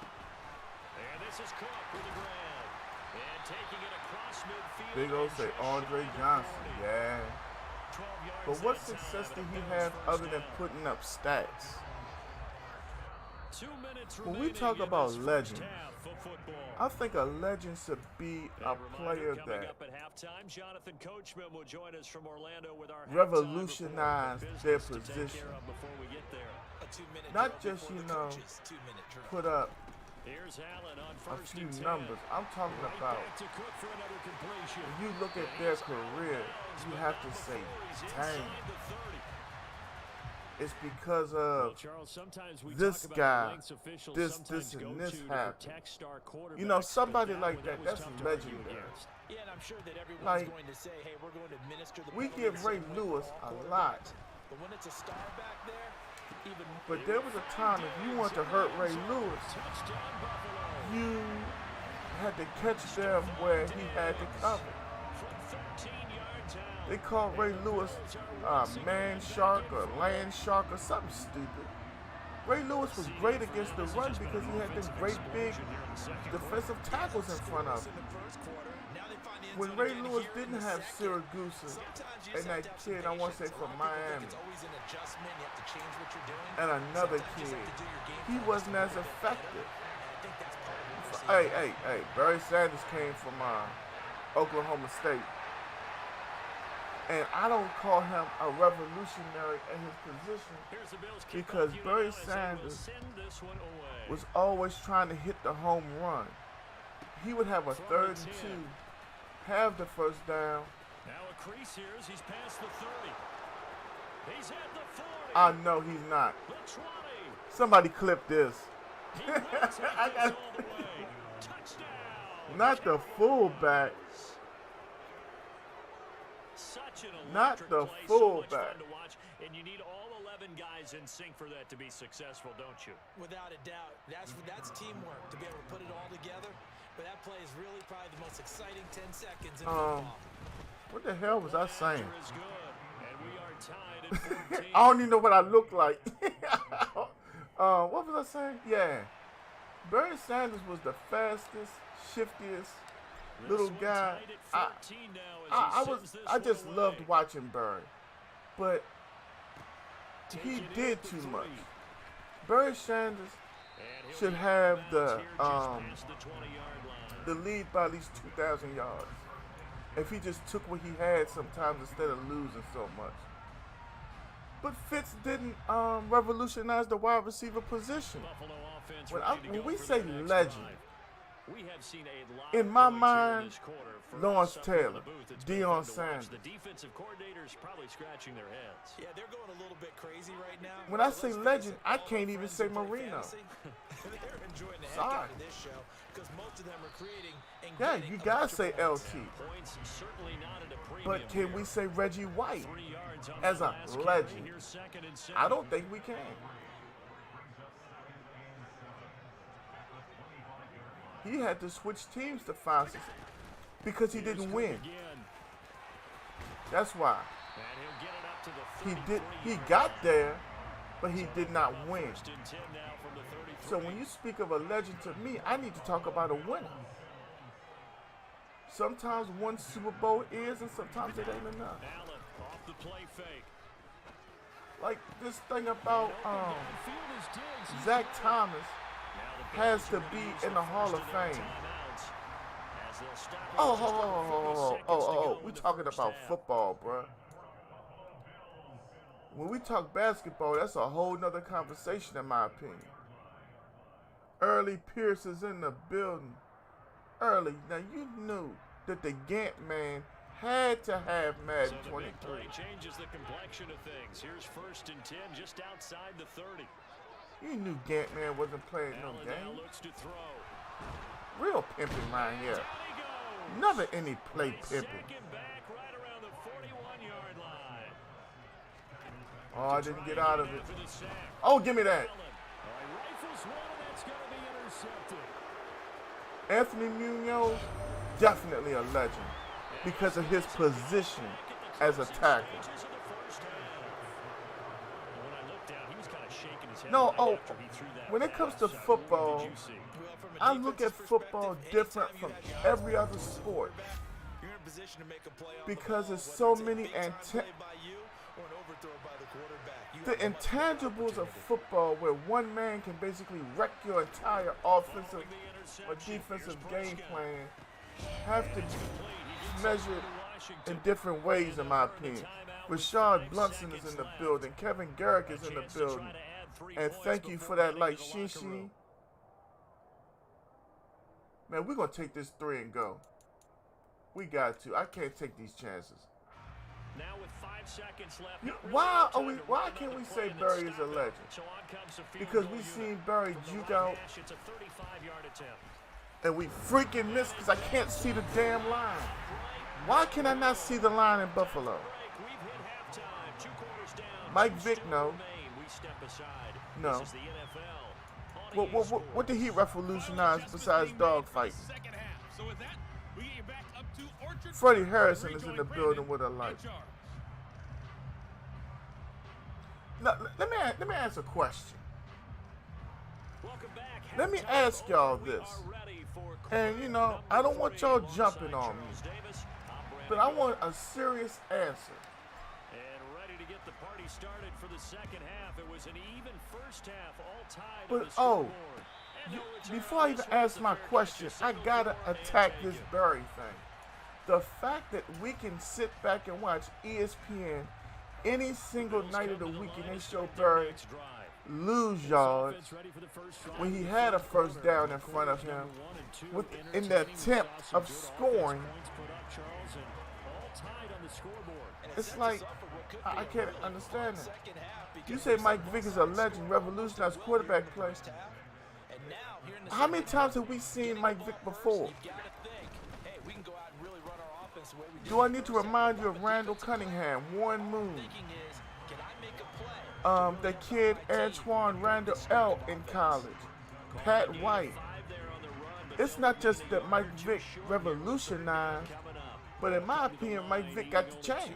And this is Cook with the ground. And taking it across midfield. Big O say Andre Johnson, yeah. But what success did he have other than putting up stats? 2 minutes When we talk about legends, I think a legend should be a player that revolutionized their position. Not just, you know, put up a few numbers. I'm talking about when you look at their career, you have to say, dang. It's because of this guy, this, and this happened. You know, somebody like that, that's legendary. Like, we give Ray Lewis a lot. But there was a time if you wanted to hurt Ray Lewis, you had to catch them where he had to cover. They called Ray Lewis man shark or land shark or something stupid. Ray Lewis was great against the run because he had them great big defensive tackles in front of him. when Ray Lewis didn't have Siragusa and that kid, I want to say from Miami, and another kid, he wasn't as effective. Hey, Barry Sanders came from Oklahoma State. And I don't call him a revolutionary in his position because Barry Sanders was always trying to hit the home run. He would have a 3rd and 2, have the first down. Now a crease here as he's past the 30. He's at the 40. I know he's not. The 20. Somebody clip this. He runs it all the way. Touchdown. Not the fullback. Such an Not electric the play, so much fullback. fun to watch, and you need all 11 guys in sync for that to be successful, don't you? Without a doubt. That's teamwork to be able to put it all together. But that play is really probably the most exciting 10 seconds in football. What the hell was I saying? Is good, and we are tied at 14. I don't even know what I look like. What was I saying? Yeah. Barry Sanders was the fastest, shiftiest little guy. I just loved watching Barry. But he did too much. Barry Sanders should have the lead by at least 2,000 yards. If he just took what he had sometimes instead of losing so much. But Fitz didn't revolutionize the wide receiver position. When we say legend, in my mind, Lawrence Taylor, Deion Sanders. The defensive coordinators probably scratching their heads. Yeah, they're going a little bit crazy right now. When I say legend, I can't even say Marino. They're enjoying the heck Sorry. out of this show because most of them are creating and Yeah, getting you a gotta bunch of say points. LT. Points certainly not at a premium But can we say Reggie White 3 yards on as the a last carry. legend? Here's 2nd and 7. I don't think we can. He had to switch teams to find success because he didn't win. That's why. And he'll get it up to the He got there, but he did not win. 1st and 10 now from the 33. So when you speak of a legend to me, I need to talk about a winner. Sometimes one Super Bowl is, and sometimes it ain't enough. Allen off the play fake. Like this thing about Field is Diggs. Zach Thomas has to be in the Hall of Fame. Oh, we talking about football, bruh. When we talk basketball, that's a whole nother conversation in my opinion. Early Pierce is in the building. Early, now you knew that the Gant man had to have Madden 23. Changes the complexion of things. Here's 1st and 10 just outside the 30. You knew Gant man wasn't playing no Allen game. now looks to throw. Real pimping right here. Down he goes. Never any play pimping. Second back right around the 41-yard line. Oh, I didn't get out of it. For the sack. Oh, give me that. Allen. Rifles one, and that's going to be intercepted. Anthony Munoz, definitely a legend because of his position as a tackle. Stages of the first half. And when I looked down, he was kind of shaking his head No, right after he threw that when it comes to pass. football, What did you see? Well, from a I look at defensive football perspective, different anytime from you got yards every on other the sport you're in a position to make a play on because the there's ball, so whether many it's a big-time play by you or an overthrow by the quarterback. You the have a much better intangibles of opportunity. football where one man can basically wreck your entire offensive or defensive game plan have to be measured in different ways, in my opinion. Rashard Blunson is in the building. Kevin Garrick is in the building. And thank you for that, like, Shishi. Man, we're going to take this 3 and go. We got to. I can't take these chances. Now with 5 seconds left. Why can't we say Barry is a legend? Because we seen Barry juke out It's a 35-yard attempt. and we freaking missed because I can't see the damn line. Why can I not see the line in Buffalo? We've hit halftime. 2 quarters down. Mike Vick, no. We step aside. No. This is the NFL. What did he revolutionize besides dog fighting? Second half. So with that, we get you back up to Orchard Freddie Park. Harrison is in Rejoin the building with a Brandon light. in charge. Now, let me ask a question. Let me ask y'all this. And, you know, I don't want y'all jumping on me, but I want a serious answer. And ready to get the party started for the second half. It was an even first half, all tied on But, the scoreboard. before I even ask my question, I gotta attack this Barry thing. The fact that we can sit back and watch ESPN any single night of the week and they show Barry lose yards when he had a first down in front of him in the attempt of scoring. It's like, I can't understand it. You say Mike Vick is a legend, revolutionized quarterback play. How many times have we seen Mike Vick before? Do I need to remind you of Randall Cunningham, Warren Moon, the kid Antoine Randall L. in college, Pat White? It's not just that Mike Vick revolutionized, but in my opinion, Mike Vick got the chance.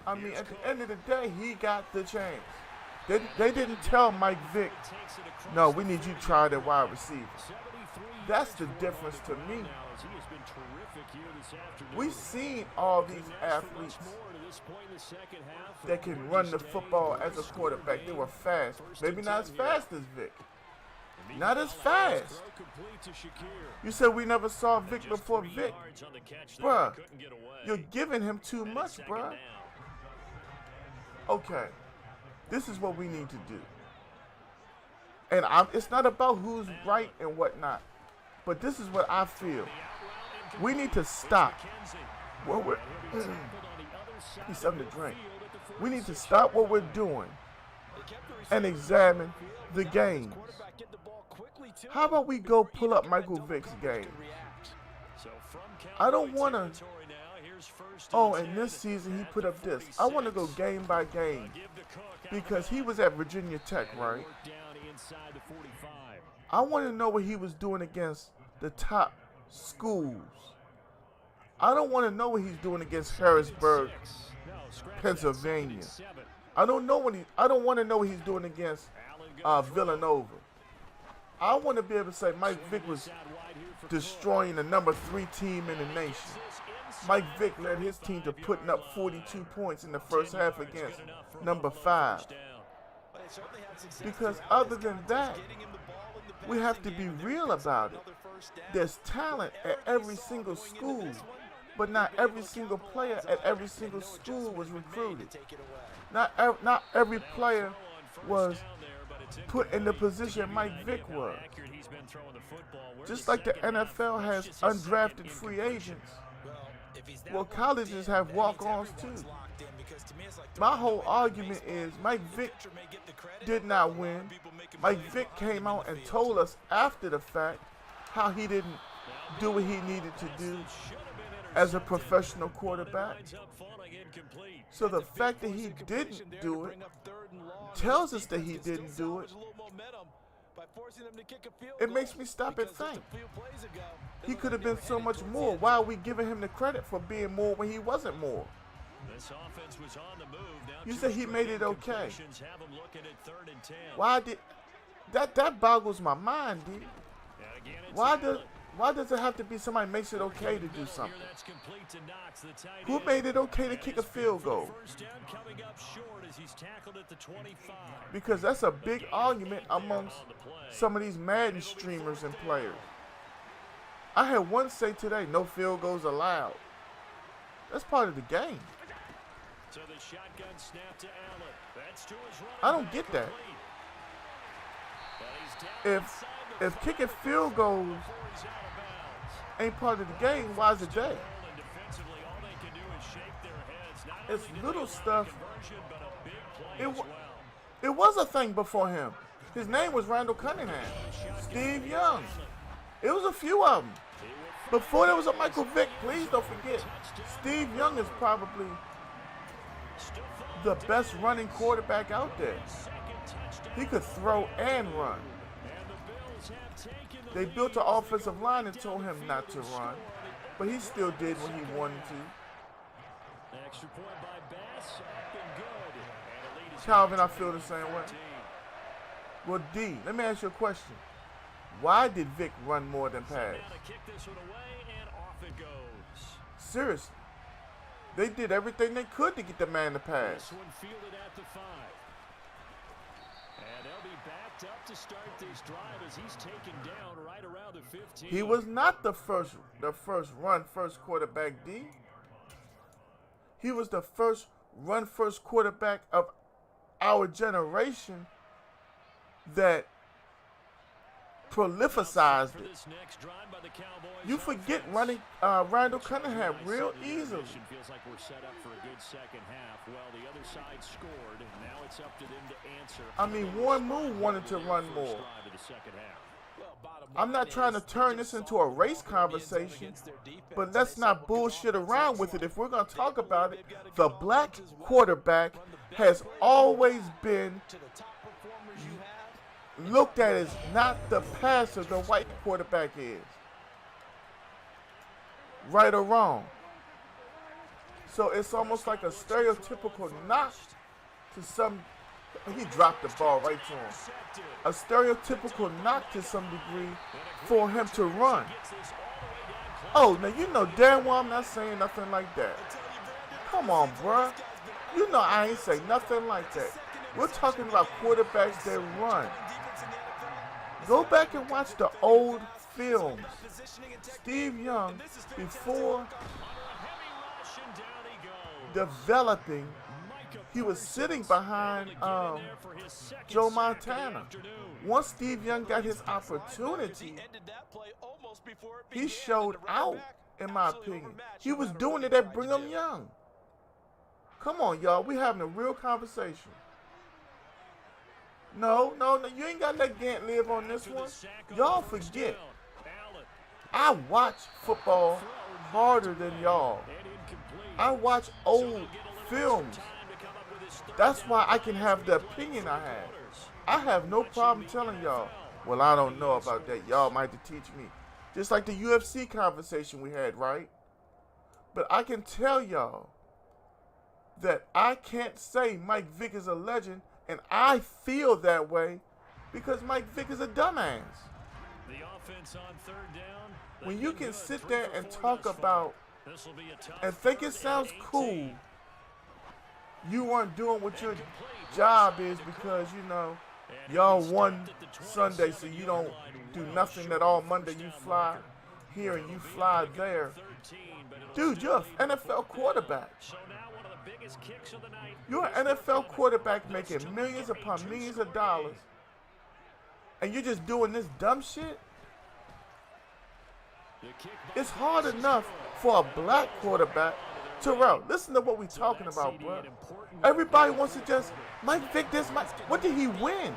I mean, at the end of the day, he got the chance. They didn't tell Mike Vick, no, we need you to try the wide receiver. That's the difference to me. We've seen all these athletes that can run the football as a quarterback. They were fast. Maybe not as fast as Vick. Not as fast. You said we never saw Vick before Vick. Bruh, you're giving him too much, bruh. Okay, this is what we need to do. And it's not about who's right and whatnot, but this is what I feel. We need to stop. He's something to drink. We need to stop what we're doing and examine the games. How about we go pull up Michael Vick's game? I don't want to, oh, and this season he put up this. I want to go game by game because he was at Virginia Tech, right? I want to know what he was doing against the top schools. I don't want to know what he's doing against Harrisburg, Pennsylvania. I don't want to know what he's doing against Villanova. I want to be able to say Mike Vick was destroying the number 3 team in the nation. Mike Vick led his team to putting up 42 points in the first half against number 5. Because other than that, we have to be real about it. There's talent at every single school, but not every single player at every single school was recruited. Not every player was put in the position Mike Vick was. Just like the NFL has undrafted free agents, well, colleges have walk-ons too. My whole argument is Mike Vick did not win. Mike Vick came out and told us after the fact how he didn't do what he needed to do as a professional quarterback. So the fact that he didn't do it tells us that he didn't do it. It makes me stop and think. He could have been so much more. Why are we giving him the credit for being more when he wasn't more? You said he made it okay. Why did that boggles my mind, dude? Why does it have to be somebody makes it okay to do something? Who made it okay to kick a field goal? Because that's a big argument amongst some of these Madden streamers and players. I had one say today, no field goals allowed. That's part of the game. I don't get that. If kicking field goals ain't part of the game, why is it there? It's little stuff. It was a thing before him. His name was Randall Cunningham. Steve Young. It was a few of them. Before there was a Michael Vick, please don't forget, Steve Young is probably the best running quarterback out there. He could throw and run. They built an offensive line and told him not to run, but he still did when he wanted to. Extra point by Bass, up and good. And a lead is Calvin, I feel the same way. Well, D, let me ask you a question. Why did Vic run more than pass? Now to kick this one away, and off it goes. Seriously. They did everything they could to get the man to pass. This one fielded at the 5. And they'll be backed up to start this drive as he's taken down right around the 15. He was not the first quarterback, D. He was the first quarterback of our generation that prolificized it. You forget running Randall Cunningham real easily. Feels like we're set up for a good second half. Well, the other side scored. Now it's up to them to answer. I mean, Warren Moon wanted to run more. I'm not trying to turn this into a race conversation, but let's not bullshit around with it. If we're going to talk about it, the black quarterback has always been looked at as not the passer the white quarterback is. Right or wrong. So it's almost like a stereotypical knock to some. He dropped the ball right to him. A stereotypical knock to some degree for him to run. Oh, now you know damn well I'm not saying nothing like that. Come on, bruh. You know I ain't say nothing like that. We're talking about quarterbacks that run. Go back and watch the old films. Steve Young, before developing, he was sitting behind Joe Montana. Once Steve Young got his opportunity, he showed out, in my opinion. He was doing it at Brigham Young. Come on, y'all. We're having a real conversation. No, you ain't got to let Gant live on this one. Y'all forget. I watch football harder than y'all. I watch old films. That's why I can have the opinion I have. I have no problem telling y'all, well, I don't know about that. Y'all might have to teach me. Just like the UFC conversation we had, right? But I can tell y'all that I can't say Mike Vick is a legend, and I feel that way because Mike Vick is a dumbass. The offense on third down. When you can sit there and talk about and think it sounds cool, you weren't doing what your job is because, you know, y'all won Sunday, so you don't do nothing at all. Monday you fly here and you fly there. Dude, you're an NFL quarterback. You're an NFL quarterback making millions upon millions of dollars, and you're just doing this dumb shit? It's hard enough for a black quarterback to run. Listen to what we're talking about, bro. Everybody wants to just, Mike Vick this, Mike. What did he win?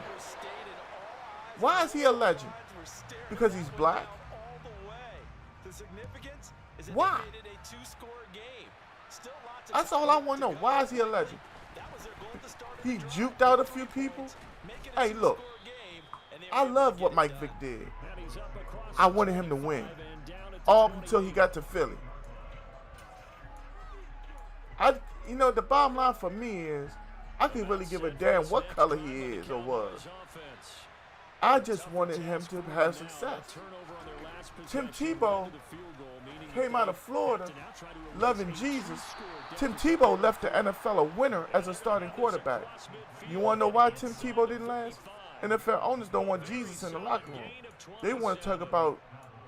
Why is he a legend? Because he's black? Why? That's all I want to know. Why is he a legend? He juked out a few people? Hey, look. I love what Mike Vick did. I wanted him to win. All until he got to Philly. You know, the bottom line for me is, I could really give a damn what color he is or was. I just wanted him to have success. Tim Tebow came out of Florida, loving Jesus. Tim Tebow left the NFL a winner as a starting quarterback. You want to know why Tim Tebow didn't last? NFL owners don't want Jesus in the locker room. They want to talk about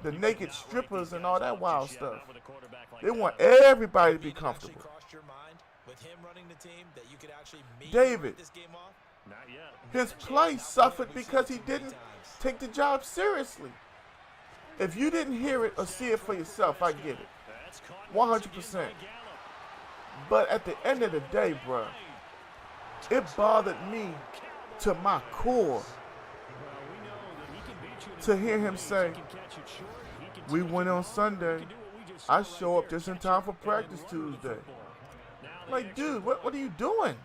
the naked strippers and all that wild stuff. They want everybody to be comfortable. David, his play suffered because he didn't take the job seriously. If you didn't hear it or see it for yourself, I get it. 100%. But at the end of the day, bro, it bothered me to my core to hear him say, we went on Sunday. I show up just in time for practice Tuesday. Like, dude, what are you doing?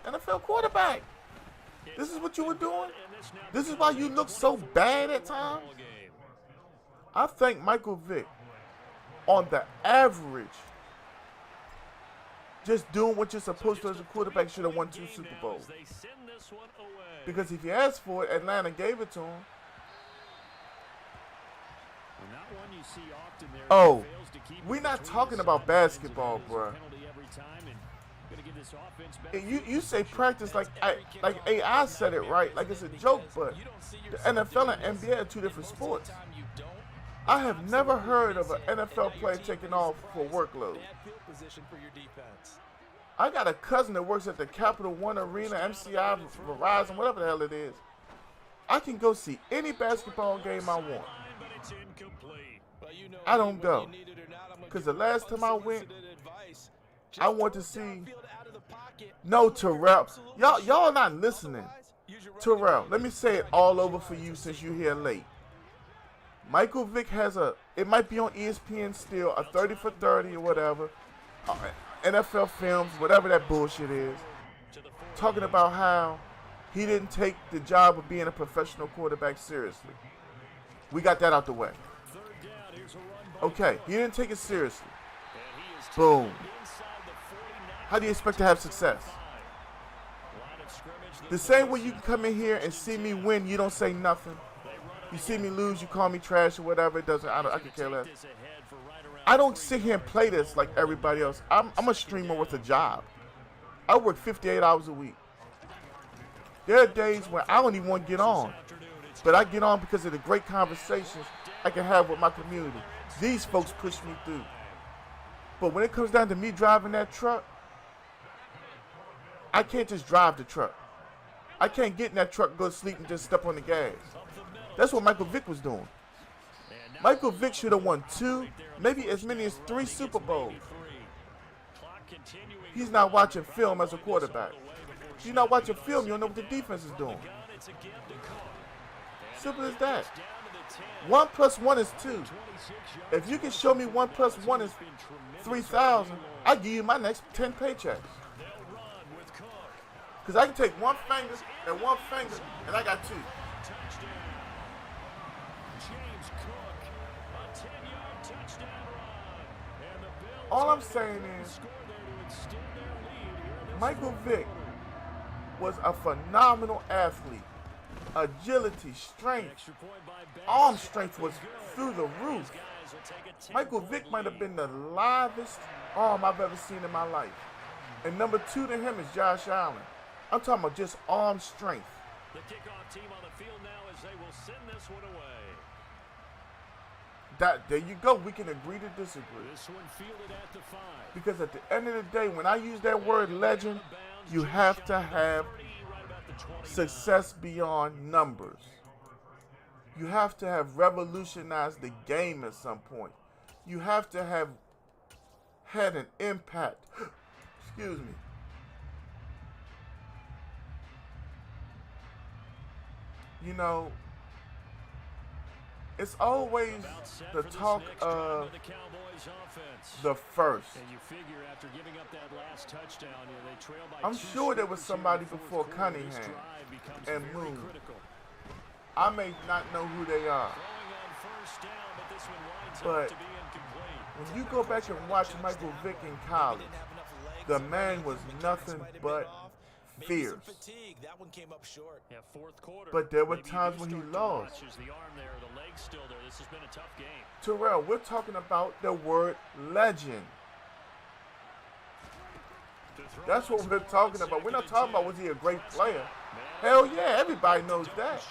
NFL quarterback. This is what you were doing? This is why you look so bad at times? I think Michael Vick, on the average, just doing what you're supposed to as a quarterback, should have won 2 Super Bowls. Because if you asked for it, Atlanta gave it to him. Oh, we're not talking about basketball, bro. You say practice like AI said it right, like it's a joke, but the NFL and NBA are 2 different sports. I have never heard of an NFL player taking off for workload. I got a cousin that works at the Capital One Arena, MCI, Verizon, whatever the hell it is. I can go see any basketball game I want. I don't go. Because the last time I went, I want to see... No, Terrell. Y'all not listening. Terrell, let me say it all over for you since you're here late. Michael Vick has it might be on ESPN still, a 30 for 30 or whatever. NFL Films, whatever that bullshit is. Talking about how he didn't take the job of being a professional quarterback seriously. We got that out the way. Okay, he didn't take it seriously. Boom. How do you expect to have success? The same way you can come in here and see me win, you don't say nothing. You see me lose, you call me trash or whatever. It doesn't. I can care less. I don't sit here and play this like everybody else. I'm a streamer with a job. I work 58 hours a week. There are days when I don't even want to get on, but I get on because of the great conversations I can have with my community. These folks push me through. But when it comes down to me driving that truck, I can't just drive the truck. I can't get in that truck, go to sleep, and just step on the gas. That's what Michael Vick was doing. Michael Vick should have won 2, maybe as many as 3 Super Bowls. He's not watching film as a quarterback. If you're not watching film, you don't know what the defense is doing. Simple as that. 1 + 1 is 2. If you can show me 1 + 1 is 3,000, I'll give you my next 10 paychecks. Because I can take 1 finger and 1 finger, and I got 2. All I'm saying is, Michael Vick was a phenomenal athlete. Agility, strength, arm strength was through the roof. Michael Vick might have been the livest arm I've ever seen in my life. And number 2 to him is Josh Allen. I'm talking about just arm strength. The kickoff team on the field now as they will send this one away. There you go. We can agree to disagree. This one fielded at the 5. Because at the end of the day, when I use that word legend, you have to have success beyond numbers. You have to have revolutionized the game at some point. You have to have had an impact. Excuse me. You know, it's always the talk of the first. I'm sure there was somebody before Cunningham and Moon. I may not know who they are, but when you go back and watch Michael Vick in college, the man was nothing but fierce. But there were times when he lost. Terrell, we're talking about the word legend. That's what we're talking about. We're not talking about was he a great player. Hell yeah, everybody knows that.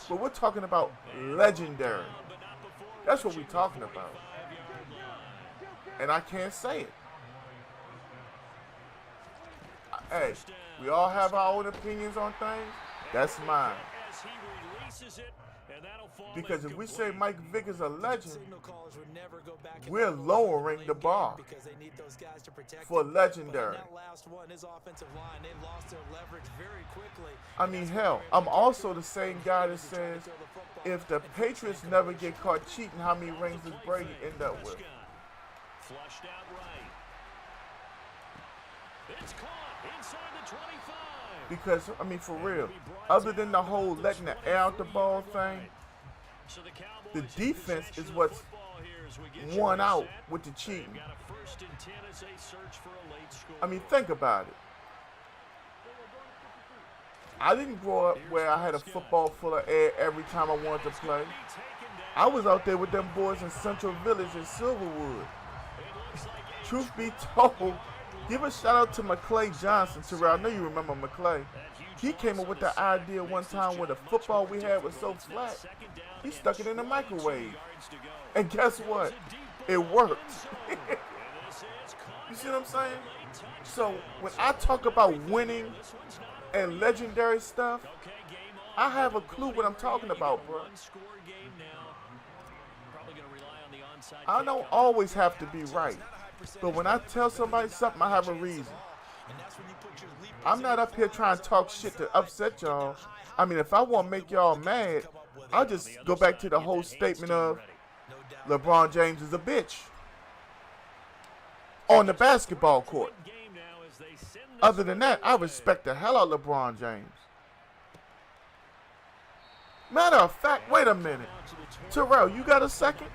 But we're talking about legendary. That's what we're talking about. And I can't say it. Hey, we all have our own opinions on things. That's mine. Because if we say Mike Vick is a legend, we're lowering the bar for legendary. I mean, hell, I'm also the same guy that says if the Patriots never get caught cheating, how many rings does Brady end up with? Flushed out right. It's caught inside the 25. Because, I mean, for real, other than the whole letting the air out the ball thing, the defense is what's won out with the cheating. I mean, think about it. I didn't grow up where I had a football full of air every time I wanted to play. I was out there with them boys in Central Village in Silverwood. Truth be told, give a shout out to McClay Johnson. Terrell, I know you remember McClay. He came up with the idea one time where the football we had was so flat, he stuck it in the microwave. And guess what? It worked. You see what I'm saying? So when I talk about winning and legendary stuff, I have a clue what I'm talking about, bro. I don't always have to be right, but when I tell somebody something, I have a reason. I'm not up here trying to talk shit to upset y'all. I mean, if I want to make y'all mad, I'll just go back to the whole statement of LeBron James is a bitch on the basketball court. Other than that, I respect the hell out of LeBron James. Matter of fact, wait a minute. Terrell, you got a second?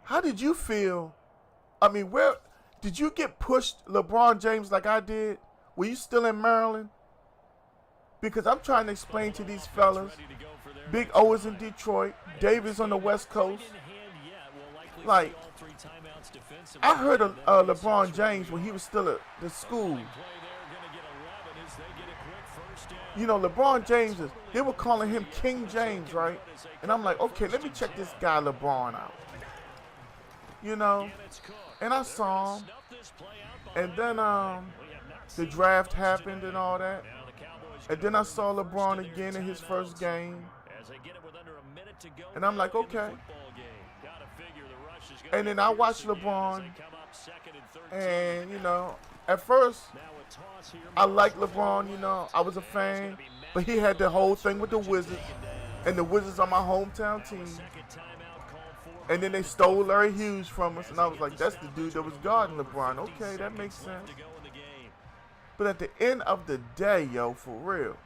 How did you feel? I mean, where did you get pushed LeBron James like I did? Were you still in Maryland? Because I'm trying to explain to these fellas. Big O is in Detroit. Dave is on the West Coast. Like, I heard of LeBron James when he was still at the school. You know, LeBron James, they were calling him King James, right? And I'm like, okay, let me check this guy LeBron out. You know, and I saw him. And then the draft happened and all that. And then I saw LeBron again in his first game. And I'm like, okay. And then I watched LeBron. And, you know, at first, I liked LeBron, you know. I was a fan. But he had the whole thing with the Wizards. And the Wizards are my hometown team. And then they stole Larry Hughes from us. And I was like, that's the dude that was guarding LeBron. Okay, that makes sense. But at the end of the day, yo, for real,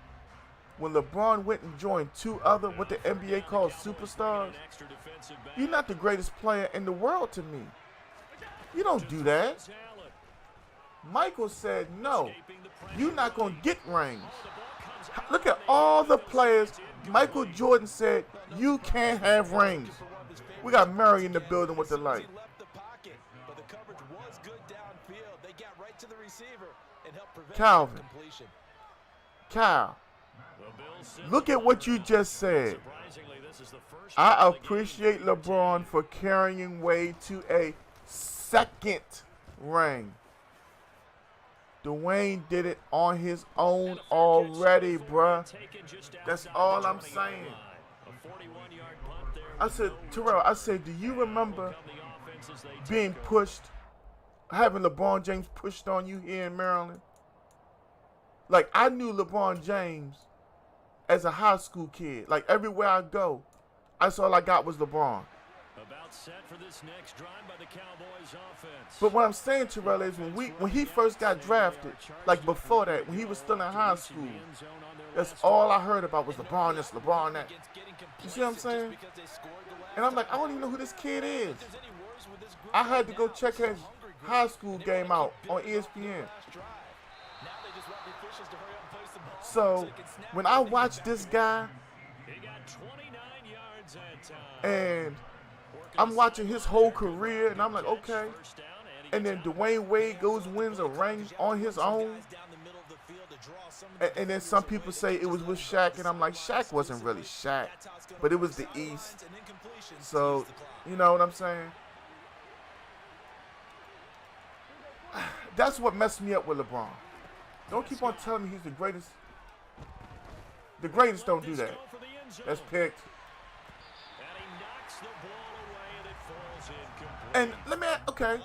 when LeBron went and joined two other, what the NBA calls superstars, you're not the greatest player in the world to me. You don't do that. Michael said, no, you're not going to get rings. Look at all the players. Michael Jordan said, you can't have rings. We got Murray in the building with the light. Calvin. Kyle. Look at what you just said. I appreciate LeBron for carrying Wade to a second ring. Dwayne did it on his own already, bruh. That's all I'm saying. I said, Terrell, I said, do you remember being pushed, having LeBron James pushed on you here in Maryland? Like, I knew LeBron James as a high school kid. Like, everywhere I go, that's all I got was LeBron. About set for this next drive by the Cowboys offense. But what I'm saying, Terrell, is when he first got drafted, like before that, when he was still in high school, that's all I heard about was LeBron this, LeBron that. You see what I'm saying? And I'm like, I don't even know who this kid is. I had to go check his high school game out on ESPN. So when I watch this guy, and I'm watching his whole career, and I'm like, okay. And then Dwayne Wade goes wins a ring on his own. And then some people say it was with Shaq, and I'm like, Shaq wasn't really Shaq, but it was the East. So, you know what I'm saying? That's what messed me up with LeBron. Don't keep on telling me he's the greatest. The greatest don't do that. That's picked. And let me, okay,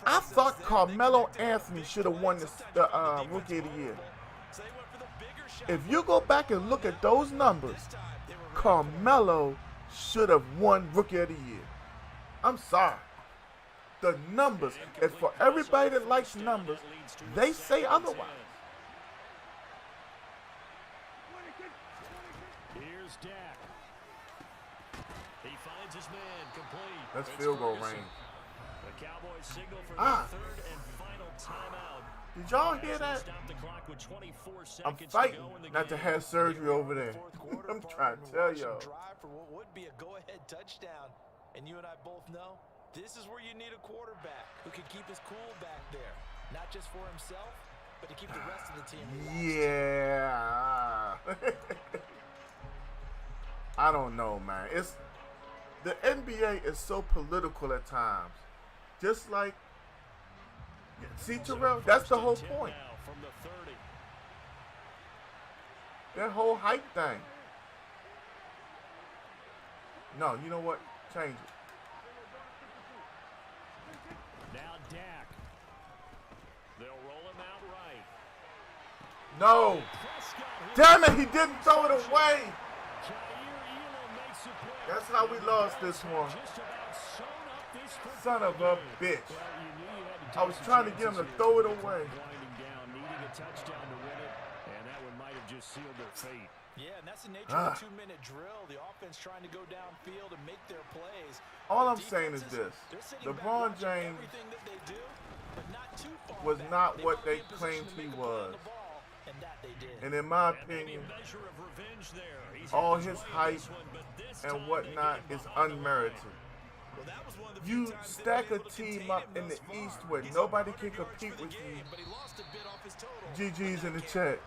I thought Carmelo Anthony should have won the Rookie of the Year. If you go back and look at those numbers, Carmelo should have won Rookie of the Year. I'm sorry. The numbers, and for everybody that likes numbers, they say otherwise. his man complete. That's field goal range. The Cowboys signal for the third and final timeout. Did y'all hear that? Stop the clock with 24 I'm seconds fighting to go in the not to game. have surgery over there. I'm trying to tell y'all. Drive for what would be a go-ahead touchdown. And you and I both know this is where you need a quarterback who can keep his cool back there. Not just for himself, but to keep the rest of the team relaxed. Yeah. I don't know, man. The NBA is so political at times. Just like, see, Terrell, that's the whole point. From the 30. That whole hype thing. No, you know what? Change it. Now Dak. They'll roll him out right. No. Damn it, he didn't throw it away. That's how we lost this one. Son of a bitch. I was trying to get him to throw it away. Needing a touchdown to win it, and that one might have just sealed their fate. Yeah, and that's the nature of a 2-minute drill. The offense trying to go downfield and make their plays. All I'm saying is this. LeBron James was not what they claimed he was. And in my opinion, all his hype and whatnot is unmerited. You stack a team up in the East where nobody can compete with you. GG's in the chat.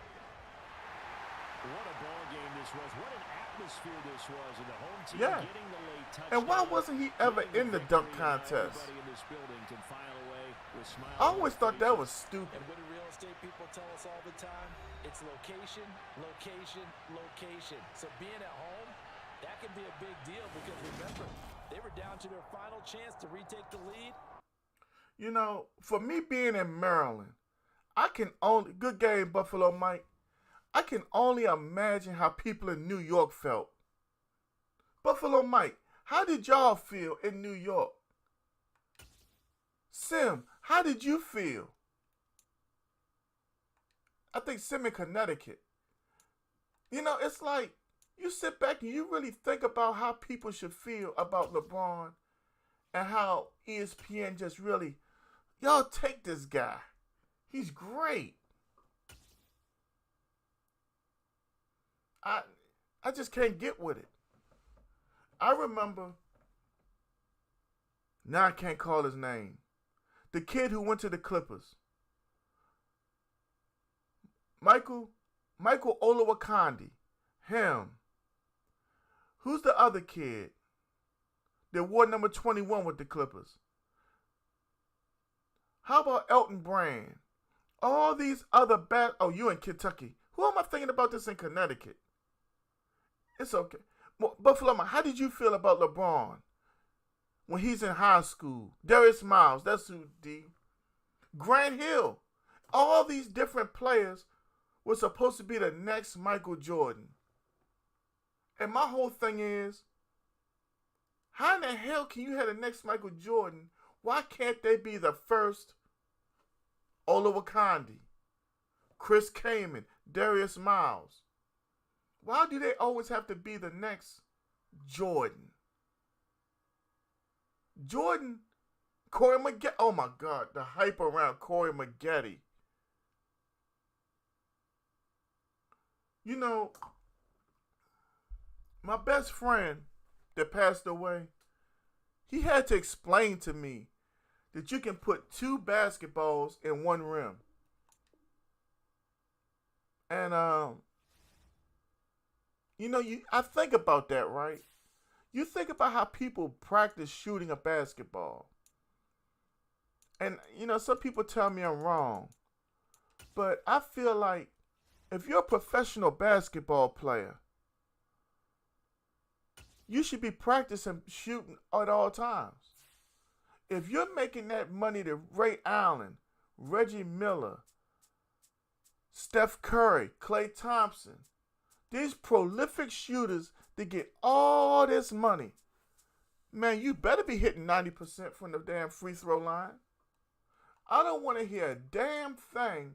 What a ball game this was. What an atmosphere this was. And the home team Yeah. getting the late touchdown. And why wasn't he ever in the dunk contest? I always thought that was stupid. And what do real estate people tell us all the time? It's location, location, location. So being at home, that can be a big deal because remember, they were down to their final chance to retake the lead. You know, for me being in Maryland, I can only, good game, Buffalo Mike, I can only imagine how people in New York felt. Buffalo Mike, how did y'all feel in New York? Sim, how did you feel? I think Sim in Connecticut. You know, it's like, you sit back and you really think about how people should feel about LeBron and how ESPN just really, y'all take this guy. He's great. I just can't get with it. I remember, now I can't call his name, the kid who went to the Clippers. Michael Olowokandi. Him. Who's the other kid that wore number 21 with the Clippers? How about Elton Brand? All these other oh, you in Kentucky. Who am I thinking about this in Connecticut? It's okay. Well, Buffalo, how did you feel about LeBron when he's in high school? Darius Miles, that's who, D. Grant Hill. All these different players were supposed to be the next Michael Jordan. And my whole thing is, how in the hell can you have the next Michael Jordan? Why can't they be the first Olowokandi, Chris Kaman, Darius Miles? Why do they always have to be the next Jordan? Jordan, Corey Maggette. Oh my God, the hype around Corey Maggette. You know, my best friend that passed away, he had to explain to me that you can put 2 basketballs in one rim. And, you know, I think about that, right? You think about how people practice shooting a basketball. And, you know, some people tell me I'm wrong. But I feel like if you're a professional basketball player, you should be practicing shooting at all times. If you're making that money to Ray Allen, Reggie Miller, Steph Curry, Klay Thompson, these prolific shooters that get all this money, man, you better be hitting 90% from the damn free throw line. I don't want to hear a damn thing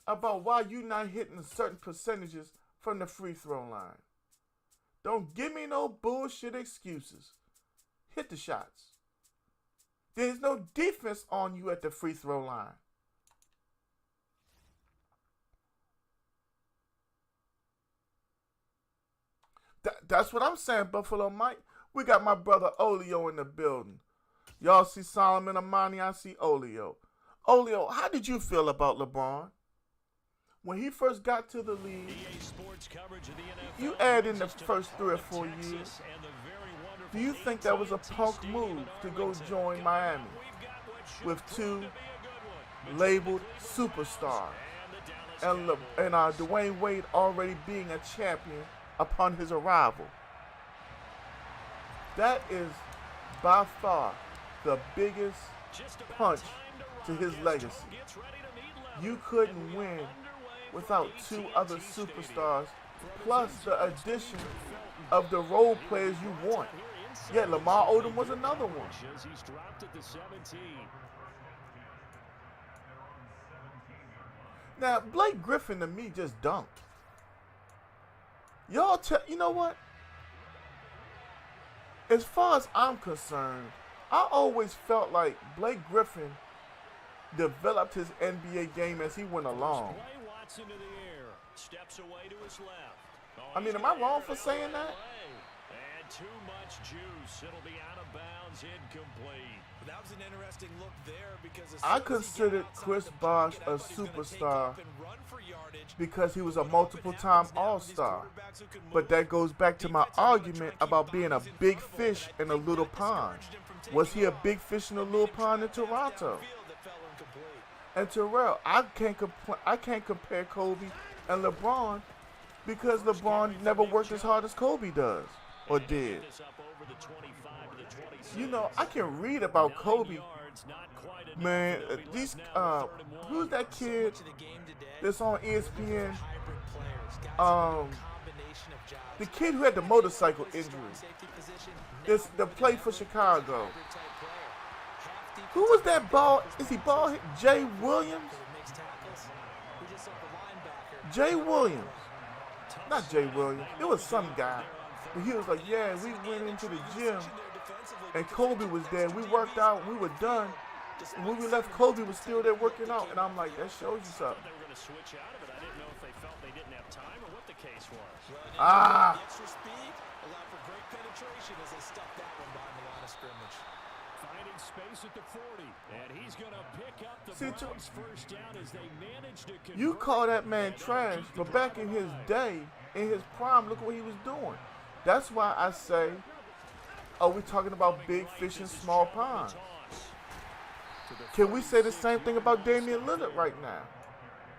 about why you're not hitting certain percentages from the free throw line. Don't give me no bullshit excuses. Hit the shots. There's no defense on you at the free throw line. That's what I'm saying, Buffalo Mike. We got my brother Olio in the building. Y'all see Solomon Amani, I see Olio. Olio, how did you feel about LeBron? When he first got to the league, you add in the first 3 or 4 years, do you think that was a punk move to go join Miami with 2 labeled superstars and Dwayne Wade already being a champion upon his arrival? That is by far the biggest punch to his legacy. You couldn't win without 2 other superstars, plus the addition of the role players you want. Yet Lamar Odom was another one. Now, Blake Griffin to me just dunked. You know what? As far as I'm concerned, I always felt like Blake Griffin developed his NBA game as he went along. I mean, am I wrong for saying that? And too much juice. It'll be out of bounds, incomplete. That was an interesting look there because I considered Chris Bosh a superstar because he was a multiple-time All-Star. But that goes back to my argument about being a big fish in a little pond. Was he a big fish in a little pond in Toronto? And Terrell, I can't compare Kobe and LeBron because LeBron never worked as hard as Kobe does or did. You know, I can read about Kobe. Man, who's that kid that's on ESPN? The kid who had the motorcycle injury. That played for Chicago. Who was that ball? Is he ball? Jay Williams? Jay Williams. Not Jay Williams. It was some guy. But he was like, yeah, we went into the gym and Kobe was there. We worked out. We were done. And when we left, Kobe was still there working out. And I'm like, that shows you something. They were going to switch out of it. I didn't know if they felt they didn't have time or what the case was. The extra speed allowed for great penetration as they stuck that one behind the line of scrimmage. Finding space at the 40, and he's going to pick up the Browns' first down as they manage to convert. You call that man trash, but back in his day, in his prime, look what he was doing. That's why I say, we're talking about big fish in small ponds. Can we say the same thing about Damian Lillard right now?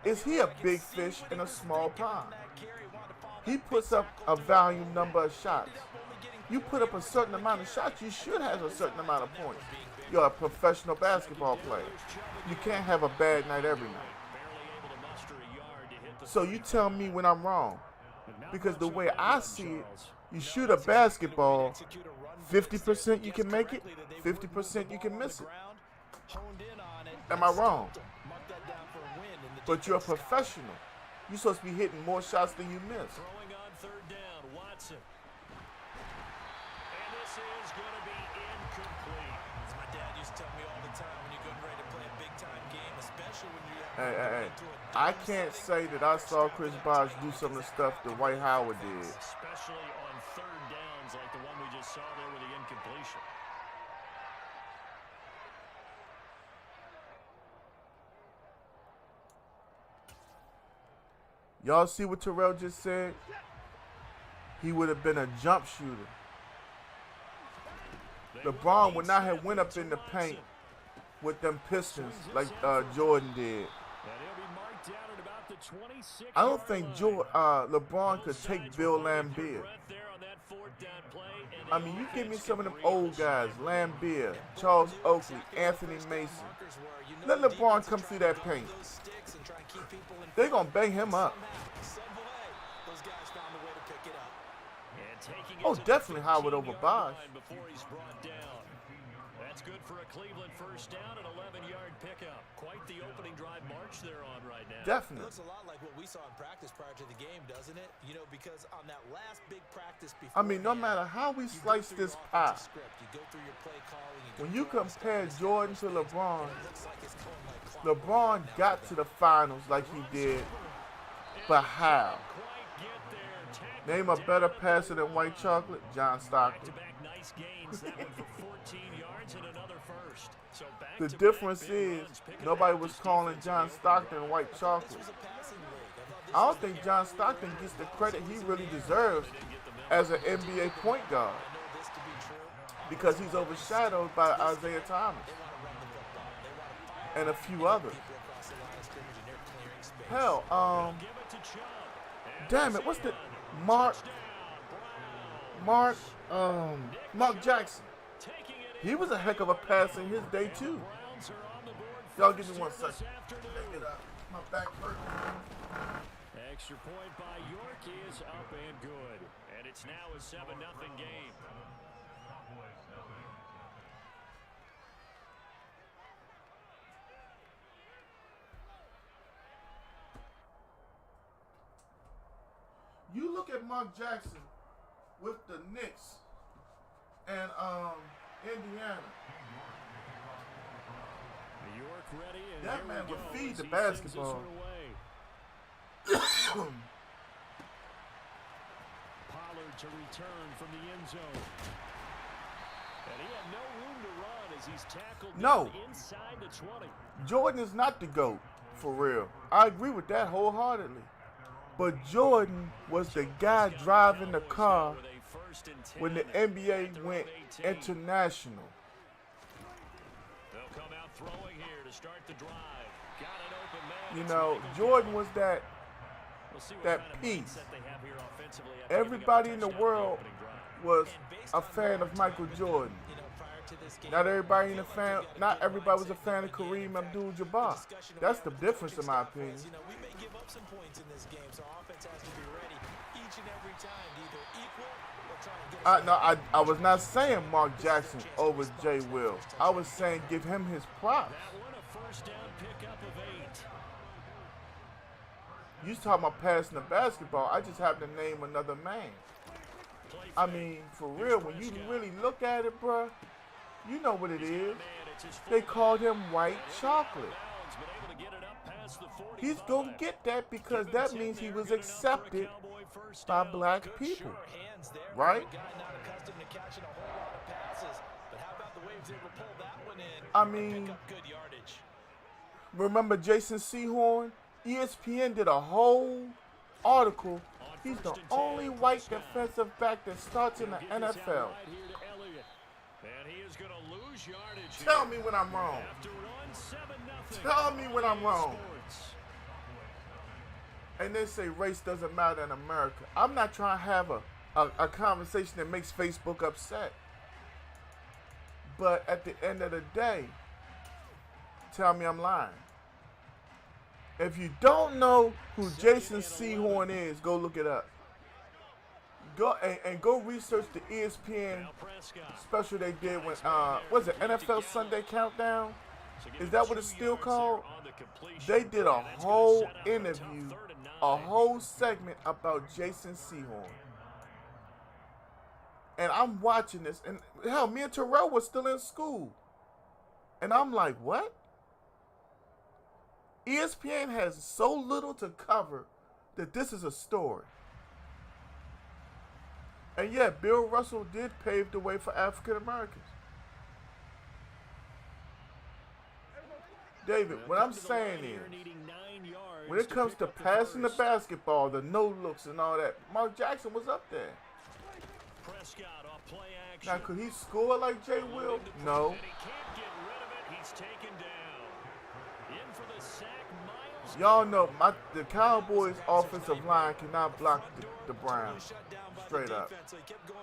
Is he a big fish in a small pond? He puts up a volume number of shots. You put up a certain amount of shots, you should have a certain amount of points. You're a professional basketball player. You can't have a bad night every night. So you tell me when I'm wrong. Because the way I see it, you shoot a basketball, 50% you can make it, 50% you can miss it. Am I wrong? But you're a professional. You're supposed to be hitting more shots than you miss. Throwing on third down, Watson. And this is going to be incomplete. As my dad used to tell me all the time, when you're getting ready to play a big-time game, especially when you're Hey. I can't say that I saw Chris Bosh do some of the stuff that Dwight Howard did. Especially on third downs like the one we just saw there with the incompletion. Y'all see what Terrell just said? He would have been a jump shooter. LeBron would not have went up in the paint with them Pistons like Jordan did. I don't think LeBron could take Bill Laimbeer. I mean, you give me some of them old guys, Laimbeer, Charles Oakley, Anthony Mason. Let LeBron come through that paint. They're going to bang him up. Oh, definitely Howard over Bosh. That's good for a Cleveland first down, an 11-yard pickup. Quite the opening drive march they're on right now. It Definitely. looks a lot like what we saw in practice prior to the game, doesn't it? You know, because on that last big practice before, I mean, no matter how we slice this pie, when you compare Jordan to LeBron, LeBron got to the finals like he did, but how? Name a better passer than White Chocolate? John Stockton. The difference is nobody was calling John Stockton White Chocolate. I don't think John Stockton gets the credit he really deserves as an NBA point guard because he's overshadowed by Isaiah Thomas and a few others. Hell, damn it, what's the Mark Jackson? He was a heck of a passer in his day too. Y'all give me 1 second. Pick it up. My back hurts. Extra point by York is up and good. And it's now a 7-0 game. You look at Mark Jackson with the Knicks and Indiana. York ready, and that man would feed the basketball. basketball. Pollard to return from the end zone. And he had no room to run as he's tackled inside the 20. Jordan is not the GOAT, for real. I agree with that wholeheartedly. But Jordan was the guy driving the car when the NBA went international. They'll come out throwing here to start the drive. Got an open man. You know, Jordan was that piece. Everybody in the world was a fan of Michael Jordan. Not everybody was a fan of Kareem Abdul-Jabbar. That's the difference in my opinion. We may give up some points in this game, so offense has to be ready each and every time to either equal or try and get I was not saying Mark Jackson over Jay Will. I was saying give him his props. That one a first down pickup of 8. You talking about passing the basketball. I just happen to name another man. I mean, for real, when you really look at it, bruh, you know what it is. They called him White Chocolate. He's going to get that because that means he was accepted by black people. Right? I mean, remember Jason Sehorn? ESPN did a whole article. He's the only white defensive back that starts in the NFL. Tell me when I'm wrong. Tell me when I'm wrong. And they say race doesn't matter in America. I'm not trying to have a conversation that makes Facebook upset. But at the end of the day, tell me I'm lying. If you don't know who Jason Sehorn is, go look it up. Go and go research the ESPN special they did when was it NFL Sunday Countdown? Is that what it's still called? They did a whole interview, a whole segment about Jason Sehorn. And I'm watching this, and hell, me and Terrell was still in school. And I'm like, what? ESPN has so little to cover that this is a story. And yeah, Bill Russell did pave the way for African Americans. David, what I'm saying is, when it comes to passing the basketball, the no looks and all that, Mark Jackson was up there. Now, could he score like Jay Will? No. Y'all know the Cowboys' offensive line cannot block the Browns. Straight up.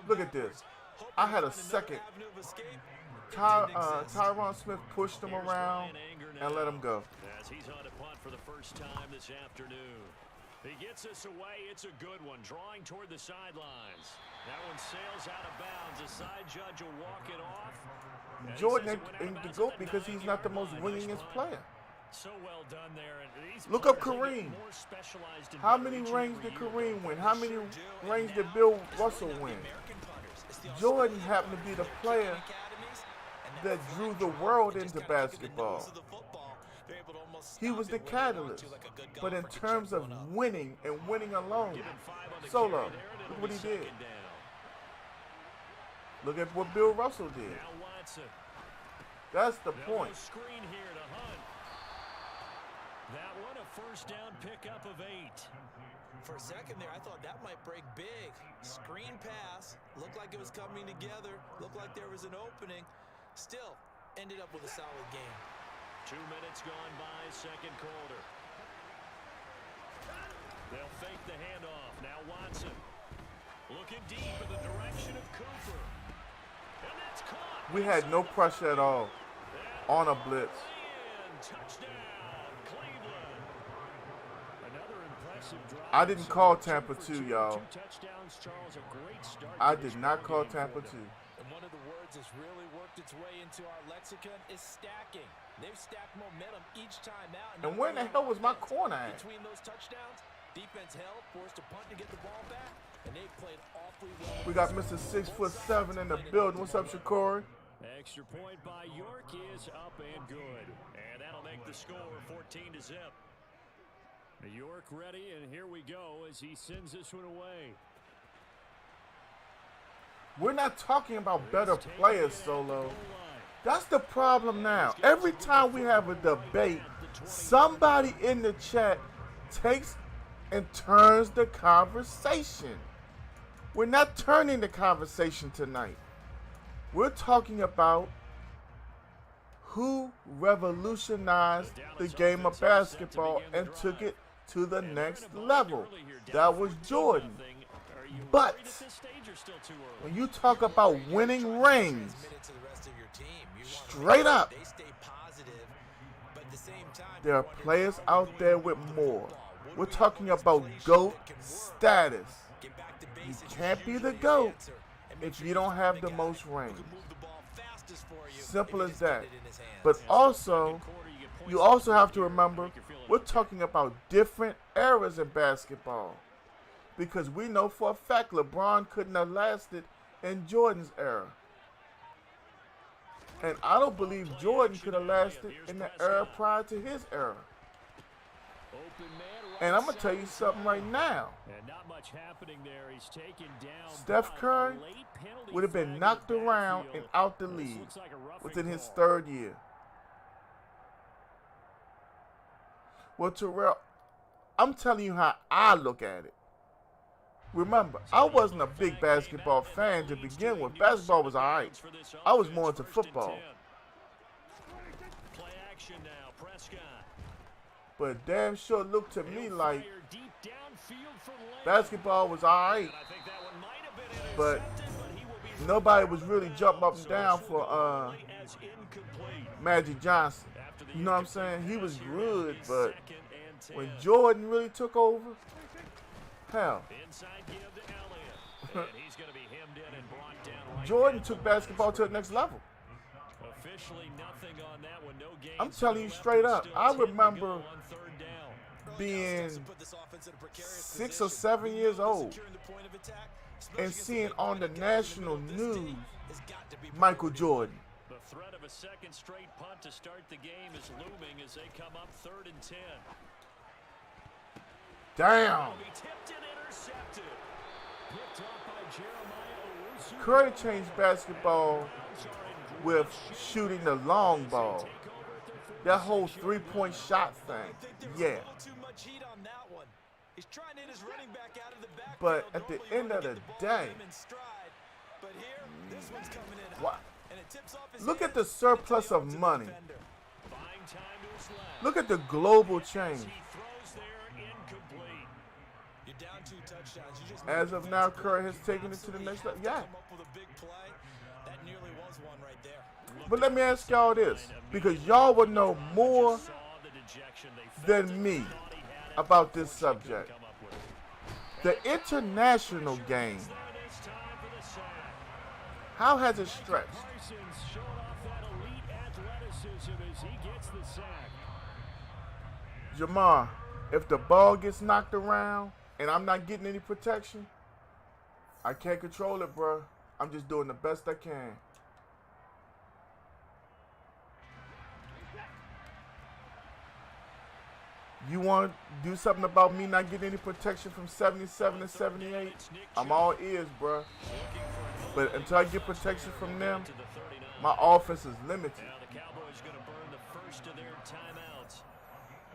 Look at this. I had a second. Tyron Smith pushed him around and let him go. As he's on a punt for the first time this afternoon. He gets this away. It's a good one. Drawing toward the sidelines. That one sails out of bounds. The side judge will walk it off. Jordan ain't the GOAT because he's not the most winningest player. So well done there. Look up Kareem. How many rings did Kareem win? How many rings did Bill Russell win? Jordan happened to be the player that drew the world into basketball. He was the catalyst. But in terms of winning and winning alone, solo, look what he did. Look at what Bill Russell did. That's the point. That one a first down pickup of 8. For a second there, I thought that might break big. Screen pass. Looked like it was coming together. Looked like there was an opening. Still, ended up with a solid game. 2 minutes gone by, second quarter. They'll fake the handoff. Now Watson. Looking deep in the direction of Cooper. And that's caught. We had no pressure at all on a blitz. Touchdown. I didn't call Tampa 2, y'all. I did not call Tampa 2. And one of the words that's really worked its way into our lexicon is stacking. They've stacked momentum each time out. And where in the hell was my corner at? Between those touchdowns, defense held, forced a punt to get the ball back, and they played awfully well. We got Mr. 6'7" in the building. What's up, Shakori? Extra point by York is up and good. And that'll make the score 14-0. York ready, and here we go as he sends this one away. We're not talking about better players, Solo. That's the problem now. Every time we have a debate, somebody in the chat takes and turns the conversation. We're not turning the conversation tonight. We're talking about who revolutionized the game of basketball and took it to the next level. That was Jordan. But when you talk about winning rings, straight up, there are players out there with more. We're talking about GOAT status. You can't be the GOAT if you don't have the most rings. Simple as that. But also, you also have to remember, we're talking about different eras in basketball. Because we know for a fact LeBron couldn't have lasted in Jordan's era. And I don't believe Jordan could have lasted in the era prior to his era. And I'm going to tell you something right now. Steph Curry would have been knocked around and out the league within his third year. Well, Terrell, I'm telling you how I look at it. Remember, I wasn't a big basketball fan to begin with. Basketball was all right. I was more into football. But it damn sure looked to me like basketball was all right. But nobody was really jumping up and down for Magic Johnson. You know what I'm saying? He was good, but when Jordan really took over, hell. Jordan took basketball to the next level. I'm telling you straight up. I remember being 6 or 7 years old and seeing on the national news Michael Jordan. The threat of a second straight punt to start the game is looming as they come up 3rd and 10. Damn. Curry changed basketball with shooting the long ball. That whole three-point shot thing. Yeah. But at the end of the day, look at the surplus of money. Look at the global change. As of now, Curry has taken it to the next level. Yeah. But let me ask y'all this, because y'all would know more than me about this subject. The international game, how has it stretched? the sack. Jamar, if the ball gets knocked around and I'm not getting any protection, I can't control it, bro. I'm just doing the best I can. You want to do something about me not getting any protection from 77 to 78? I'm all ears, bro. But until I get protection from them, my offense is limited. Now the Cowboys going to burn the first of their timeouts.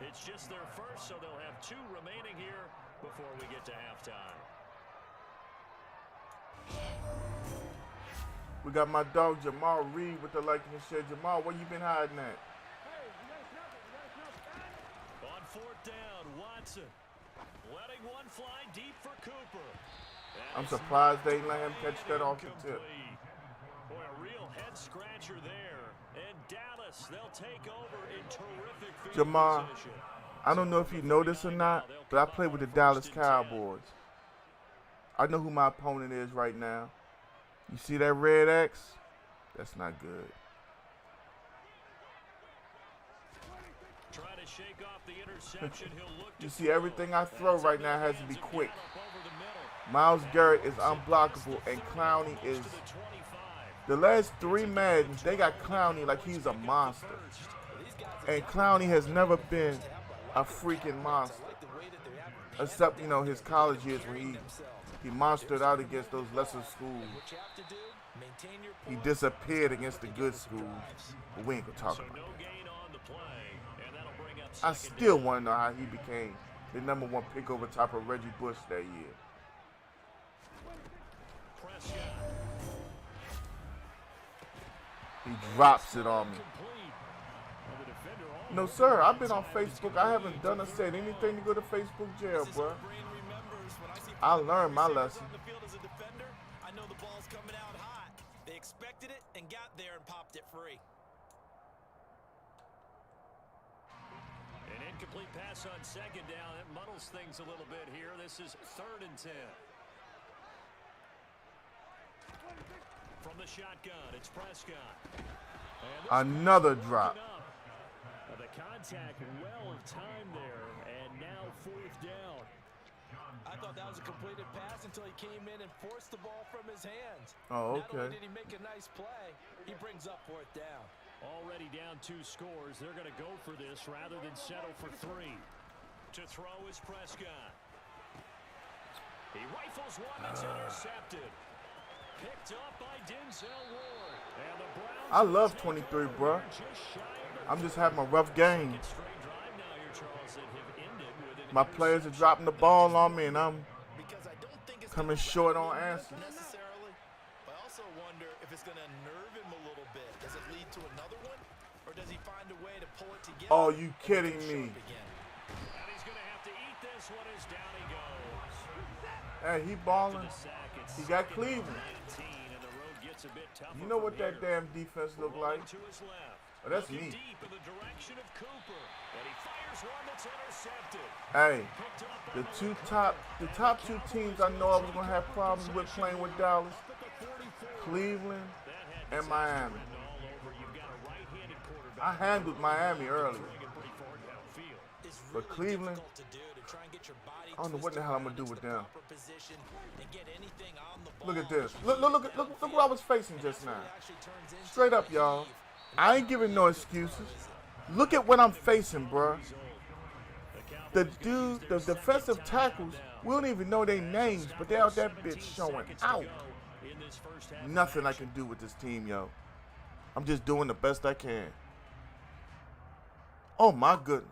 It's just their first, so they'll have 2 remaining here before we get to halftime. We got my dog Jamal Reed with the like and share. Jamal, where you been hiding at? On 4th down, Watson letting one fly deep for Cooper. I'm surprised they didn't let him catch that off the tip. Boy, a real head scratcher there. And Dallas, they'll take over in terrific field Jamal, position. I don't know if you know this or not, but I play with the Dallas Cowboys. I know who my opponent is right now. You see that red X? That's not good. Try to shake off the interception. He'll look You see, everything I throw right now has to be quick. Myles Garrett is unblockable, and Clowney is... The last 3 Maddens, they got Clowney like he's a monster. And Clowney has never been a freaking monster. Except, you know, his college years where he monstered out against those lesser schools. He disappeared against the good schools. But we ain't gonna talk about that. I still want to know how he became the #1 pick over top of Reggie Bush that year. He drops it on me. No, sir, I've been on Facebook. I haven't done or said anything to go to Facebook jail, bro. I learned my lesson. I know the ball's coming out hot. They expected it and got there and popped it free. An incomplete pass on 2nd down. It muddles things a little bit here. This is 3rd and 10. From the shotgun, it's Prescott. Another drop. The contact, well of time there, and now 4th down. I thought that was a completed pass until he came in and forced the ball from his hands. Oh, Not okay. only did he make a nice play, he brings up 4th down. Already down 2 scores. They're going to go for this rather than settle for 3. To throw is Prescott. He rifles one that's intercepted. Picked up by Denzel Ward. And the Browns I love 23, bro. I'm just having a rough game. My players are dropping the ball on me, and I'm coming short on answers. Necessarily, but I also wonder if it's going to nerve him a little bit. Does it lead to another one, or does he find a way to pull it together? Oh, you kidding me? And he's going to have to eat this one as down he goes. Hey, he balling. He got Cleveland. You know what that damn defense look like? Oh, that's me. Hey, the top 2 teams I know I was gonna have problems with playing with Dallas, Cleveland and Miami. I handled Miami earlier, but Cleveland, I don't know what the hell I'm gonna do with them. Look at this. Look what I was facing just now. Straight up, y'all. I ain't giving no excuses. Look at what I'm facing, bro. The defensive tackles, we don't even know their names, but they out that bitch showing out. Nothing I can do with this team, yo. I'm just doing the best I can. Oh, my goodness.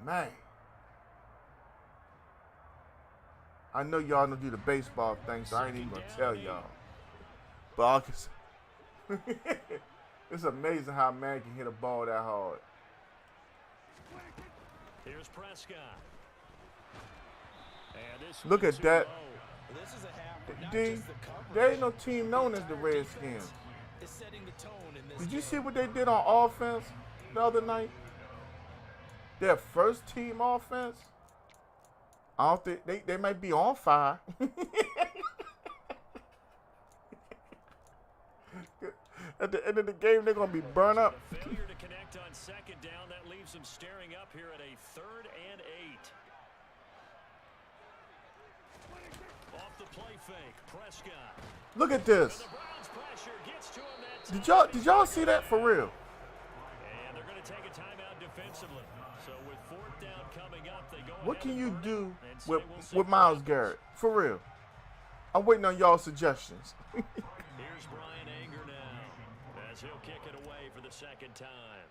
Man. I know y'all don't do the baseball thing, so I ain't even gonna tell y'all. But I can say, it's amazing how a man can hit a ball that hard. Here's Prescott. Look at that. There ain't no team known as the Redskins. Did you see what they did on offense the other night? Their first team offense? I don't think they might be on fire. At the end of the game, they're going to be burned up. Failure to connect on second down. That leaves them staring up here at a 3rd and 8. Off the play fake, Prescott. Look at this. The Browns pressure gets to him that time. Did y'all see that for real? And they're going to take a timeout defensively. So with 4th down coming up, they go What can you do with Myles Garrett? For real. I'm waiting on y'all suggestions. Here's Brian Anger now as he'll kick it away for the 2nd time.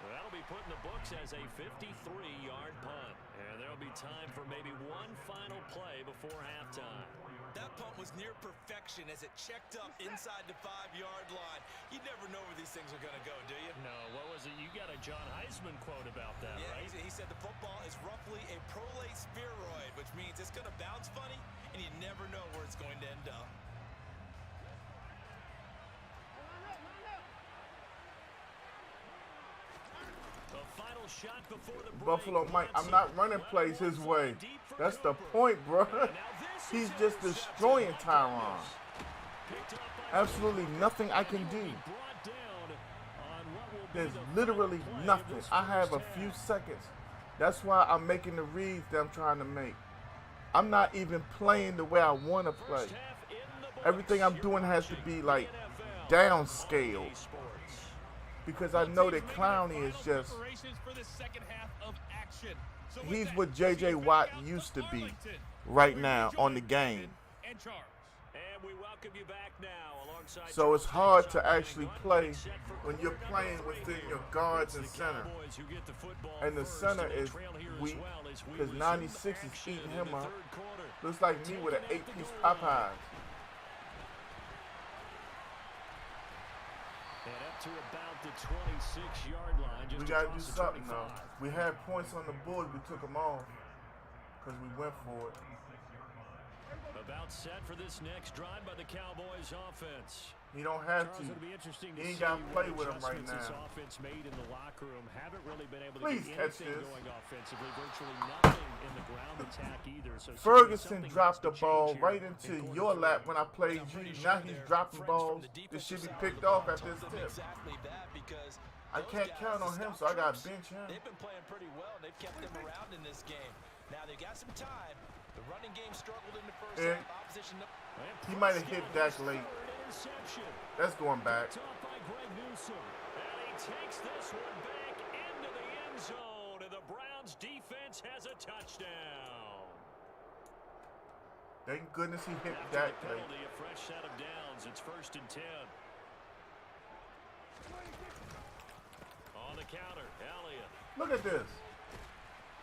That'll be put in the books as a 53-yard punt. And there'll be time for maybe one final play before halftime. That punt was near perfection as it checked up inside the 5-yard line. You never know where these things are going to go, do you? No, what was it? You got a John Heisman quote about that, right? He said the football is roughly a prolate spheroid, which means it's going to bounce funny, and you never know where it's going to end up. Shot before the Buffalo Mike, I'm not running plays his way. That's the point, bro. He's just destroying Tyron. Absolutely nothing I can do. There's literally nothing. I have a few seconds. That's why I'm making the reads that I'm trying to make. I'm not even playing the way I want to play. Everything I'm doing has to be like downscaled. Because I know that Clowney is just, he's what J.J. Watt used to be right now on the game. So it's hard to actually play when you're playing within your guards and center. And the center is weak because 96 is eating him up. Looks like me with an 8-piece Popeyes. And up to about the 26-yard line. Just we got to do something, though. We had points on the board. We took them off because we went for it. About set for this next drive by the Cowboys offense. He don't have to. He ain't got to play with him right now. This offense made in the locker room haven't really been able to Please get catch anything this. going offensively. Virtually nothing in the ground attack either. So Ferguson dropped the ball right into your lap when I played you. Now he's dropping balls that should be picked off at this tip. I can't count on him, so I got to bench him. They've been playing pretty well. They've kept them around in this game. Now they've got some time. The running game struggled in the first half. Opposition. He might have hit Dak late. That's going back. And he takes this one back into the end zone, and the Browns defense has a touchdown. Thank goodness he hit Dak late. A fresh set of downs. It's 1st and 10. On the counter, Elliott. Look at this.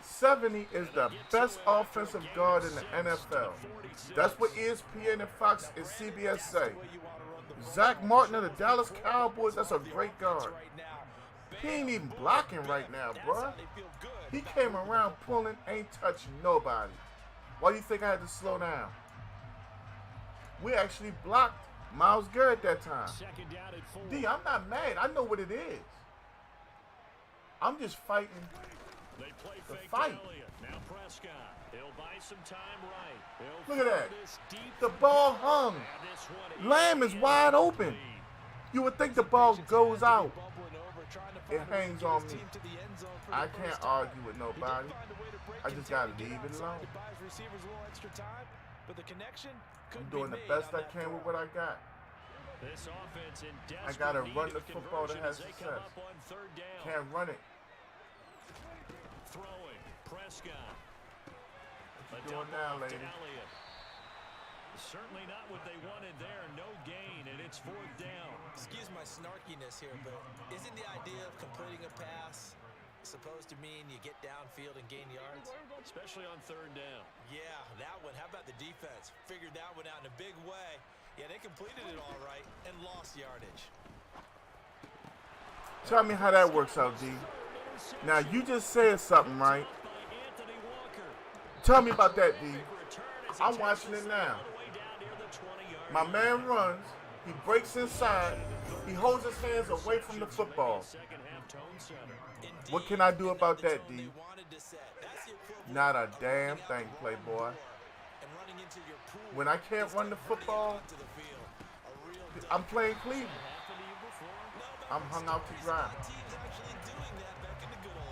70 is the best offensive guard in the NFL. That's what ESPN and Fox and CBS say. Zach Martin of the Dallas Cowboys, that's a great guard. He ain't even blocking right now, bro. He came around pulling, ain't touching nobody. Why do you think I had to slow down? We actually blocked Myles Garrett that time. D, I'm not mad. I know what it is. I'm just fighting the fight. Now Prescott. He'll buy some time right. Look at that. The ball hung. Lamb is wide open. You would think the ball goes out. It hangs on me. I can't argue with nobody. I just got to leave it alone. I'm doing the best I can with what I got. I got to run the football to have success. Can't run it. Throwing, Prescott. What you doing now, lady? Certainly not what they wanted there. No gain, and it's 4th down. Excuse my snarkiness here, but isn't the idea of completing a pass supposed to mean you get downfield and gain yards? Especially on 3rd down. Yeah, that one. How about the defense? Figured that one out in a big way. Yeah, they completed it all right and lost yardage. Tell me how that works out, D. Now, you just said something, right? Tell me about that, D. I'm watching it now. My man runs. He breaks inside. He holds his hands away from the football. What can I do about that, D? Not a damn thing, Playboy. When I can't run the football, I'm playing Cleveland. I'm hung out to dry.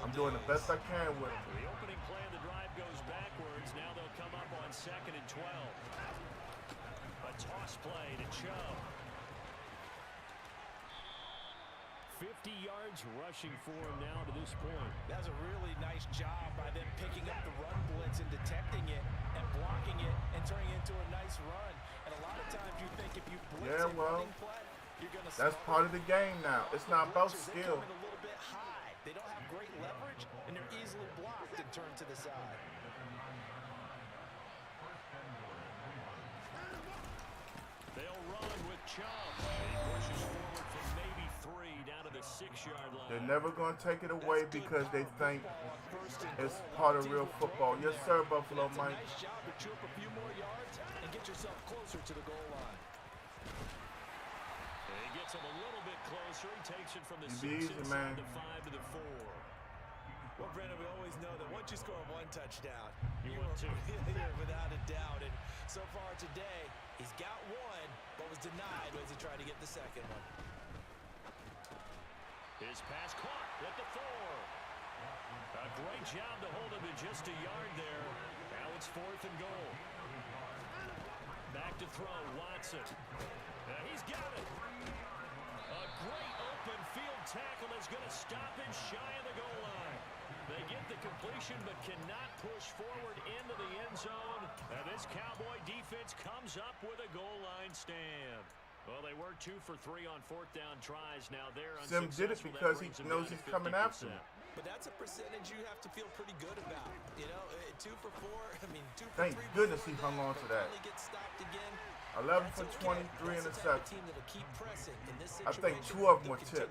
I'm doing the best I can with it. The opening play of the drive goes backwards. Now they'll come up on 2nd and 12. A toss play to Chubb. 50 yards rushing for him now to this point. That's a really nice job by them picking up the run blitz and detecting it and blocking it and turning it into a nice run. And a lot of times you think if you blitz a running play, you're going to that's part of the game now. It's not about skill. A little bit high. They don't have great leverage, and they're easily blocked and turned to the side. They'll run with Chubb. He pushes forward from maybe 3 down to the 6-yard line. They're never going to take it away because they think it's part of real football. Yes, sir, Buffalo Mike. Nice job to chew up a few more yards and get yourself closer to the goal line. He gets him a little bit closer. He takes it from the 6 easy, man. inside the 5 to the 4. Well, Brandon, we always know that once you score one touchdown, You win two. You're without a doubt. And so far today, he's got one, but was denied as he tried to get the second one. His pass caught at the 4. A great job to hold him to just a yard there. Now it's 4th and goal. Back to throw, Watson. He's got it. A great open field tackle is going to stop him shy of the goal line. They get the completion but cannot push forward into the end zone. And this Cowboy defense comes up with a goal line stand. Well, they were 2 for 3 on 4th down tries. Now they're Sim did it because he knows he's coming after him. But that's a percentage you have to feel pretty good about. You know, 2 for 4. I mean, 2 for 3. Thank goodness he hung on to that. 11 for 23 interceptions. I think 2 of them were tips.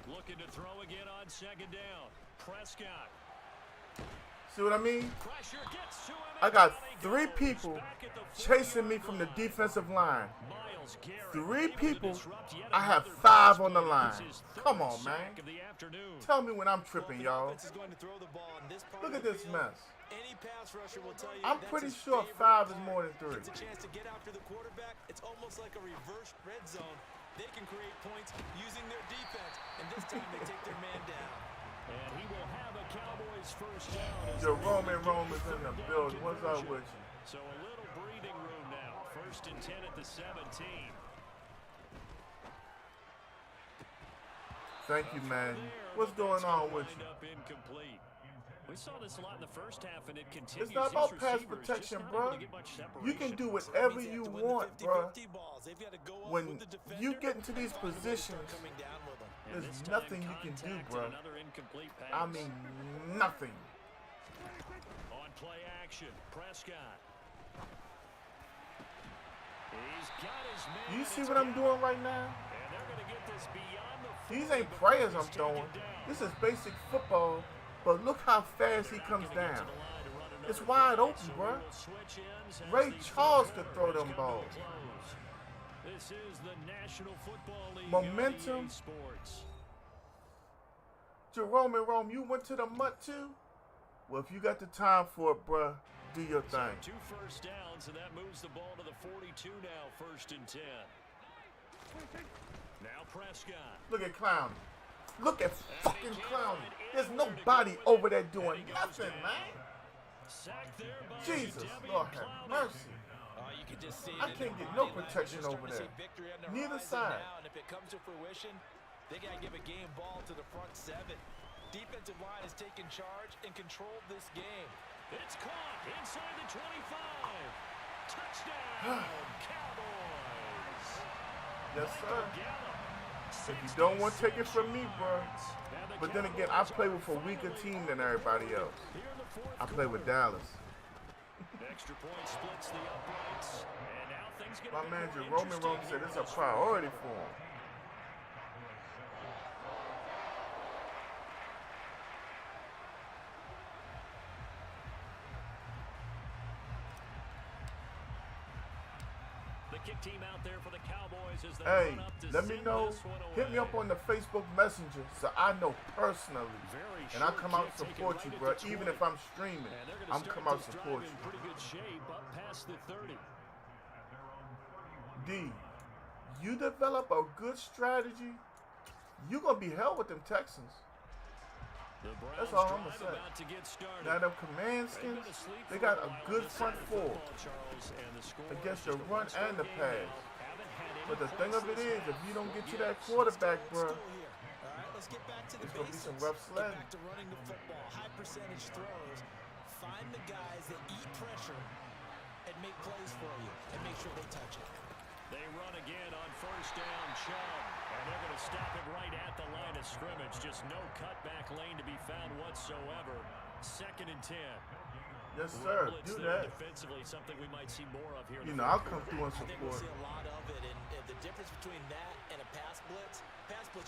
Looking to throw again on 2nd down. Prescott. See what I mean? Pressure gets to him. I got 3 people chasing me from the defensive line. 3 people. I have 5 on the line. Come on, man. Tell me when I'm tripping, y'all. Look at this mess. I'm pretty sure 5 is more than 3. It's a chance to get after the quarterback. It's almost like a reverse red zone. They can create points using their defense, and this time they take their man down. And he will have a Cowboys first down. Jerome is in the building. What's up with you? So a little breathing room now. 1st and 10 at the 17. Thank you, man. What's going on with you? Incomplete. We saw this a lot in the first half, and it continues. It's not about pass protection, bro. You can do whatever you want, bro. When you get into these positions, there's nothing you can do, bro. I mean, nothing. On play action, Prescott. He's got his man. You see what I'm doing right now? And they're going to get this beyond the These ain't prayers I'm throwing. This is basic football. But look how fast he comes down. It's wide open, bro. Ray Charles could throw them balls. This is the National Football League. Momentum. Jerome, you went to the mud too? Well, if you got the time for it, bro, do your thing. 2 first downs, and that moves the ball to the 42 now, 1st and 10. Now Prescott. Look at Clowney. Look at fucking Clowney. There's nobody over there doing nothing, man. Jesus, Lord have mercy. I can't get no protection over there. Neither side. And if it comes to fruition, they got to give a game ball to the front 7. Defensive line has taken charge and controlled this game. It's caught inside the 25. Touchdown, Cowboys. Yes, sir. If you don't want to take it from me, bro. But then again, I play with a weaker team than everybody else. I play with Dallas. Extra point splits the uprights. And now things get my man Jerome said it's a priority for him. team out there for the Cowboys as they Hey, run up to let me send know. this one away. Hit me up on the Facebook Messenger so I know personally. And I'll come out and support you, bro. Even if I'm streaming, I'm come out and support you. Pretty good shape up past the 30. D, you develop a good strategy, you're going to be held with them Texans. That's all I'm going to say. Now, them command skins, they got a good front four against the run and the pass. But the thing of it is, if you don't get to that quarterback, bro, it's going to be some rough sledding. Get back to running the football, high percentage throws. Find the guys that eat pressure and make plays for you and make sure they touch it. They run again on first down, Chubb. And they're going to stop it right at the line of scrimmage. Just no cutback lane to be found whatsoever. 2nd and 10. Yes, sir. Do that. Defensively, something we might see more of here. You know, I'll come through and I think we'll support. see a lot of it. And the difference between that and a pass blitz,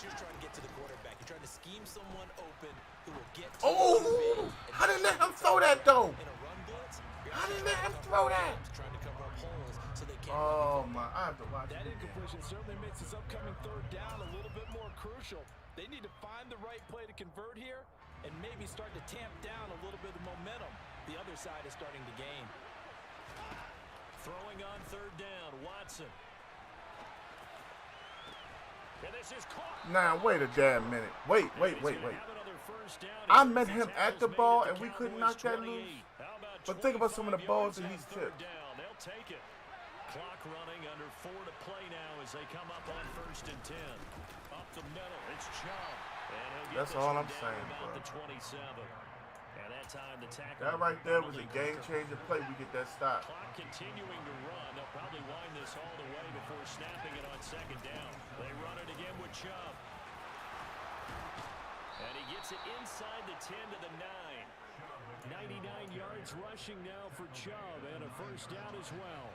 you're trying to get to the quarterback. You're trying to scheme someone open who will get to Oh! How did they let him throw that, though? in a run blitz. How did they let him throw that? Trying to cover up holes so they can't. Oh, my. I have to watch That it again. incompletion certainly makes this upcoming 3rd down a little bit more crucial. They need to find the right play to convert here and maybe start to tamp down a little bit of momentum. The other side is starting to gain. Throwing on 3rd down, Watson. And this is caught. Now, wait a damn minute. Wait. I met him at the ball, and we couldn't knock that loose. But think about some of the balls that he's tipped. They'll take it. Clock running under 4 to play now as they come up on 1st and 10. Up the middle, it's Chubb. And he'll get That's this all one I'm down saying, about bro. the 27. And that time the tackle. That right there was a game-changing play. We get that stop. Clock continuing to run. They'll probably wind this all the way before snapping it on 2nd down. They run it again with Chubb. And he gets it inside the 10 to the 9. 99 yards rushing now for Chubb and a 1st down as well.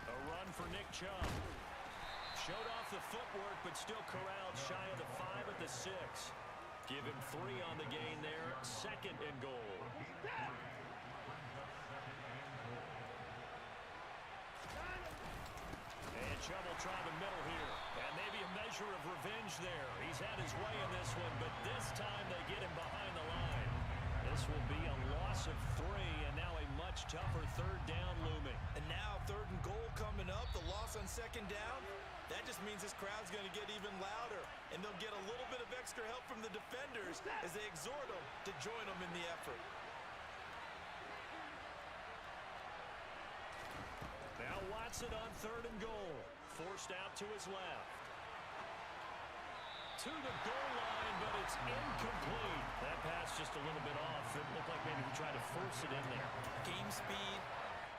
A run for Nick Chubb. Showed off the footwork, but still corralled shy of the 5 at the 6. Give him 3 on the gain there. 2nd and goal. And Chubb will try the middle here. And maybe a measure of revenge there. He's had his way in this one, but this time they get him behind the line. This will be a loss of 3, and now a much tougher 3rd down looming. And now 3rd and goal coming up. The loss on 2nd down. That just means this crowd's going to get even louder. And they'll get a little bit of extra help from the defenders as they exhort them to join them in the effort. Now Watson on 3rd and goal. Forced out to his left. To the goal line, but it's incomplete. That pass just a little bit off. It looked like maybe he tried to force it in there. Game speed,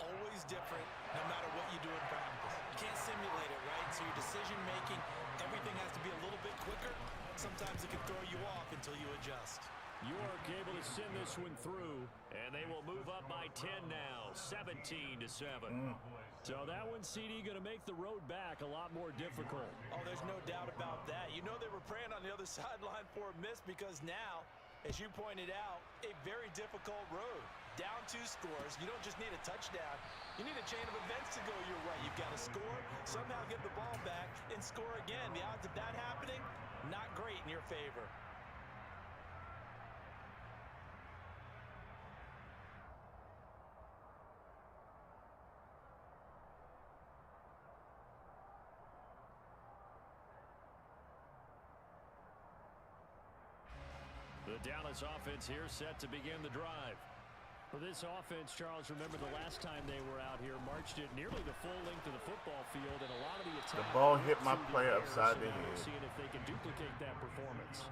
always different, no matter what you do in practice. You can't simulate it, right? So your decision-making, everything has to be a little bit quicker. Sometimes it can throw you off until you adjust. York able to send this one through, and they will move up by 10 now, 17 to 7. So that one, CD, going to make the road back a lot more difficult. Oh, there's no doubt about that. You know they were praying on the other sideline for a miss because now, as you pointed out, a very difficult road. Down 2 scores. You don't just need a touchdown. You need a chain of events to go your way. You've got to score, somehow get the ball back, and score again. The odds of that happening, not great in your favor. The Dallas offense here set to begin the drive. For this offense, Charles, remember the last time they were out here, marched it nearly the full length of the football field, and a lot of the attack. The ball hit my player upside the head. Seeing if they can duplicate that performance.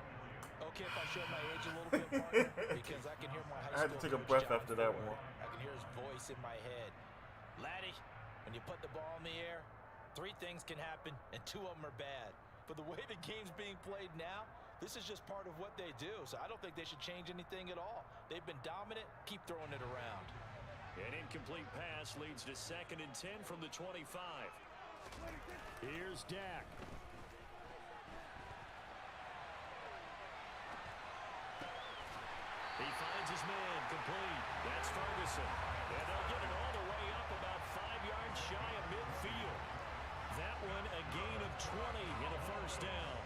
Okay, if I show my age a little bit, partner, because I can hear my high school I had to take a breath after that one. I can hear his voice in my head. Laddie, when you put the ball in the air, 3 things can happen, and 2 of them are bad. But the way the game's being played now, this is just part of what they do, so I don't think they should change anything at all. They've been dominant. Keep throwing it around. An incomplete pass leads to 2nd and 10 from the 25. Here's Dak. He finds finds his man, complete. That's Ferguson. And they'll get it all the way up about 5 yards shy of midfield. That one a gain of 20 and a first down.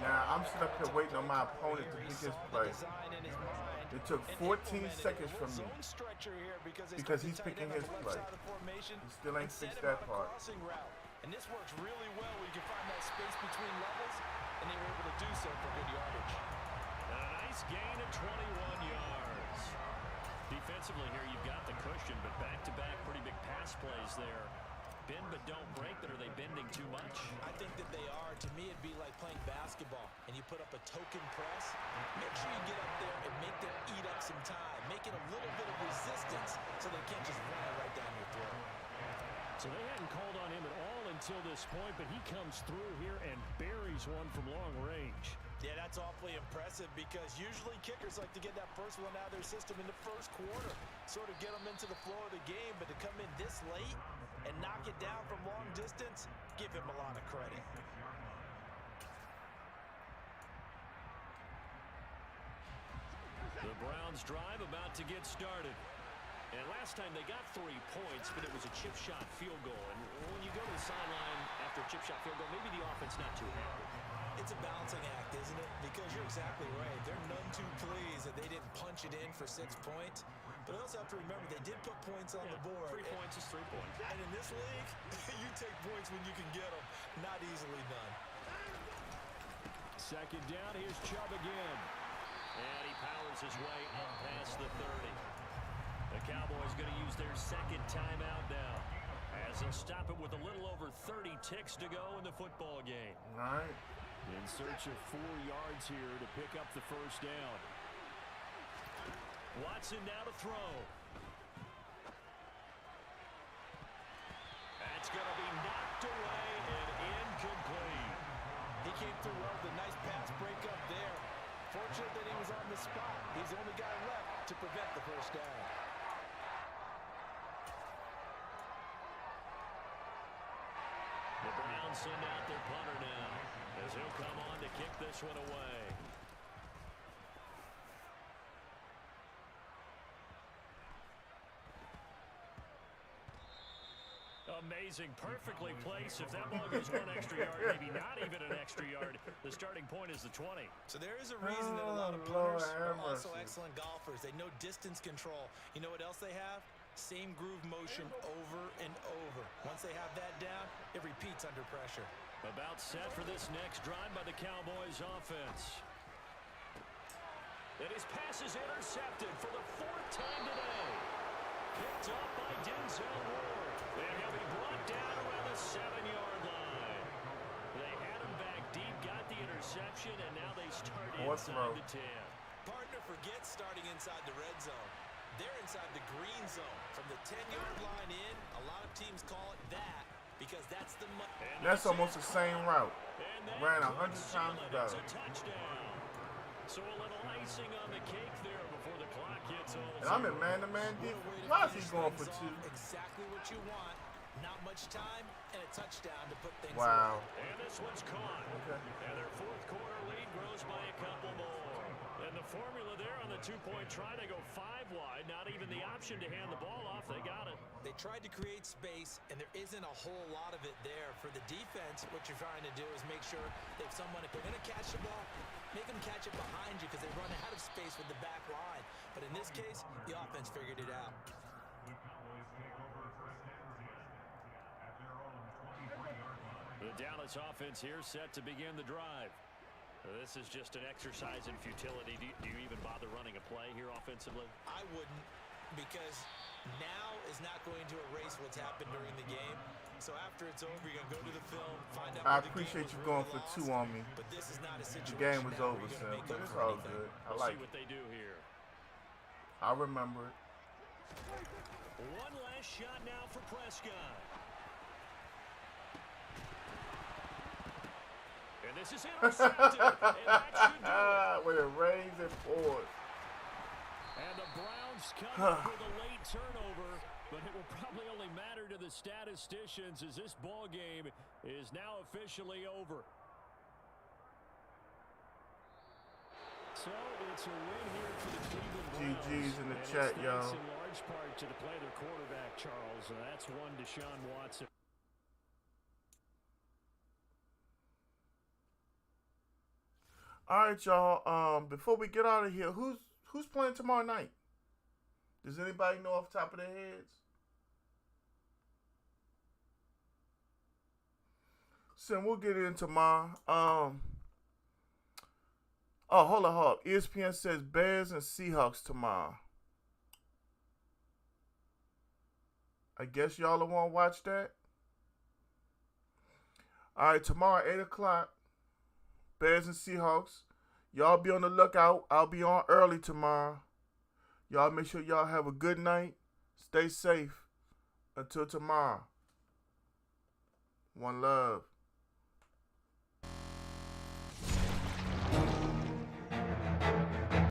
Now, I'm sitting up here waiting on my opponent to pick his play. It took 14 seconds from me because he's picking his play. He still ain't fixed that part. And this works really well when you can find that space between levels, and they were able to do so for good yardage. A nice gain of 21 yards. Defensively here, you've got the cushion, but back-to-back pretty big pass plays there. Bend but don't break, but are they bending too much? I think that they are. To me, it'd be like playing basketball, and you put up a token press. Make sure you get up there and make them eat up some time. Make it a little bit of resistance so they can't just run it right down your throat. So they hadn't called on him at all until this point, but he comes through here and buries one from long range. Yeah, that's awfully impressive because usually kickers like to get that first one out of their system in the first quarter, sort of get them into the flow of the game, but to come in this late and knock it down from long distance, give him a lot of credit. The Browns drive about to get started. And last time they got 3 points, but it was a chip shot field goal. And when you go to the sideline after a chip shot field goal, maybe the offense not too happy. It's a balancing act, isn't it? Because you're exactly right. They're none too pleased that they didn't punch it in for 6 points. But I also have to remember they did put points on the board. 3 points is 3 points. And in this league, you take points when you can get them. Not easily done. Second down, here's Chubb again. And he powers his way up past the 30. The Cowboys going to use their second timeout now, as they'll stop it with a little over 30 ticks to go in the football game. All right. In search of 4 yards here to pick up the first down. Watson now to throw. That's going to be knocked away and incomplete. He came through well with a nice pass breakup there. Fortunate that he was on the spot. He's the only guy left to prevent the first down. The Browns send out their punter now, as he'll come on to kick this one away. Amazing, perfectly placed. If that ball goes 1 extra yard, maybe not even an extra yard, the starting point is the 20. So there is a reason that a lot of punters are also excellent golfers. They know distance control. You know what else they have? Same groove motion over and over. Once they have that down, it repeats under pressure. About set for this next drive by the Cowboys offense. And his pass is intercepted for the 4th time today. Picked up by Denzel Ward. And he'll be brought down around the 7-yard line. They had him back deep, got the interception, and now they start inside the 10. Partner forgets starting inside the red zone. They're inside the green zone. From the 10-yard line in, a lot of teams call it that because that's the money. That's almost the same route. Ran 100 times better. Touchdown. So a little icing on the cake there before the clock hits all. And I'm in man-to-man defense. Why is he going for 2? Exactly what you want. Not much time and a touchdown to put things Wow. away. And this one's caught. Okay. And their 4th quarter lead grows by a couple more. And the formula there on the 2-point try, they go 5 wide. Not even the option to hand the ball off. They got it. They tried to create space, and there isn't a whole lot of it there. For the defense, what you're trying to do is make sure they have someone, if they're going to catch the ball, make them catch it behind you because they run out of space with the back line. But in this case, the offense figured it out. The Dallas offense here set to begin the drive. This is just an exercise in futility. Do you even bother running a play here offensively? I wouldn't, because now is not going to erase what's happened during the game. So after it's over, you're going to go to the film, find out I appreciate you going for 2 on me. But this is not a situation. The game was over, Sim, but it's all good. I like see what they do here. I remember it. One last shot now for Prescott. And this is intercepted. And that should do it. With a raise and force. And the Browns come up with a late turnover, but it will probably only matter to the statisticians as this ball game is now officially over. So it's a win here for the Cleveland Browns. GG's in the chat, y'all. Thanks in large part to the play of their quarterback, Charles, and that's one Deshaun Watson. All right, y'all. Before we get out of here, who's playing tomorrow night? Does anybody know off the top of their heads? So we'll get in tomorrow. Oh, hold on. ESPN says Bears and Seahawks tomorrow. I guess y'all will want to watch that. All right, tomorrow, 8 o'clock, Bears and Seahawks. Y'all be on the lookout. I'll be on early tomorrow. Y'all make sure y'all have a good night. Stay safe. Until tomorrow. One love.